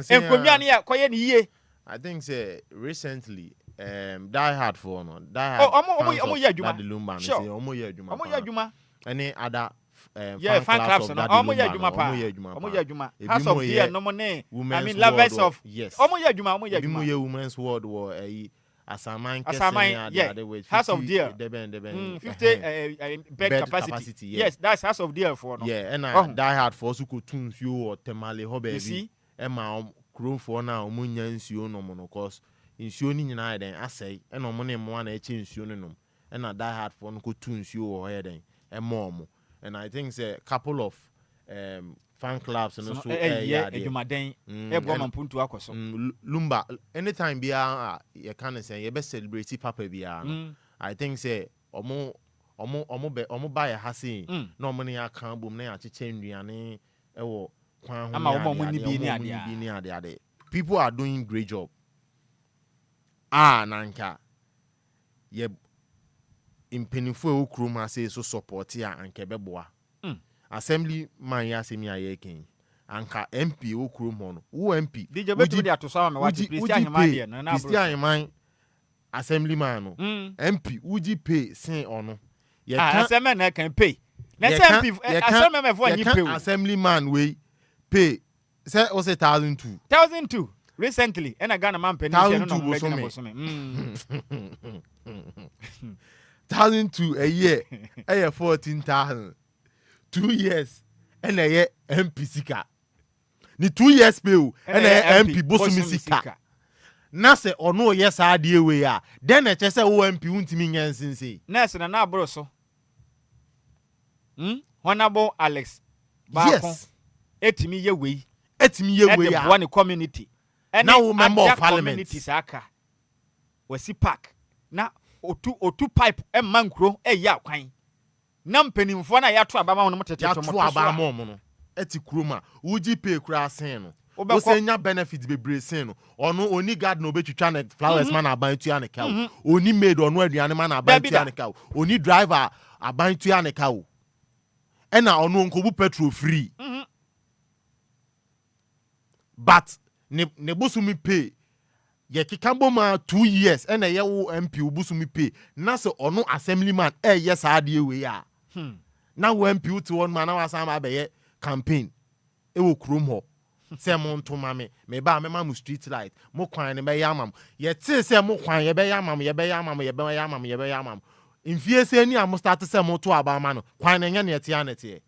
enkonwa ne yakoye ne yie I think say recently die hard for no die hard omo ye adwuma the Lumba say omo ye adwuma any other fan clubs no omo ye adwuma pa omo ye adwuma house of dear no mo ne I mean lovers of yes omo ye adwuma women's world war Asaman yeah. House of Deer 50 bed capacity yes that's House of Deer for no yeah and die hard for so ko tun fio or temale ho baby e ma krom for na omunya nsuo no mo no cause nsuo ni nyina den asai e no mo ne mo na eche nsuo no nom e na die hard for no ko tun nsuo ho he den e mo and I think say couple of fan clubs and so yeah edumaden e bo mampuntu akoso Lumba anytime bia you can say you best celebrate papa bia I think say omo ba ya hase na omo ne aka bom na ya cheche nduane e wo kwan ho ama omo ni bi ni ade people are doing great job nanka ye impenifo e okrum ase so support ya anke beboa assembly man ya semi ayeken anka MP okrum ho no wo MP DJ betu dia to sawa me wati Prisia Heman dia na Prisia Heman assembly man no MP uji pay sen ono ye kan assembly na kan pay assemblyman we pay say o say 1,200. 1,200 recently and I Ghana man penny no 1,200 a year. 14,000. 2 years and a year MP sika. Ni 2 years pay and a MP bosumi sika. Na se ono yes adie we ya. Then e chese o MP untimi nyansinse. Nurse na na bro so. Honorable Alex Bakon. Yes. Etimi ye we. Etimi ye we ya. One community. Now member of parliament. Community saka. Wasi park. Na otu pipe mankro ya kwan. Na mpanimfo na ya to abama no motete to moto abama mo no. Eti kuroma. Uji pay kura sen no. Osenya benefits bebre sen no. Ono oni garden obetwitwa na flowers man aban tu ane ka. Oni maid ono aduane man aban tu ane ka. Oni driver aban tu ane ka. Ena ono nkobu petrol free. But ne bosumi pay ye kikambo ma 2 years ena ye wo MP bosumi pay na so ono assemblyman yes ade we ya na wo MP uti won man na wasama abaye campaign e wo krom ho se mo ntoma me ba me ma mu street light mo kwan ne be yamam ye ti se mo kwan ye be yamam infie se ni am start se mo to abama no kwan ne nya ne tie anete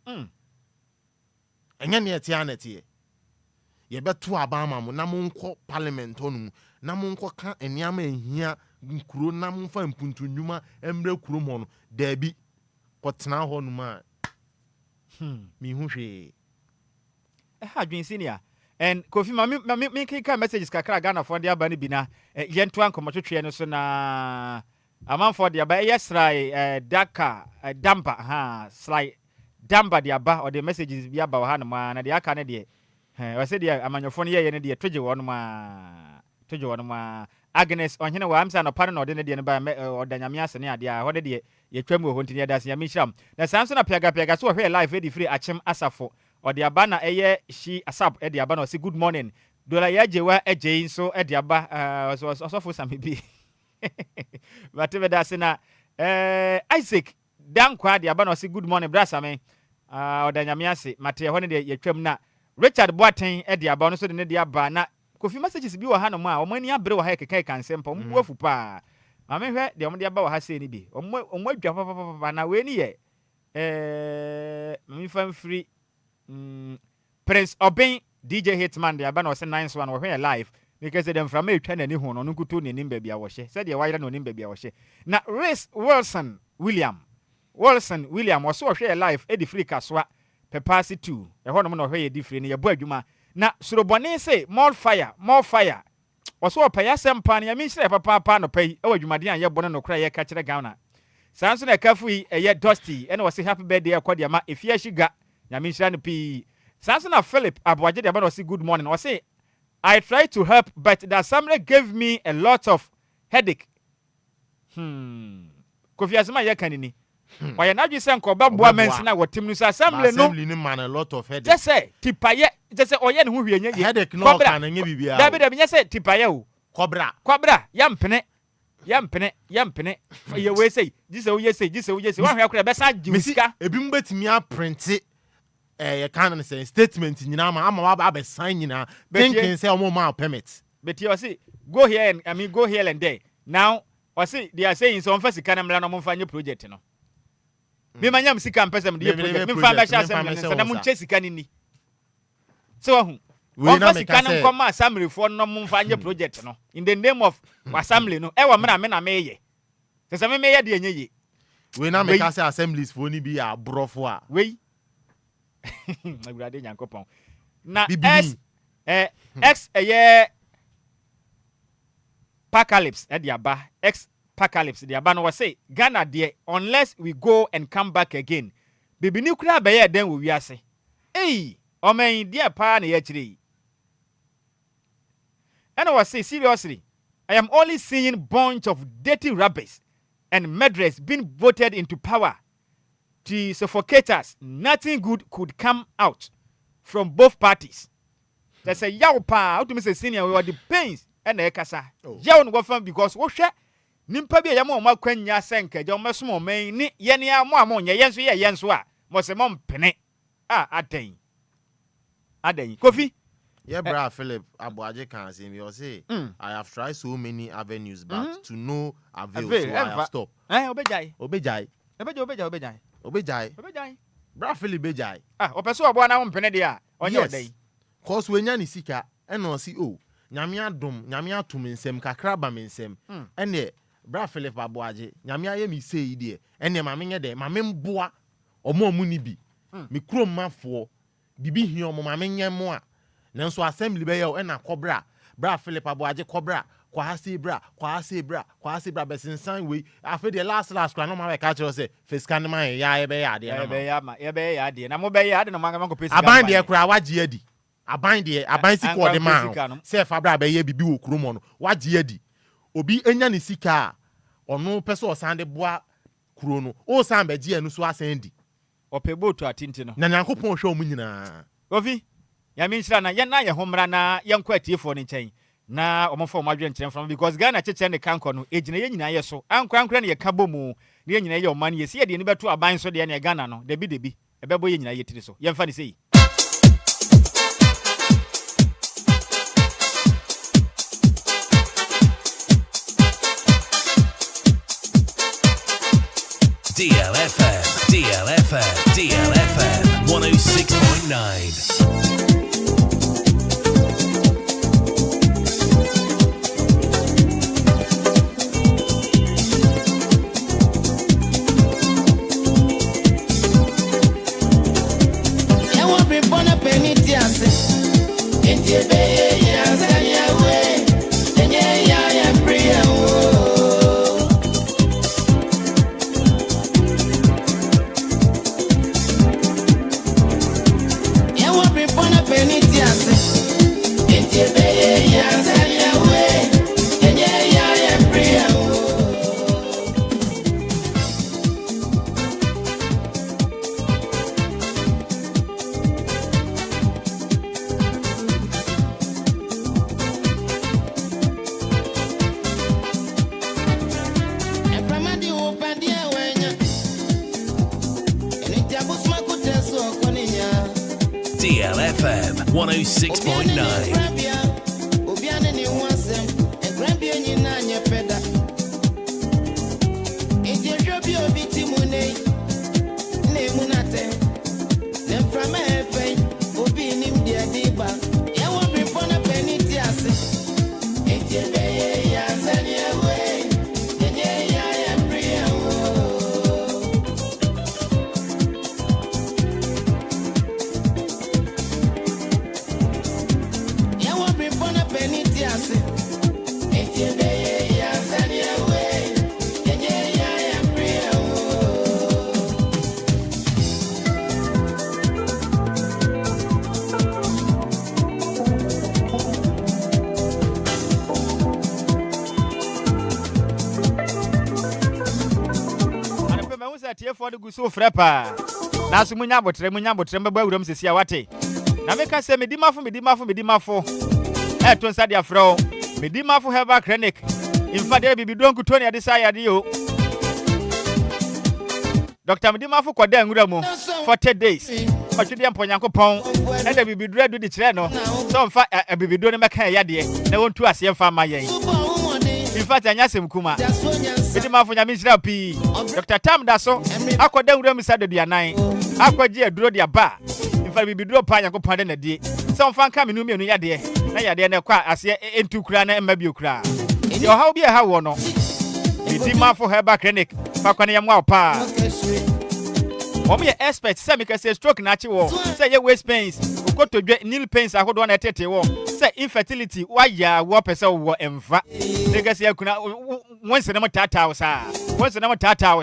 enya ne tie anete ye beto abama mo na mo nko parliament onu na mo nko ka eniama ehia nkuro na mo fa mpuntu nnwuma emre kuro mo no da bi kotena ho no ma mi hu hwe adwen senior and Kofi me kika messages kakra Ghana for dia ba ne bi na yentu ankomotwetwe no so na amanfo dia ba yesrai daka damba slide damba dia ba or the messages bia ba ha no ma na dia aka ne de I said, amanyofo ye ne de toje wonu ma Agnes onhene wa amsa no pare no de ne de ne ba odanyame ase ne ade a hode de ye twam wo hontini da se ya mishram na sanso na piaga so hwe live edi free achem asafo ode aba na eye shi asap ede aba na say good morning dola ya jewa eje so ede aba osofo samebi batebe da se na Isaac dankwa ade aba na say good morning brasa me odanyame ase mate hone de ye twam na Richard Boaten edi aba no so de ne de aba na Kofi messages bi wo ha no ma omani abre wo ha keke kan sempa mbu afu pa ma me hwe de omde aba wo ha se ni bi omo adwa papa na we ni ye mi fam free Prince Obin DJ Hitman de aba no se 91 wo hwe live because them from etwa na ni hu no nkuto ne nim ba bia wo hye se de wayira no nim ba bia wo hye na Race Wilson William wo so hwe live edi free kaswa Pepasi 2 ehɔ no mo na hwɛ yɛ difre ne yɛ bɔ adwuma na surobɔne se more fire ɔso ɔpɛya sempa ne yɛmi hyerɛ papa no pɛyi ɛwɔ adwumade a yɛ bɔ no kora yɛ ka kyerɛ Ghana saa nso na kafu yi ɛyɛ Dusty ɛna wɔse happy birthday akɔ de ama efia hyiga yɛmi hyerɛ no pii saa nso na Philip aboagye de aba na wɔse good morning wɔse I try to help but the assembly gave me a lot of headache Kofi Asema yɛ kanini Why not you send Koba mention what Tim Nusa assembly no man a lot of headache. Just say Tipaye, just say Oyen who ye headache no can give you. David say Tipaye Cobra yampene you way say this one here best Jiska ebim betimi a print e can say statement nyina ma ama ba sign nyina thinking say omo ma permit. But you see go here and go here and there. Now I see they are saying so first can am no mfa project no. Me manyam sika mpesem de project me fa ba sha assembly so na mun chesika ni so hu we na me ka say come assembly for no mun fa anye project no in the name of assembly no e wo me na me ye se me ye de anye ye we na me ka say assemblies for ni bi a brofo a we agurade nyankopon na x ye Apocalypse e dia ba x Apocalypse the abano was say Ghana there unless we go and come back again. Baby ni kura be then we ase. Hey, o men there pa na ye kire. And I was say seriously, I am only seeing bunch of dirty rubbish and murderers being voted into power to suffocate us. Nothing good could come out from both parties. They say yaw pa, how to say senior we the pains and the kasa. Yaw no go fam because wo hwe nimpa bi ya mo kwanya senka je o meso mo men ni ye ne ya mo amonye yenso ye yenso a mo se mom pene aden Kofi yeah bra Philip Abuaje can say me say I have tried so many avenues but to no avail so I have stopped obejai bra Philip bejai opeso obo na mpene de a onye odan cause we nya ni sika ena o si nyame adom nyame atum nsem kakra ba mensem ene bra Philip Abuaje nyame aye mi sei de ene ma menye de ma memboa omo ni bi me krom mafo bibi hia omo ma menye mo a nanso assembly be ye ena kobra bra Philip Abuaje kobra kwa hase bra besensan we afi the last kwa no ma be ka kire say fiscal man ya ye be ya de na mo be ya de no ma ko pesi aban de kura waje adi aban si ko de man say fa bra be ye bibi wo kromo no waje adi obi enya ne sika ono pese o san de boa kuro no o san be je anu so asan di opeboto atinti no na nyankopon hwe o mu nyina Kofi ya mi nshira na ye na ye homra na ye nkwa tiefo ni nchen na omofo omadwe nchen from because Ghana cheche ne kanko no ejina ye nyina ye so ankwa ne ye kabomu ne ye nyina ye oman ye se ye de ni beto aban so de ne Ghana no debi ebebo ye nyina ye tiri so ye mfa ni sei DLFM 106.9. DLFM 106.9. For the guso frepa na so munya botre mbaba awuram sesi a wate na meka se medimafo to nsa dia fro medimafo herbal clinic infade bibido nkuto ne ade sa yade yo Dr. Medimafo koda nwura mu 40 days otwede amponyankopon na da bibido adu di kire no so mfa bibido ne meka yade na wontu ase mfa mayen in fact anya semkuma Medimafo nya minjira pi Dr. Anidaso akoda nwura mu sade duanan akwaji aduro dia ba infa bibiduro pa yankopon de na die so mfa nka menu mienu yade na yade na kwa ase entu kura na emma bi okura ti ohaw bi e ha wo no Medimafo herbal clinic fa kwane yamwa pa omo ye expert say me say stroke na chi wo say ye waist pains ukotodwe nil pains ahodo na etete wo say infertility waya wo pese wo emfa legacy akuna wonse na mtata wo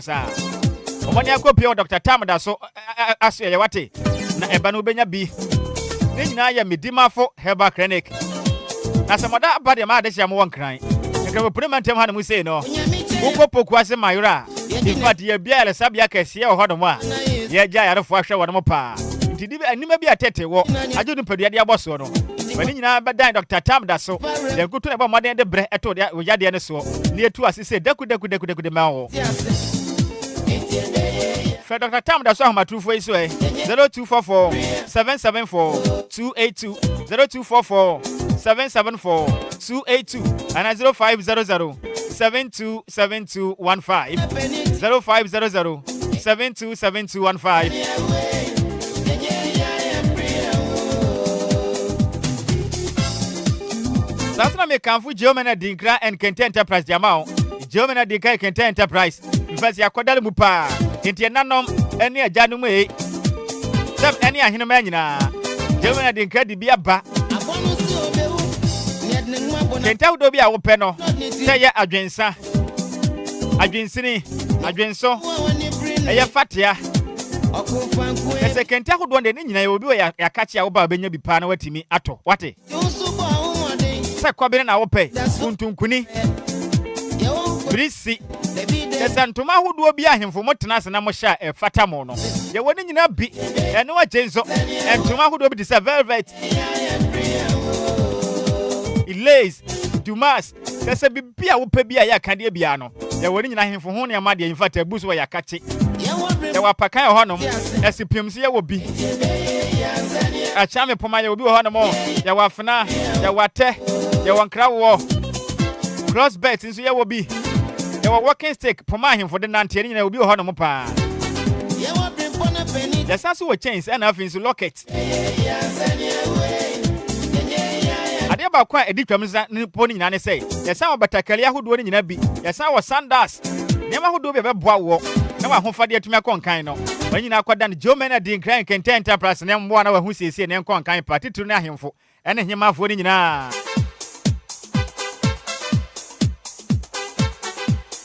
sa omani akopia Dr. Anidaso aso ye wate na eba no benya bi ne nyina ya Medimafo herbal clinic na samoda abade ma ade hia mo wonkran ekra promentem ha na mu sei no ukopoku ase mayura in fact ye bia ele sabia kese ho hodo mo a ye ja yarefo ahwe wo no pa ntidi anima bi atete wo ajudu padua de aboso no wani nyina bedan Dr. Anidaso ye kutu na ba moden de bre eto de wo yade ne so ne etu ase se daku de ma wo Dr. Tam da so ahmatufo iso 0244 774 282 0244 774 282 and 0500 727215 0500 727215. That's not me come for German Dinkra and Kente Enterprise Jamao. German Dinkra Kente Enterprise. Because you are Kodal Mupa. Intianum, any a Janume. Some any a Hinamanina. German Dinkra di Biaba. Kente Udobia Openo. Say ya Adwensa. Adwensini. Adwenso. Eya Fatia. Ese Kente Udwande Nina will be a catcher over Benya Bipana Watimi Ato. What? Sa kwabere na wope untunkuni brisi esantuma hodo bi ahemfo motena se na mo sha fata mo no ye woni nyina bi ene wa genzo entuma hodo bi dise velvet Ilays Dumas kase bibia wope bia ya kade bia no ye woni nyina ahemfo ho ne ma de infata buso wa yakate ye wa pakan ho no esipimse ye wo bi achame poma ye obi ho no mo ye wa fena ye wate ye wankra wo cross bet nso ye wo bi ye wo walking stick poma him for the nante ni na obi ho no mo pa ye wo brimpona penny the sasu wo chains and afin so locket ade ba kwa editwam ni poni nyina ne say ye sa obatakali ahodo ni nyina bi ye sa wo sandals nema ahodo bi beboa wo na wa hofade atumi akonkan no wanyina akwada no Jomena din Grand Kente Enterprise ne mboa na wa hu siesie ne nkonkan party tru na ahemfo ene hemafo ni nyina.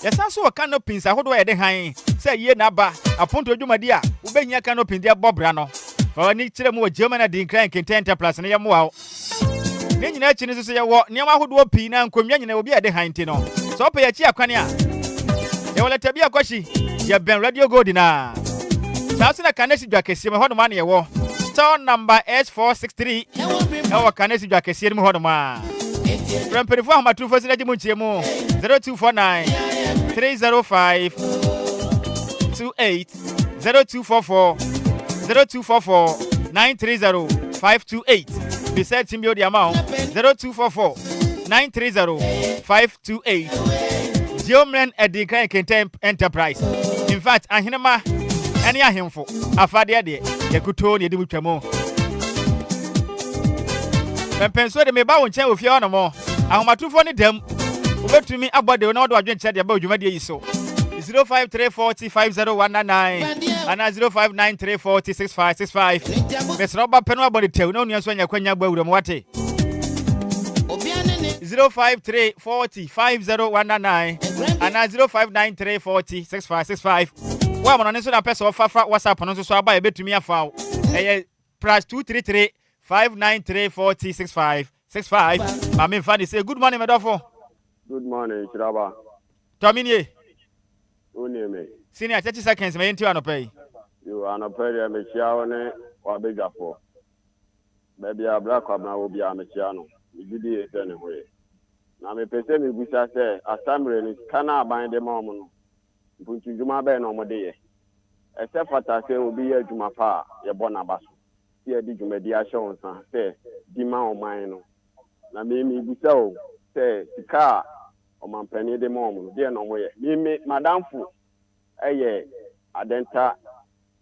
Yasanso wa canopins ahodo ye de han say ye na ba aponto adwumadi a ubenya canopin de bobra no fa ni kire mu wa Jomena din Grand Kente Enterprise ne yemo a ne nyina chi ne so ye wo ne ahodo pi na nkomya nyina obi ade han ti no so pe ya chi akwane a ye wala tabi akwashi ye ben radio gold na South na Kanesi Dwakesi me hono ma ne ye wo store number S463 e wo Kanesi Dwakesi mu hono ma from perifo amatu fo sinaji mu nchiemu 0249 305 28 0244 930 528 beside Timbio the amount 0244 930 528 Geomren Edika Kente Enterprise. In fact, ahinema any ahemfo afade de yakuto ne de mutwamo. Pempenso de meba won chen ofie ono mo. Ahomatufo ne dam. Obetumi abode na odo adwen che de ba odwumade yi so. 0534050199 and 0593406565. Mesro ba peno abode tew na onuan so anya kwanya gba wuram wate. 0534050199 and 0593406565. Wa mono nso na pesa ofafa WhatsApp no so aba ebetumi afa eye +233 593406565. Mama Fanny say good morning medofo. Good morning Nhyiraba. Tomini. Onime. Senior 30 seconds me enti anopai. You anopai me chia one wa begafo. Baby abla kwabna Obia me chia no. Igidi ese ne hoye. Na me pese me busa se asamre ni kana aban de ma no. Mpuntu djuma be na omode ye. Ese fata se obi ye djuma pa ye bona baso. Ye di djuma di a show san se di ma oman no. Na me busa o se sika omanpani de ma no de na omoye. Me madamfu eye adenta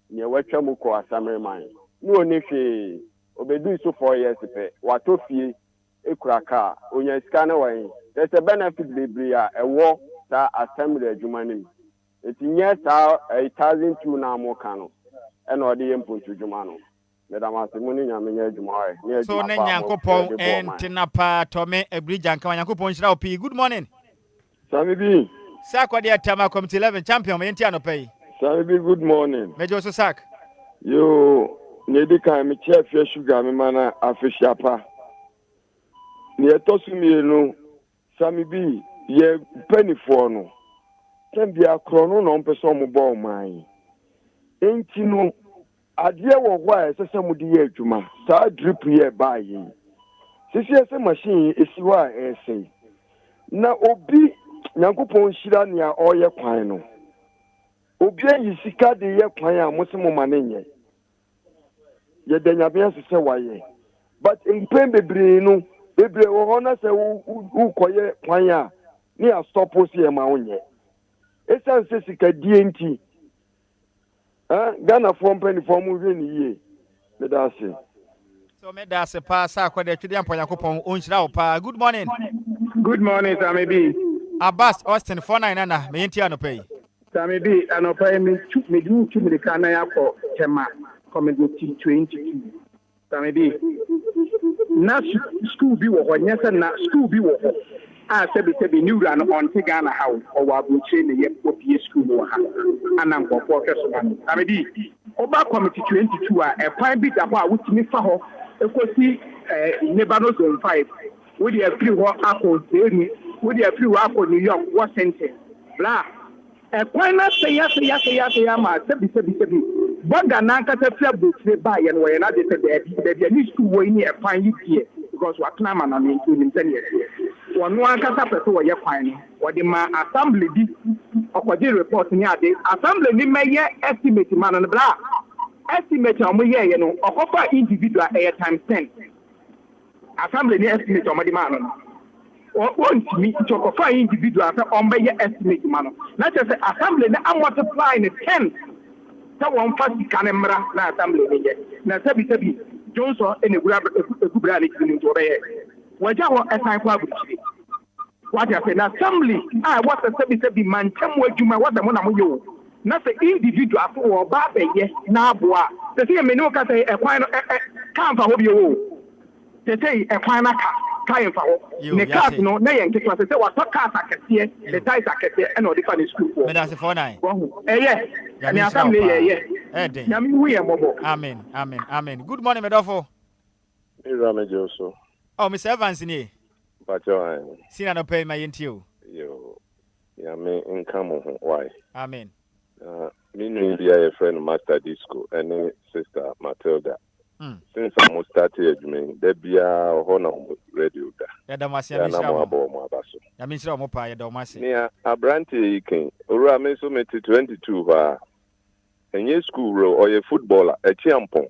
ne watwa mu ko asamre man. No oni hwe obedu so 4 years pe watofie ekuraka onya sika na wan there's a benefit bebria ewo ta assembly adwuma nim etinye ta 1002 na amoka no e na ode yempontu adwuma no medam asemu ni nyame nya adwuma ai so ne nyankopon entinapa tome ebrija nka nyankopon hira opi. Good morning Sammy B Sakwadi atama committee 11 champion me enti anopai. Sammy B good morning mejo so sak yo nedika me chef sugar me mana afishiapa ne etosumi Sammy B ye penifo no tembia krono no mpeso mo bo man enti no ade wo ho a sese mo de ye adwuma sa drip ye ba yi sisi ese machine esiwa ese na obi nyankopon hira ne a oye kwan no Obia yi sika de ye kwan a mo se mo ma nenye. Ye de nyabia se waye. But in pen bebre no, bebre wo hona se wo koye kwan a ni a stop o se ma wonye. Esan se sika die nti. Ghana form pen form hwe ni ye. Me da se. So me da se pa sa kwade twede ampa yakopon onhyira wo pa. Good morning. Good morning, Sammy B. Abbas Austin 49 na me yenti anopai. Sammy B, anopai me do to me kana ya ko tema comedy 22. Sammy B. Na school bi wo ho nyesa na school bi wo ho. A sebi new run on Ghana house or wabuche ne ye opie school wo ha. Anan ko for keso man. Sammy B. Oba committee 22 a pan bi da ho a wutimi fa ho ekosi Nebano zone 5. Would you free what apple theory? Would you free what New York Washington? Blah. A quina say yes, ma, sebi. But the Nanka Flabby by and when I did the new school way near fine year because what Naman I mean to him 10 years. One Catapato or your fine, or the ma assembly or what they report in your day. Assembly may estimate man on the blah. Estimate on me, you know, or offer individual airtime 10. Assembly ni estimate on my demand. Or want me to talk of individual on by your estimate man. Not just assembly, I'm multiplying 10. So one first camera, na assembly. Now, Sabi, Johnson and a good brand into a Wajawa as I publish. What I said, assembly, I was a Sabi man, tell what you might want the one among you. Not the individual or Baba, yes, Nabua. The same Menoka say a final camp for you. They say a final time for the cars, no, nay, and take what they say was what cars I can see, the ties I can see, and all the funny school. But that's a 49. Yes, and the assembly, yes. Amen. Good morning, Medofo. Joso. Oh, Mr. Evans in here. But you see, no pay my into you. Yeah, me income. Why? Amen. Me know a friend Master Disco and sister Matilda. Since I almost started, there be a honor radio. Yeah, Damasia, I mean, so Mopa, Domasi. Near a brandy king, or I may so 22 and your school row or a footballer, a champon,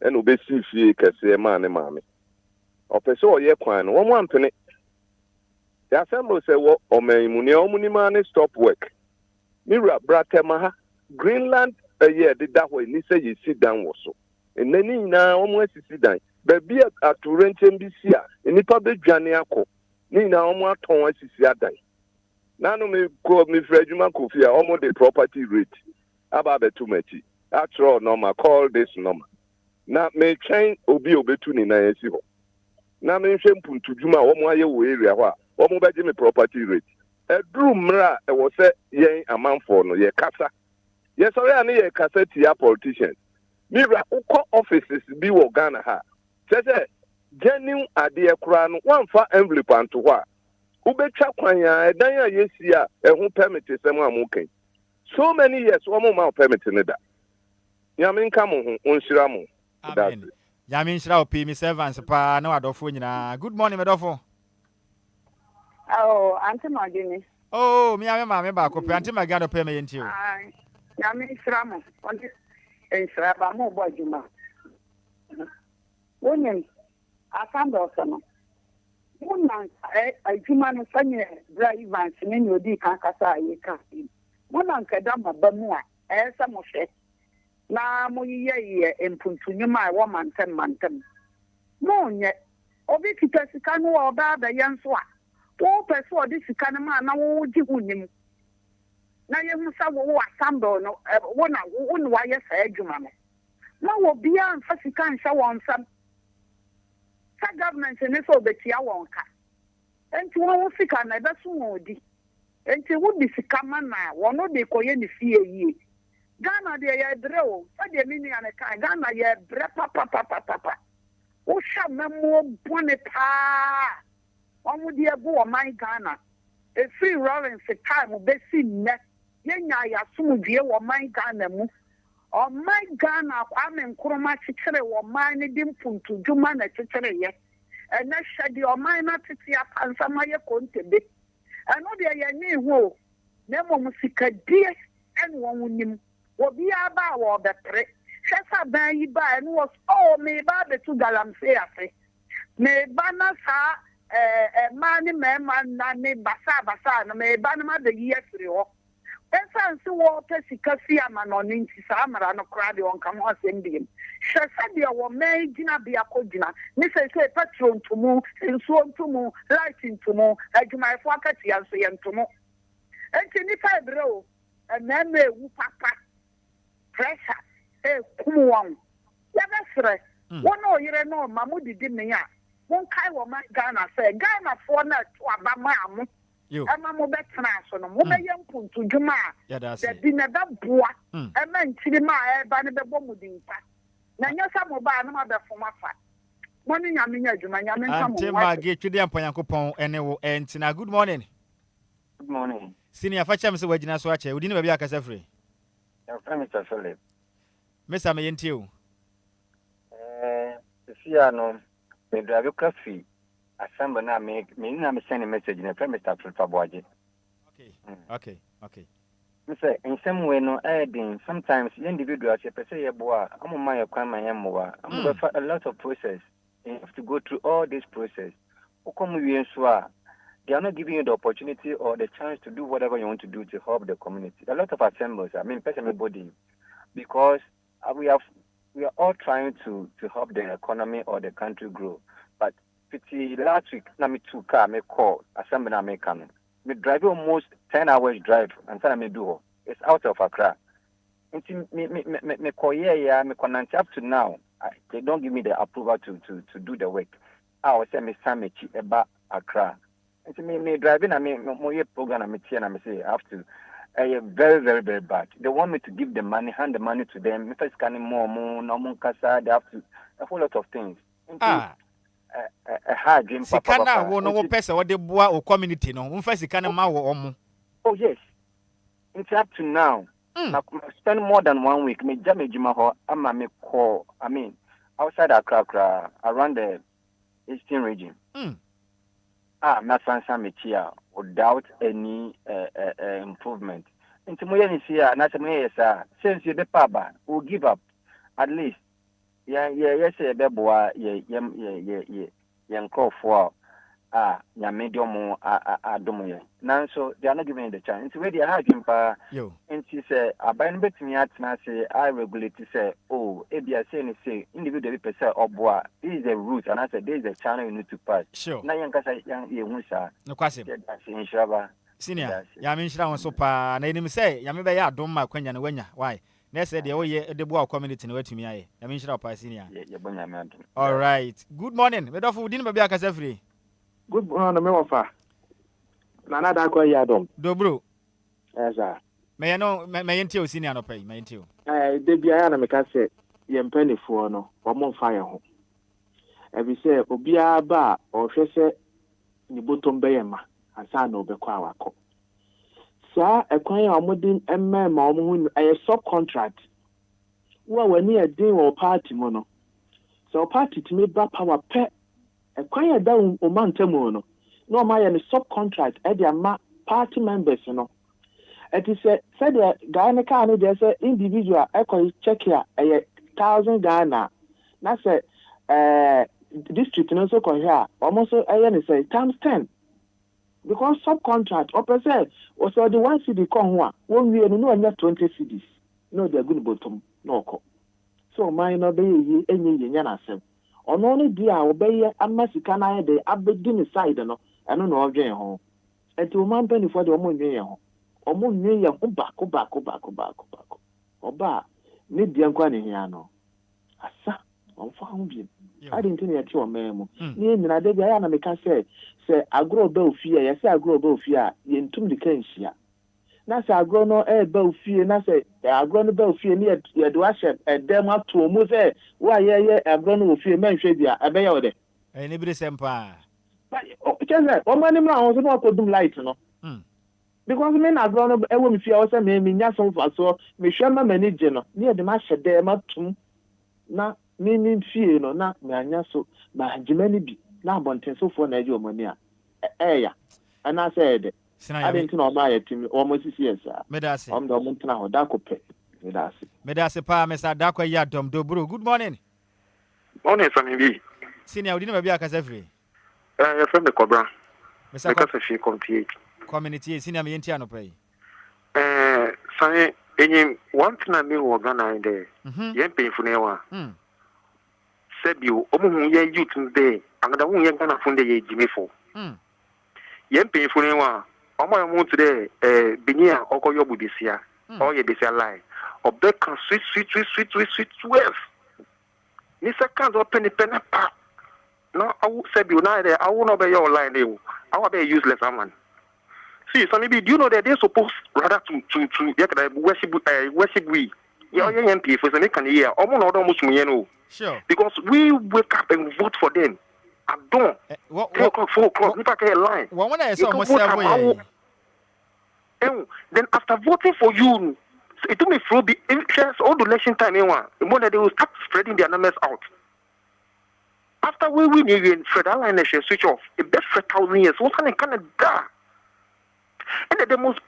and obesi fee can say a man and mammy. Or so ye quan, one penny. The assembly say, what, or may Munimani stop work. Mira, Bratemaha, Greenland, a year did that way, Nisa, you sit down also. And then now almost sit down. But be at to rent MBC, and the public Janiaco. Nina almost torn Sisiadai. Now, me call me Fredjuma Kofia, almost the property rate. About the too much. After all, normal, call this number. Now, may change Obia between in Nayasiho. Now, me shampoo to Juma, almost area, almost by property rate. A room, I was a young amount for no, ye casa. Yes, I need a cassette here, politicians. Mira, uko offices be wo Ghana ha. Sese, genuine idea crown, one for envelope and to what? Ubecha kwanya, danya yesia, who permitted someone okay. So many years, one more permitting that. Yamin come on Shiramu. Amen. Yamin Shrao P. Miss Evans, pa, no, Adolfo. Good morning, Adolfo. Oh, Auntie Magini. Oh, me, I'm a back up. Auntie Magano pay me into you. Yamin Shramo. Nhyiraba Kwadwo Sammy. Women, I found also no. Woman, I human funny brave and singing your deep cancasa, you can't. Woman, Kadama Bamua, some of it. Now, Moye, and Puntunuma, woman, 10 months. No, yet. Obiki Pesicano or Baba Yan Swat. All persuade this kind of man, now would you win him. Now you must have a sambo, no, one wire said, you mamma. Now will be on first you can't show on some government and it's all the Tiawanka. And to one sick and I that's moody. And to would be sick man now, one of the Koyeni fear ye. Ghana, they are drill, but they meaning and a kind Ghana, ye papa. Oh, shall more boneta. One would dear go on my Ghana. A free rolling for time will be seen net. Yenya ya sumu die wo man Ghana mu o man Ghana kwame nkroma chichire wo man ne dimpuntu djuma na chichire ye ena hwede o man na tete apansama ye kontebe eno de ye ni ho na mom sikadie anyone with him. What be about or the trick? Shasa ban you buy and was oh me ba the two galam say me bana sa mani man na me basa na me bana ma the year free ho. Esan si wo pesi kasi ama no ninti sa amara no krade on kam ho asembiem. Shasa dia wo me gina bia ko gina. Ni say petrol ntumu, nsuo ntumu, light ntumu, adwuma efo akati anso ye ntumu. Enti ni fa ebro na me wu papa. Pressure kumwan. Ya besre. Wono yire no mamu didi me ya. Won kai wo ma Ghana say Ghana for na to abama amu. Ama mo betra so no mo be yempuntu dwuma da bi na da boa ama ntiri ma ba ne bebo mudinpa na nyasa mo ba na ma be foma fa mo ni nyame nya dwuma nyame nka mo ante ma ge twede ampanyankopon ene wo entina. Good morning. Good morning. Senior facha me se wagina so ache udi ne ba bi akasa free. Mr. Philip. Mr. Mayenti o. Sia no me drive coffee. Asamba na me na me send a message na friend Mr. Philip Aboaje. Okay. Me say in some way no adding sometimes individuals you say ye boa am my kwan my emwa am go for a lot of process. You have to go through all this process. Okom wi nso a they are not giving you the opportunity or the chance to do whatever you want to do to help the community. A lot of assemblies, I mean, everybody, because we are all trying to help the economy or the country grow. But last week, na me two car me call assembly na me come. Me drive almost 10 hours drive and then me do. It's out of Accra. Me call yeah me connect up to now. They don't give me the approval to do the work. I was say me Sammy about Accra. And me driving and me program and me say I have to. Very, very, very bad. They want me to give the money, hand the money to them. If I scan more, no kasa, they have to a whole lot of things. A hard dream. Sikana wo no pesa wo de boa o community no. Unfa sikana ma wo omo. Oh yes. It's up to now. I spend more than 1 week. Me jama ho ama me call. I mean, outside Accra, around the eastern region. Na sansa me chia without any improvement. Into moye ni sia na se moye sa since you be paba will give up at least. Yes e be boa ye nkofo nya medium adom ye. Nanso they are not giving the chance. Into where they are gimpa into say aban betimi atna say I regulate say ebia say individual be say oboa. This is the route and I said this is the channel you need to pass. Sure. Na yen kasa ye hu sa. No kwase. Nhyiraba. Senior, ya me nhyira won so pa na enim say ya me be ya adom ma kwanya na wanya. Why? Na say de wo ye de boa community na watumi aye. Ya me nhyira pa senior. Ye bonya me adom. All right. Good morning. Me dofo udi ne ba bi akasa free. Good morning, me wafa. Na na da ko ya dom. Dobro. Yes sir. Me yenti o senior no pay, me yenti o. De bia ya na me ka say ye mpanifo no, wo mo fa ye ho. E bi say Obia ba o hwe say ni botom be ye ma, asa na obekọ awakọ. Sa ekwan ya omodin emme ma omo hu subcontract. Wo wani e din wo party mo no. So party to me ba power pe ekwan ya da o mantemu no. No ma ye ni subcontract e dia ma party members no. It is said the Ghana can there's an individual echo check here 1,000 Ghana. That's district also call here almost say times 10. Because subcontract or say also the 1 city come one we no 20 cities. No, they're good bottom no co. So mine no be any yana sem. On only dia obey a massicana de abedin side no and no object home. And to man penny for the woman. Omo nwe ya baako oba ne dia nkwa ne hia no asa onfa ho bi ade ntini ya ti o memu ni nyina de bia ya na meka se agro ba ofie ya se agro ba ofie a ye ntum de kan hia na se agro no ba ofie na se agro no ba ofie ni ye do ahye edem ato mu se wa ye agro no ofie manhwe bia ebe ya ode ni bi sempa o cheze o mani mra ho so no akodum light no because me na grown e wo me fia wo say me nya so fa so me hwe ma manager no ne de ma hyede ma tum na me fie no na me anya so ma hajima ni bi na abonten so fo na eje omani a ya ana say de I didn't know my team almost years. Medasi. I'm the Montana Dacope. Medasi pa Mr. Dakwa Yadom Dobro. Good morning. Morning, Sammy. Senior, we didn't be a Casavri. You're from the Cobra. Mr. Because community, senior me Intiano pay. Sammy, one thing I knew Ghana in there. Yen pay for never. Said you, youth today, and the one you're gonna find the Jimmy for. Yen pay for never. I'm going today, Binia, or Yobudia, or Yabisia lie. Or Becca, sweet, wealth. Mr. Can't open the pen up. No, I will say you neither. I will not be your line. I will be a useless man. See, so maybe do you know that they're supposed rather to worship we. Your MP for the next year. Almost sure. Because we wake up and vote for them. I don't. 3 o'clock, 4 o'clock. If I get a line. When I saw myself, then after voting for you, it took me through the interest all the election time. More that they will start spreading their numbers out. After we win, you Federal line switch off. The best for 1,000 years. What's in Canada? And the most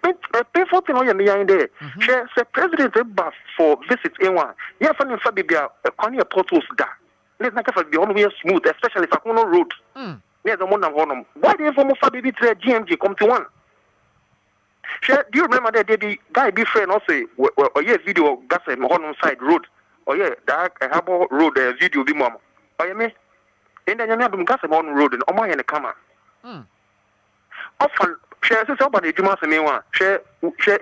painful thing on your there. The president for visit anyone. Yeah, for Fabia, a portals da. Let's not have the only smooth, especially if I go on road. Near the one of them. Why the informal Fabia GMG come to one? Do you remember that the guy be friend also or yeah video gas on side road or yeah that harbor road video be mom or yeah me and then you have gas on road and my in the camera often share somebody do mass me one share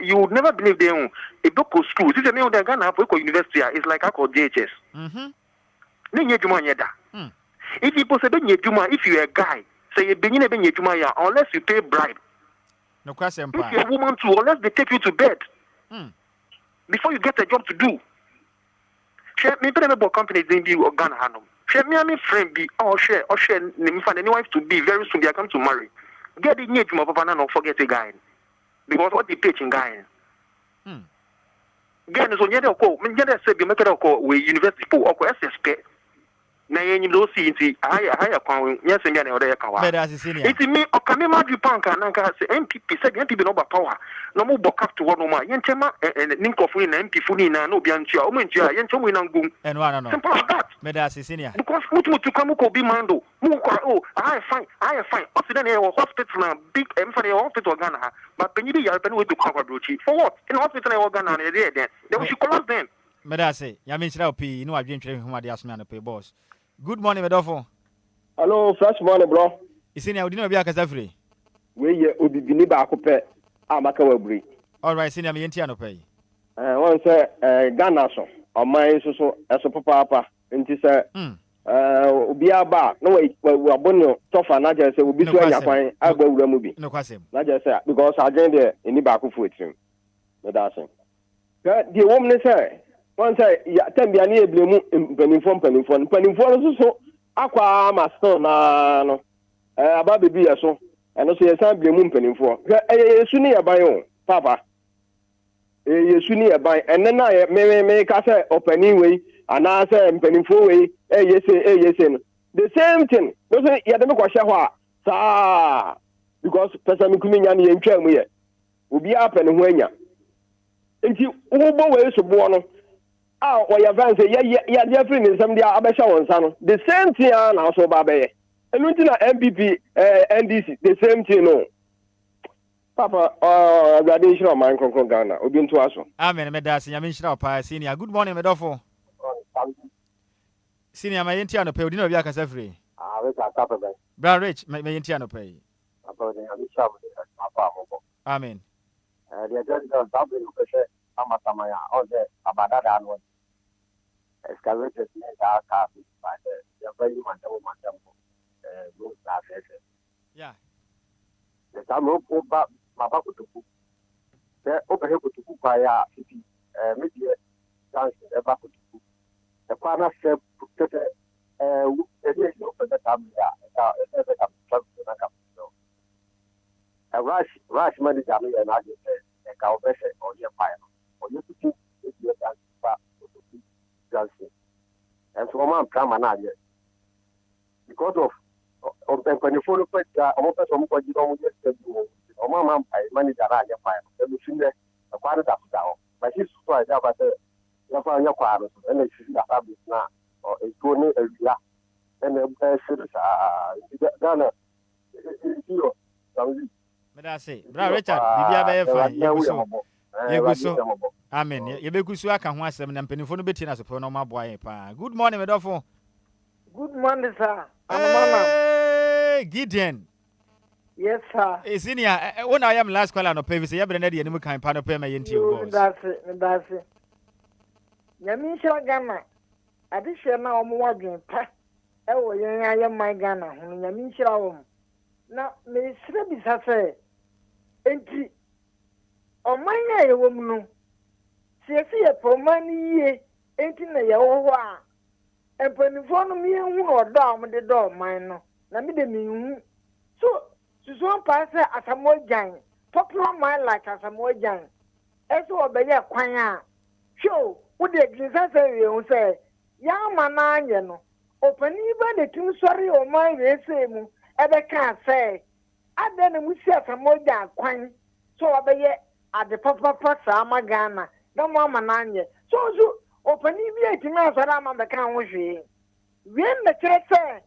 you would never believe they own a book of school this is me on the Ghana University is like I call JHS if people say if you're a guy say you unless you pay bribe. No question. If you're a woman too, unless they take you to bed before you get a job to do. Share me about companies in be or Ghana Hanum. Share me and my friend be share me find any wife to be very soon they are going to marry. Get the need to my papa and not forget a guy. Because what they pitch in guy. Again, so you call me say you make it call with university or SSP. Na yenyi do si nti haya kwan nyese ndia na oda yakawa iti me okame madu panka na nka se MPP se MPP no ba power no mo bokap to wono ma yenchema ninkofu na MP funi na no bia ntia o mo ntia yenchemu na ngum no simple as that medasi senior because mutu kamu ko bi mando mu ko I fine o si na hospital na big emfane hospital Ghana but penyi bi ya penyi we to kwabrochi for what in hospital na Ghana na there they should collapse them medasi ya menchira opi no adwentwere huma de asome anope boss. Good morning, Medofo. Hello, fresh morning, bro. Isini udino bia kasafre. We ye obibini ba akopɛ amaka wabri. All right, senior me yenti anopai. One say Ghana so. Oman so eso papa nti say Obia ba no we abonyo tofa na je say obi so anya kwan agba wura mu bi. No kwasem. Na je say because again there eni ba akofo etim. No da say. The woman say one say ya tambia na eblemu mpanimfo so akwa master na no aba bebi yeso eno so yesan blemu mpanimfo yesu ni yaban o papa yesu ni yaban enne na me ka say opani we ana say mpanimfo we yese no the same thing no say ya dem kwa hye ho a sa because person mi kumi nya na yentwa mu ye obi apene ho anya enti wo bo we so bo no or your van say, yeah, Jeffrey is somebody Abesha on Sano. The same thing now, so Babe. And looking at MPP, NDC, the same thing, no. Papa, radiation of mine from Ghana, or been to us. Amen, Medasi, I mentioned senior. Good morning, Medofo. Senior, my Indian pay, dinner, Yakasafri. Brown Rich, my Indian pay. Amen. Amasamaya, all the Abadadan was excavated in our castle by the very much of my yeah. The time of Mabaku to cook. The open to cook by a city, media, chance ever to cook. The partnership put the time, a rush money, and I just said, a cow or your fire. Or you could if you Johnson. And so I'm come manager. Because of the phone, almost some you don't just or my mom, I manager na anya fine e fi ne e kwa da da o but his so I da ba say ya fa anya kwa no e na fi da fa na o e to ne e ya e na e fi sa Ghana yo Medase bra Richard bibia be fine yeguso amen yebekusu aka ho asem na mpanifo no betie na so no maboa ye pa good morning medofo good morning sir hey Gideon yes sir senior when I am last caller no pay say yebre na de anim kan pa no pay ma yenti o boss medase nyami shira Ghana adihwe na omo wadwen pa e wo yen aye man Ghana ho nyami shira wo na me sire bi sa se enti omanya ye wo mu no siesi ye pomani ye enti na ye wo ho a empanifo no mi hu no do am de do man no na mi de mi hu so susun pa se asamojan popular man like asamojan eso obeye kwan a show wo de gisa se ye hu se ya mana anye no opani ba de tin sori o man we se mu ebe ka se ade na mu si asamojan kwan so obeye ade papa sama Ghana na mo amananye so opani bi etimi asara ama be kan ho hwe wien na kire se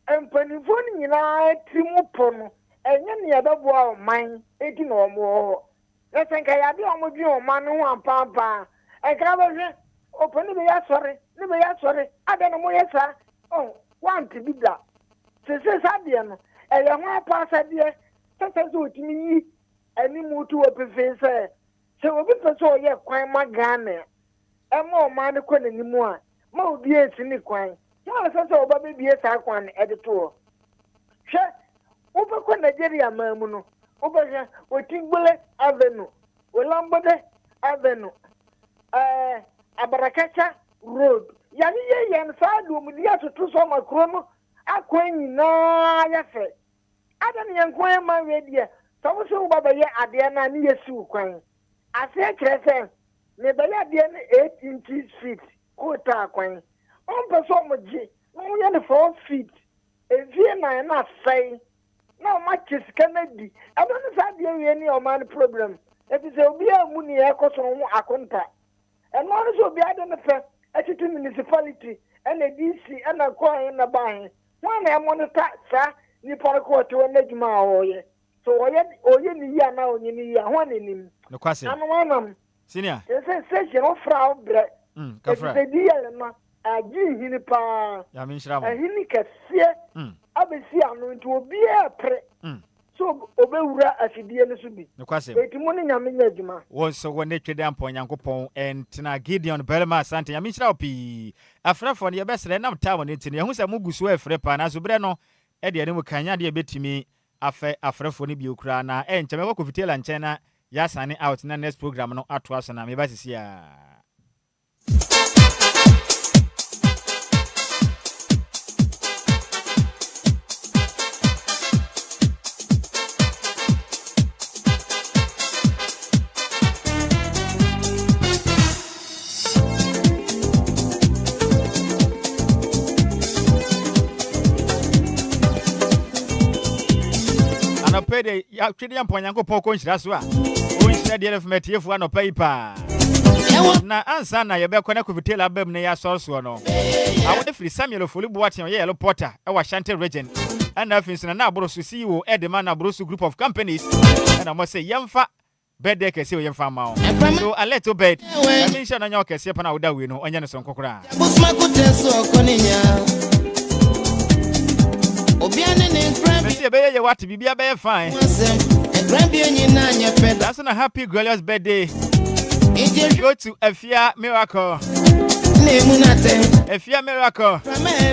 empanifo nyina trimu pono enye ne yabeboa o man edi na omo esenka ya bi omo bi o man ho ampampa enka ba hwe opani be ya sore ne be ya sore ade na mo yesa oh want bi da se sadie no eye ho apa sadie se otimi yi ani mutu opefe se obi pese o ye kwan ma Ghana emo man ko nanimu a ma obi esi ni kwan ya se oba be bie sa kwan edito hwe oba ko Nigeria mamu no oba hwe otigbole avenue olambode avenue abarakacha road ya ni ye nsa do mu dia tutu so makro no akwan nyina ya fe adan ye kwan ma we dia so so baba ye ade na ni yesu kwan ase krese me ba ye ade na 8 inches feet kota kwan on person mo ji no ye na 4 feet evie na sai na ma kis kanadi adon sa de we ni o man problem e bi se obi amu ni e ko so ho akonta e no so obi ade na fe etitu municipality and DC and a coin na ban one e monitor sa ni parko to na djuma oye so oye ni ya na onye ni ya ho nenim no kwase anu wanam senior se no fra bre ka fra e di ya na agi hini pa ya min shira mo hini kase abesi anu nti obi e pre so obewura afidie no so bi no kwase etimo ni nyame nya djuma wo so wo ne twede ampo nyankopon entina Gideon Belma Asante ya min shira opi afrafo ne ye besere nam tawo ne ntine hu se mugusu afre pa na so bre no e de ne mu kanya de betimi afe afrafo ne bi okura na encheme ko fitela nchen na ya sane out na next program no ato aso na me ba sisi ya pede ya twede ya mponyanko poko nhyira so a o nhyira DLFM tiefu ano paipa na ansa na ye be kwana ku vitela abam ne ya soso no awode free Samuel Ofolibu aten ye yellow porter e wa Shante region ana afin na aboro so CEO Edema na aboro so group of companies and mo say yemfa bed kese o yemfa ma so a little bit I mean sha na nya kese pa na woda we no onye ne so nkokora busma kuteso okoninya Obia ne Enquires be ye what bibia be fine that's a happy glorious birthday go to Afia Miracle Afia Miracle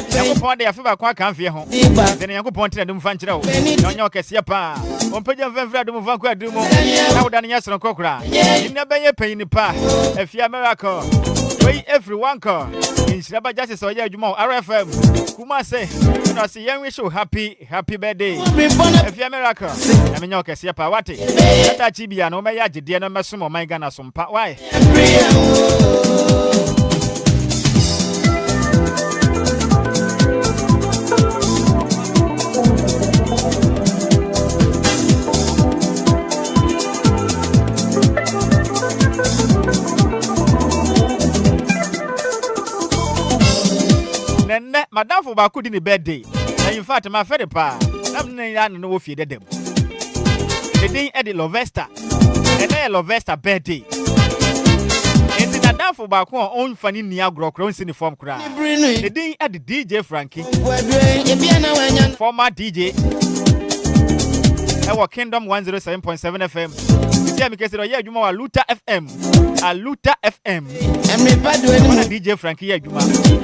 Yankopon de afa kwa kan fie ho then Yankopon tena dum fa nkyere wo na onye okese pa onpeja mfamfra dum fa kwa dum na woda ne nyasoro kokora ni be ye panyin pa Afia Miracle wey everyone call Nhyiraba justice oya adwuma RFM kuma say no say yan wish you happy birthday Afia Miracle na menyo okese pa wate ata chi bia no me ya gide no mesom man Ghana so mpa why madam for ba kudi ni birthday. Na in fact my friend pa. Na ya no wo fie dedem. The day at the Lovesta. And then Lovesta birthday. And the madam for ba ko on fani ni agro kro in form kra. The day at the DJ Frankie. Former DJ. Our Kingdom 107.7 FM. See me kese do ye adwuma wa Luta FM. A Luta FM. DJ Frankie ye adwuma.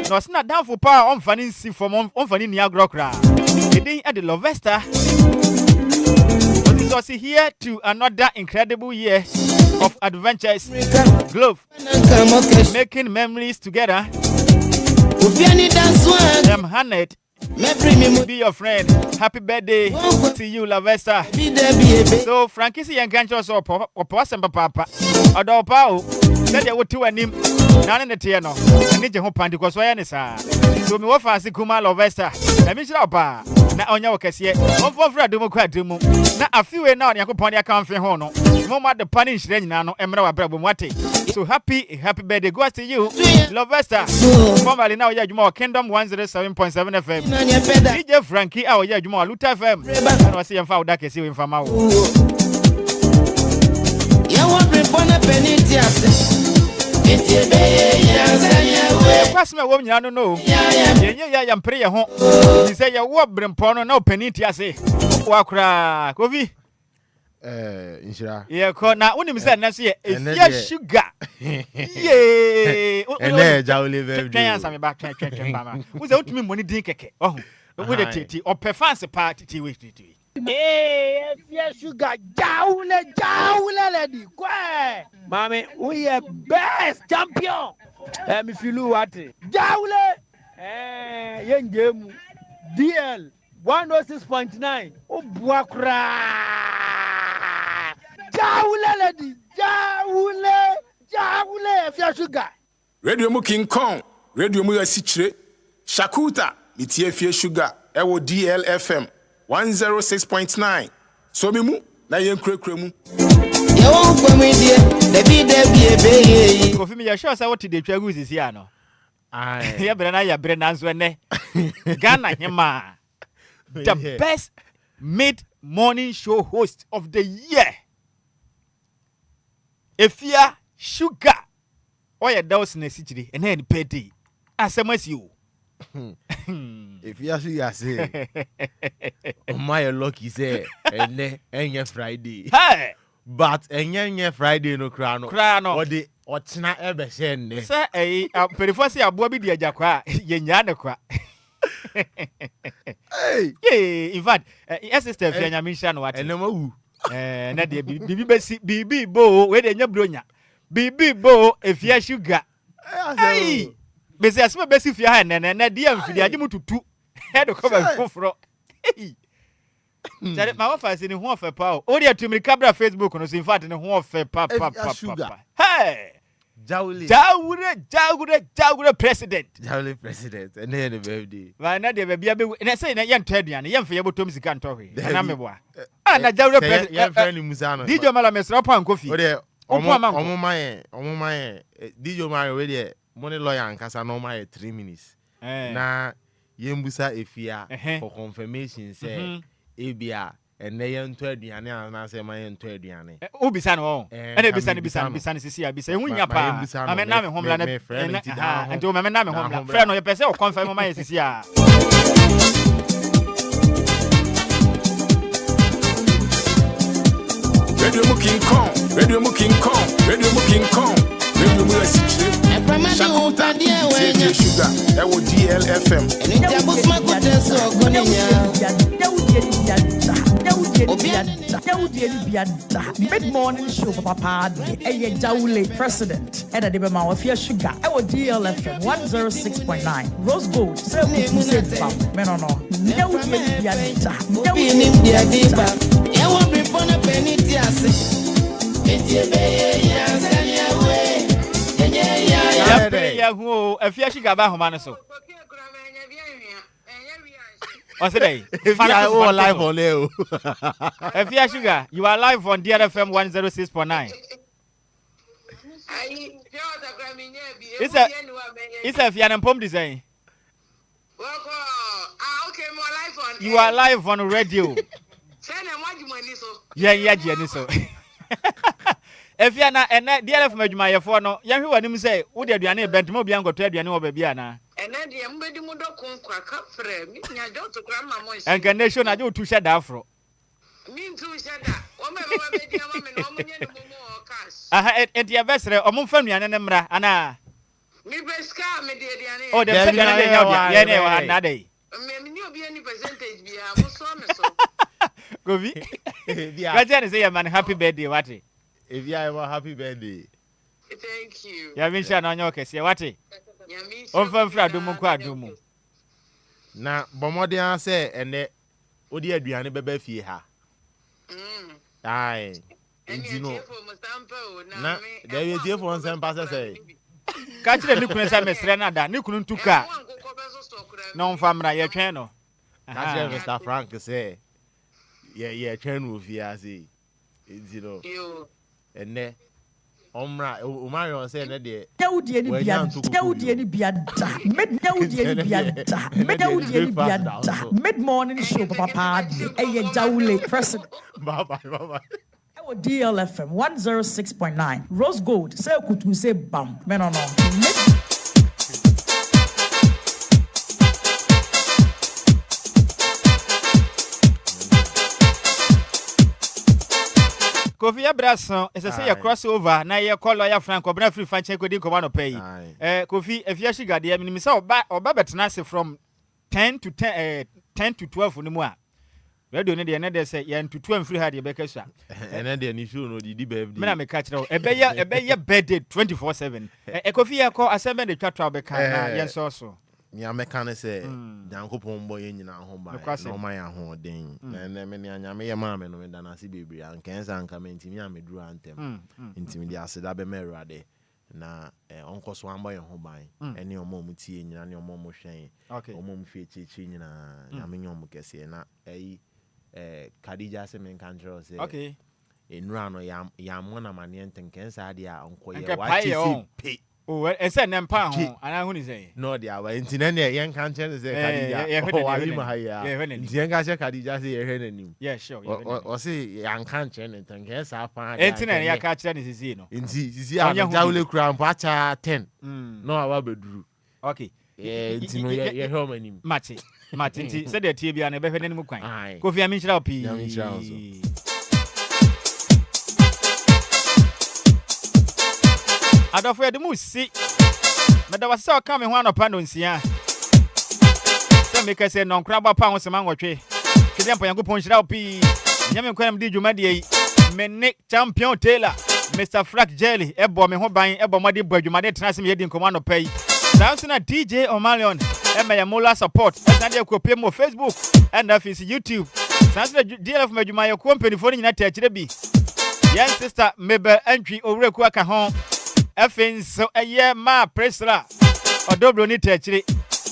No se na down for power on fani si from on fani ni agro kra. The day at the Lovesta. We are here to another incredible year of adventures. Glove. Making memories together. I'm honored to be your friend. Happy birthday to you, Lavesta. So, Frankie, see you can't just or papa. Or Pao, said you would to an him. None in the Tiano. I need your home panty because I am. So, me offer Sikuma Lavesta. I miss your pa. Now, on your case, one for Fred Dumo. Now, a few now, you can pony account for Hono. Moma the punish Renano, Emerald Brabumwati. So happy birthday goes to you, Lavesta. Formerly now, you more Kingdom 107.7 FM. DJ Frankie, our yeah, you more Luta FM. And I see him found that case in Famao. You want to put a penny pass me woman, I don't know. Yeah, I'm pretty home. He say, you walk Brimpono, no penny, I say. Wakra, Kovi. Nhyira. Yeah, na unim say na say efia sugar. Yeah. Ene jawle very. Twen answer me back twen mama. Wo say utumi money din keke. Oh. We dey titi o performance part titi we titi. Efia sugar jawle lady. Kwa. Mami, we are best champion. Me feel what? Jawle. Yen game DL 106.9. O buakra. Jaule, Fia Sugar. Radio mu King Kong, Radio mu Yasichire, Shakuta, Mitie Fia Sugar, Ewo DLFM 106.9. So me mu, na yen krekre mu. You won't come in here, Debbie. Kofi me ya sure say what the twagu is here no. Aye. Ya brena nso ene. Ghana hima. The best mid-morning show host of the year. Efia Sugar. Oya daws na sichiri ene en pedi. Asemas you. Efia Sugar say. Oh my lucky say ene enye Friday. Hey. But enye Friday no kra no. What the otna ebe she ne. Say perifo say abo bi di ajakwa ye nya ne kwa. Hey. Yeah, in fact, sister Fia Nyamisha no what. Ene mawu. Na de bibi bo we de nya bronya. Bibi bo Efia Sugar. Hey. Bese asema besi fia ha na de amfidi age mututu. Head ko ba foforo. Hey. Jare ma ofa se ni ho ofa pa o. O de atumiri kabra Facebook no so in fact ni ho ofa pa. Hey. Jawure president. Jawule president. And then the birthday. Why na de bia be na say na ye ntaduane ye mfa ye botom sika ntɔhwe. Na meboa. Na Jawure president. Ye friend Musa no. DJ Mala mesra pa nkofi. O de omomaye DJ Mario we de money lawyer ankasa no my 3 minutes. Na ye mbusa efia for confirmation say ebia ene ye nto aduane ana say ma ye nto aduane. Obisa no. Ene bisa sisi abisa. Ehu nya pa. Ame na me homla na. Enti o me na me homla. Friend no ye pese o confirm ma ye sisi a. Radio mu King Kong, Radio mu King Kong, Radio mu King Kong, Radio mu Yasichire. Shakuta, Mitie Sugar, Ewo DLFM. Mid-morning show for Papa Jawule president. And the Bema of Fia Sugar. Ewo DLFM 106.9. Rose Gold. Yeah, who a Fia Sugar ba homa no so. What's today? If you are live on air. Fia Sugar, you are live on DLFM 106.9. It's a Fia and Pom design. Okay, more live on. You are live on radio. Yeah, so. If you are not and DLFM adwumayefo no, ye hwe wanim say, wo de aduane bentimo bia ngoto aduane wo ba bia na. Ene de mbedi mu do konkwa ka frɛ mi nya do to kra ma mo. Encarnation na je tu shada afro. Mi tu shada. O me ba be dia ma me no mo nye no mo cash. Aha, et ya besre, o mo fa nuane ne mra ana. Mi beska me de aduane. Oh, de aduane de nya ye ne wa na dey. Me ni obi any percentage bia mo so me so. Govi. Gaje say man happy birthday wati. If you have a happy birthday. Thank you. Ya minsha na onyo kese wati. On fa fra do mu kwa do mu. Na bomodin say ene odi aduane beba fie ha. Ai. Ndino. Na there is here for some pass say. Ka kire ni kunu sa mesre na da ni kunu ntuka. Na on fa mra ye twen no. Ka kire Mr. Frank say. Yeah, twen wo fie ase. Ndino. Yo. Ene omra umarion say na de Nyawudie ni biada mid morning show papa eye jawule president bye DLFM 106.9 Rose Gold say kutu say bam me no Kofi Abrason, as I say, a crossover. Now you call lawyer Frank or Free Fanchen could command pay. Kofi, if you actually got the enemy, so or Babette from 10 to 12 on the mois. Radio need another say, yeah, to 12 free had your baker's. And then the issue no the baby. Men I catch out a bay bedded 24/7. A Kofi, I call assembly the chat travel yes, also. Nya mekane se Nyankopon boy nyina ho ba no man ho den na me nya me ye ma me no da na se bebri an kensa an kamenti mi ameduru antem intimi dia se da be merade na onkoso an boy ho ban ene omo mutie nyina ne omo mo hwen omo mfie chichi nyina nya me nyom kese na Khadija se men kanjro se enura no ya mo na mane enten kensa dia onkoye wa chi si pe. Oh, I said Nampa, and I wouldn't say. No, dear, incident, young cancer say, Khadija say, yeah, sure. Or say, young cancer, and thank us, I find Anthony, I catch that is zero. In see, I'm Jowly Crown, Pacha 10. No, I will do. Okay. Yeah, it's your home. Matty, said that TB and a better than Mukai. Kofi, I mentioned up. I don't fear the moose, see. But there was so coming one upon Uncia. Some make us say non crab upon some mango tree. Kidampo Yango Punch out P. Yamin Quam did you Madi, Menik Champion Taylor, Mr. Frack Jelly, Ebo me home buying Ebo Madi Bird, you might transmit me in command of pay. Dancing at DJ O'Malion, and Mola support, and Nadia Copemo Facebook, and that is YouTube. Sansa DLFM Majumaya company for United Chibi. Young sister, maybe entry over Quaka home. Effin so a year ma presla or double ni techri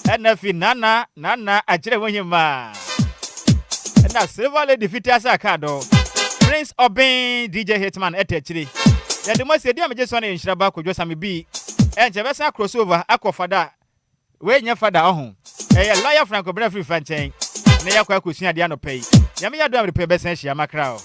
and Effin nana actually when you ma and that silver lady fit as a cado Prince Obin DJ Hitman at techri. Then the most just one in Nhyiraba Kwadwo Sammy B and Javasa crossover aqua fada when your father home a lawyer Franco Free Fanchen near Kwakusia Diano pay Yamia do repay best and she am a crowd.